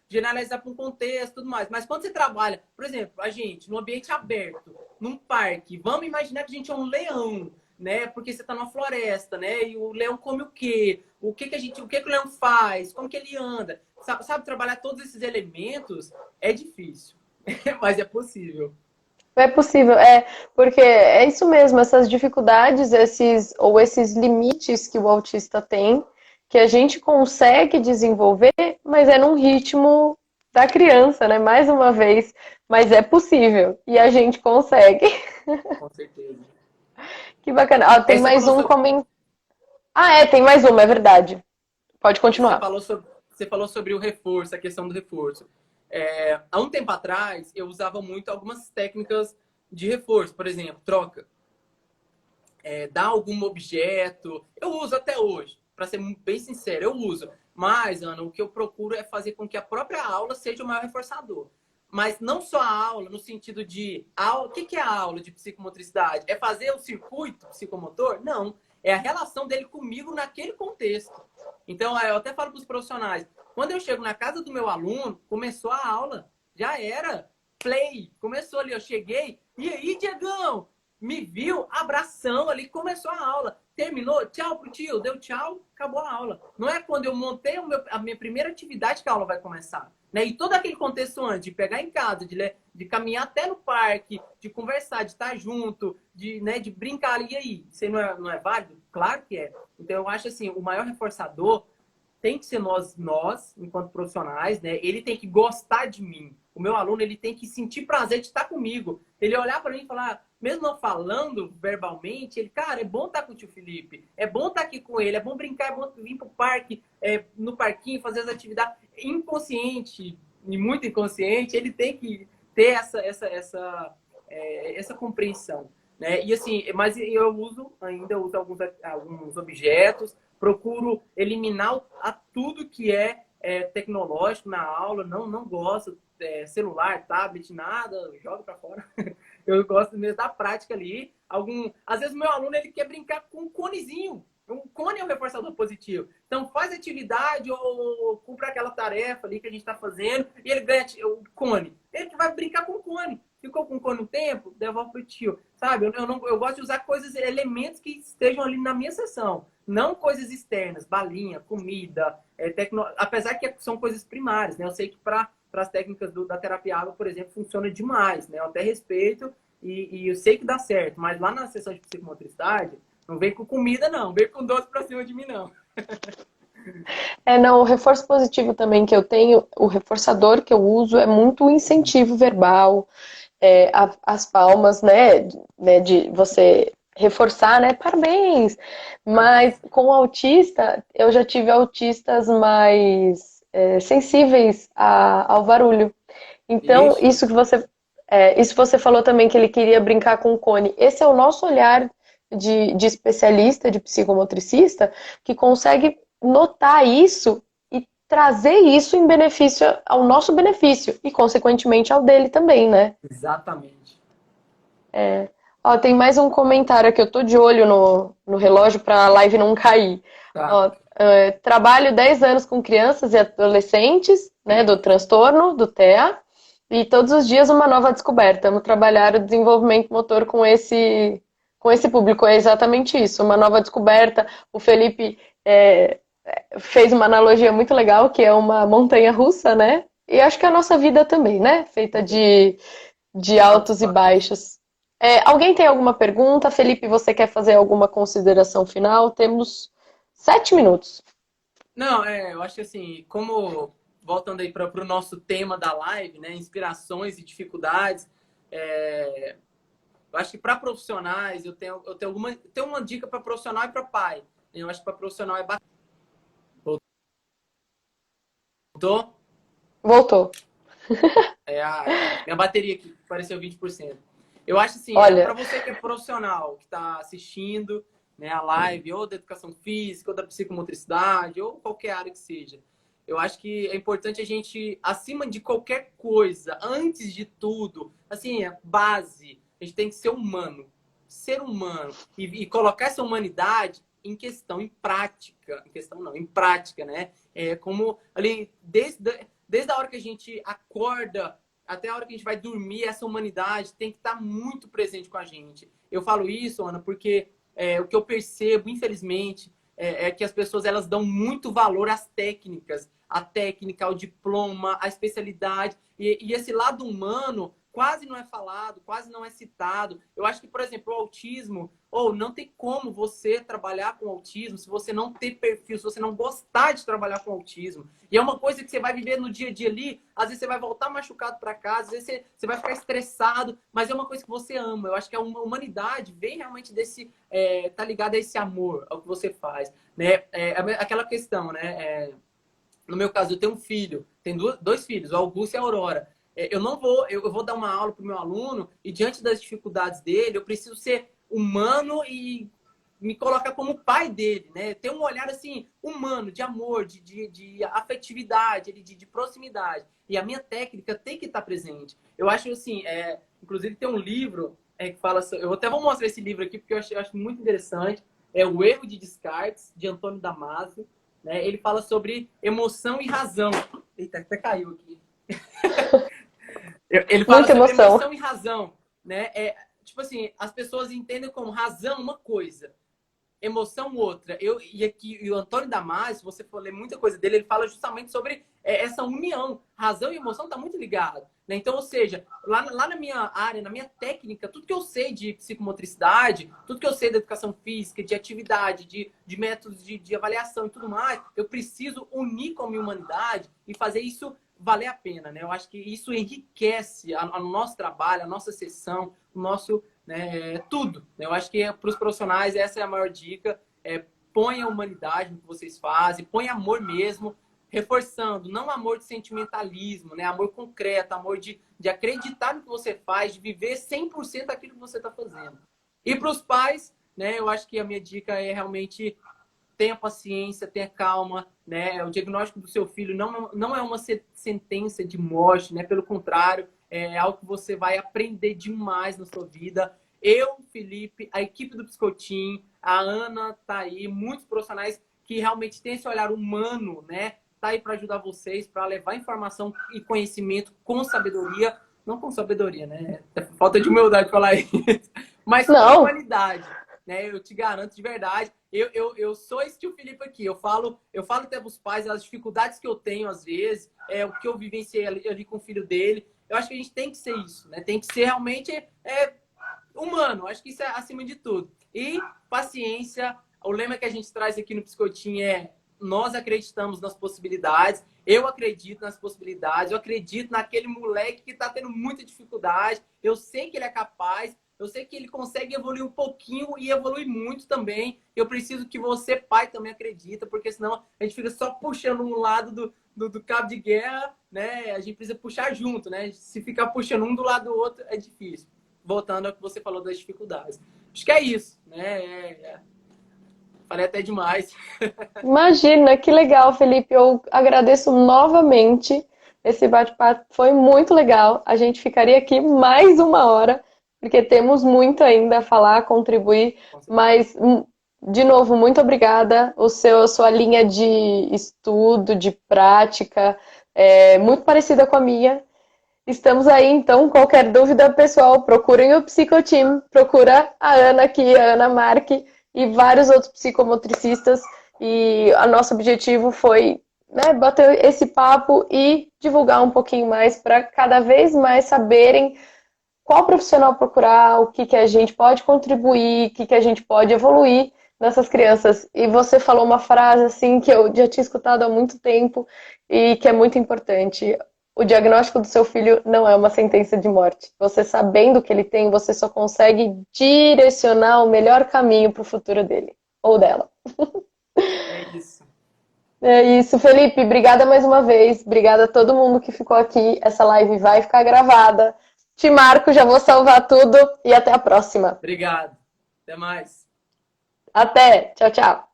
generalizar para um contexto e tudo mais. Mas quando você trabalha, por exemplo, a gente, num ambiente aberto, num parque, vamos imaginar que a gente é um leão, né? Porque você está numa floresta, né? E o leão come o quê? O que o leão faz? Como que ele anda? Sabe, trabalhar todos esses elementos é difícil. Mas é possível. É possível, porque é isso mesmo, essas dificuldades, esses limites que o autista tem, que a gente consegue desenvolver, mas é num ritmo da criança, né? Mais uma vez, mas é possível e a gente consegue. Com certeza. Que bacana. Tem Você mais falou um sobre, comentário. Tem mais uma, é verdade. Pode continuar. você falou sobre o reforço, a questão do reforço. Há um tempo atrás, eu usava muito algumas técnicas de reforço. Por exemplo, troca. Dar algum objeto. Eu uso até hoje, para ser bem sincero, eu uso. Mas, Ana, o que eu procuro é fazer com que a própria aula seja o maior reforçador. Mas não só a aula, no sentido de... O que é a aula de psicomotricidade? É fazer o circuito psicomotor? Não. É a relação dele comigo naquele contexto. Então, eu até falo para os profissionais, quando eu chego na casa do meu aluno, começou a aula, já era play, começou ali, eu cheguei, e aí, Diegão? me viu, abração ali, começou a aula. Terminou, tchau pro tio, deu tchau, acabou a aula. Não é quando eu montei a minha primeira atividade que a aula vai começar. Né? E todo aquele contexto antes, de pegar em casa, de caminhar até no parque, de conversar, de estar junto, né, de brincar ali. E aí, isso aí não é válido? Claro que é. Então, eu acho assim, o maior reforçador tem que ser nós, enquanto profissionais, né? Ele tem que gostar de mim. O meu aluno, ele tem que sentir prazer de estar comigo. Ele olhar para mim e falar, mesmo não falando verbalmente, ele, cara, é bom estar com o tio Felipe, é bom estar aqui com ele, é bom brincar, é bom vir pro parque, no parquinho, fazer as atividades. Inconsciente e muito inconsciente, ele tem que ter essa compreensão. Né? E assim, mas eu uso alguns objetos, procuro eliminar tudo que é tecnológico na aula, não gosto celular, tablet, nada, joga para fora. Eu gosto mesmo da prática ali. Às vezes o meu aluno ele quer brincar com um conezinho. Um cone é um reforçador positivo. Então faz atividade ou cumpre aquela tarefa ali que a gente está fazendo e ele ganha o cone. Ele vai brincar com o cone. Ficou com o cone um tempo, devolve pro tio. Sabe? Eu gosto de usar elementos que estejam ali na minha sessão. Não coisas externas, balinha, comida, apesar que são coisas primárias, né? Eu sei que para as técnicas da terapia água, por exemplo, funciona demais, né? Eu até respeito e eu sei que dá certo, mas lá na sessão de psicomotricidade, não vem com comida, não. Vem com doce pra cima de mim, não. Não, o reforço positivo também que eu tenho, o reforçador que eu uso é muito o incentivo verbal, as palmas, né, de você reforçar, né, parabéns. Mas com o autista, eu já tive autistas mais sensíveis ao barulho. Então, Ixi. isso que você falou também, que ele queria brincar com o cone. Esse é o nosso olhar de especialista, de psicomotricista, que consegue notar isso e trazer isso em benefício ao nosso benefício e, consequentemente, ao dele também, né? Exatamente. Ó, tem mais um comentário aqui, eu tô de olho no relógio para a live não cair. Tá. Ó, trabalho 10 anos com crianças e adolescentes, né, do transtorno, do TEA, e todos os dias uma nova descoberta. Vamos trabalhar o desenvolvimento motor com esse público. É exatamente isso, uma nova descoberta. O Felipe fez uma analogia muito legal, que é uma montanha russa, né? E acho que a nossa vida também, né? Feita de altos e baixos. Alguém tem alguma pergunta? Felipe, você quer fazer alguma consideração final? Temos 7 minutos. Não, eu acho que assim, voltando aí para o nosso tema da live, né? Inspirações e dificuldades. Eu acho que para profissionais, eu tenho uma dica para profissional e para pai. Eu acho que para profissional é bacana. Voltou? Voltou. Minha bateria aqui apareceu 20%. Eu acho assim, Olha, para você que é profissional, que está assistindo, né, a live, ou da educação física, ou da psicomotricidade, ou qualquer área que seja, eu acho que é importante a gente, acima de qualquer coisa, antes de tudo, assim, base, a gente tem que ser humano. Ser humano. E colocar essa humanidade em questão, em prática. Em questão não, em prática, né? Como ali, desde a hora que a gente acorda até a hora que a gente vai dormir, essa humanidade tem que estar muito presente com a gente. Eu falo isso, Ana, porque o que eu percebo, infelizmente, é que as pessoas elas dão muito valor às técnicas, à técnica, ao diploma, à especialidade. E esse lado humano quase não é falado, quase não é citado. Eu acho que, por exemplo, o autismo, não tem como você trabalhar com autismo se você não ter perfil, se você não gostar de trabalhar com autismo. E é uma coisa que você vai viver no dia a dia ali, às vezes você vai voltar machucado para casa, às vezes você vai ficar estressado, mas é uma coisa que você ama. Eu acho que a humanidade vem realmente tá ligada a esse amor, ao que você faz. Né? Aquela questão, né? No meu caso, eu tenho um filho, tenho dois filhos, o Augusto e a Aurora. Eu vou dar uma aula para o meu aluno e diante das dificuldades dele, eu preciso ser humano e me colocar como pai dele, né? Ter um olhar assim humano, de amor, de afetividade, de proximidade. E a minha técnica tem que estar presente. Eu acho assim, inclusive tem um livro que fala, eu até vou mostrar esse livro aqui porque eu acho muito interessante. É O Erro de Descartes, de Antônio Damasio. Né? Ele fala sobre emoção e razão. Eita, até caiu aqui. Ele fala muita sobre emoção. emoção e razão, né? tipo assim, as pessoas entendem como razão uma coisa, emoção outra. E aqui e o Antônio Damasio, se você for ler muita coisa dele, ele fala justamente sobre essa união. Razão e emoção tá muito ligado, né? Então, ou seja, lá na minha área, na minha técnica, tudo que eu sei de psicomotricidade, tudo que eu sei da educação física, de atividade, de métodos de avaliação e tudo mais, eu preciso unir com a minha humanidade e fazer isso valer a pena, né? Eu acho que isso enriquece o nosso trabalho, a nossa sessão, o nosso, né, tudo. Eu acho que para os profissionais essa é a maior dica. Põe a humanidade no que vocês fazem, põe amor mesmo, reforçando, não amor de sentimentalismo, né? Amor concreto, amor de acreditar no que você faz, de viver 100% aquilo que você está fazendo. E para os pais, né, eu acho que a minha dica é realmente tenha paciência, tenha calma, né? O diagnóstico do seu filho não é uma sentença de morte, né? Pelo contrário, é algo que você vai aprender demais na sua vida. Eu, Felipe, a equipe do Psicotim, a Ana tá aí, muitos profissionais que realmente têm esse olhar humano, né? Tá aí para ajudar vocês, para levar informação e conhecimento com sabedoria, não com sabedoria, né? Falta de humildade falar isso, mas com Não, humanidade, né? Eu te garanto de verdade. Eu sou esse tio Felipe aqui. Eu falo até para os pais as dificuldades que eu tenho às vezes, o que eu vivenciei ali com o filho dele. Eu acho que a gente tem que ser isso, né? Tem que ser realmente humano. Acho que isso é acima de tudo. E paciência. O lema que a gente traz aqui no Psicotim é: nós acreditamos nas possibilidades. Eu acredito nas possibilidades. Eu acredito naquele moleque que está tendo muita dificuldade. Eu sei que ele é capaz. Eu sei que ele consegue evoluir um pouquinho e evoluir muito também. Eu preciso que você, pai, também acredita, porque senão a gente fica só puxando um lado do cabo de guerra, né? A gente precisa puxar junto, né? Se ficar puxando um do lado do outro, é difícil. Voltando ao que você falou das dificuldades. Acho que é isso, né? Falei até demais. imagina, que legal, Felipe. Eu agradeço novamente. Esse bate-papo foi muito legal. A gente ficaria aqui mais uma hora, porque temos muito ainda a falar, a contribuir. Mas, de novo, muito obrigada. A sua linha de estudo, de prática, é muito parecida com a minha. Estamos aí, então, qualquer dúvida, pessoal, procurem o Psicoteam, procura a Ana aqui, a Ana Marque e vários outros psicomotricistas. E o nosso objetivo foi, né, bater esse papo e divulgar um pouquinho mais para cada vez mais saberem qual profissional procurar, o que a gente pode contribuir, o que a gente pode evoluir nessas crianças. E você falou uma frase assim que eu já tinha escutado há muito tempo e que é muito importante. O diagnóstico do seu filho não é uma sentença de morte. Você sabendo o que ele tem, você só consegue direcionar o melhor caminho para o futuro dele ou dela. É isso. É isso, Felipe. Obrigada mais uma vez. Obrigada a todo mundo que ficou aqui. Essa live vai ficar gravada. Te marco, já vou salvar tudo e até a próxima. Obrigado. Até mais. Até. Tchau, tchau.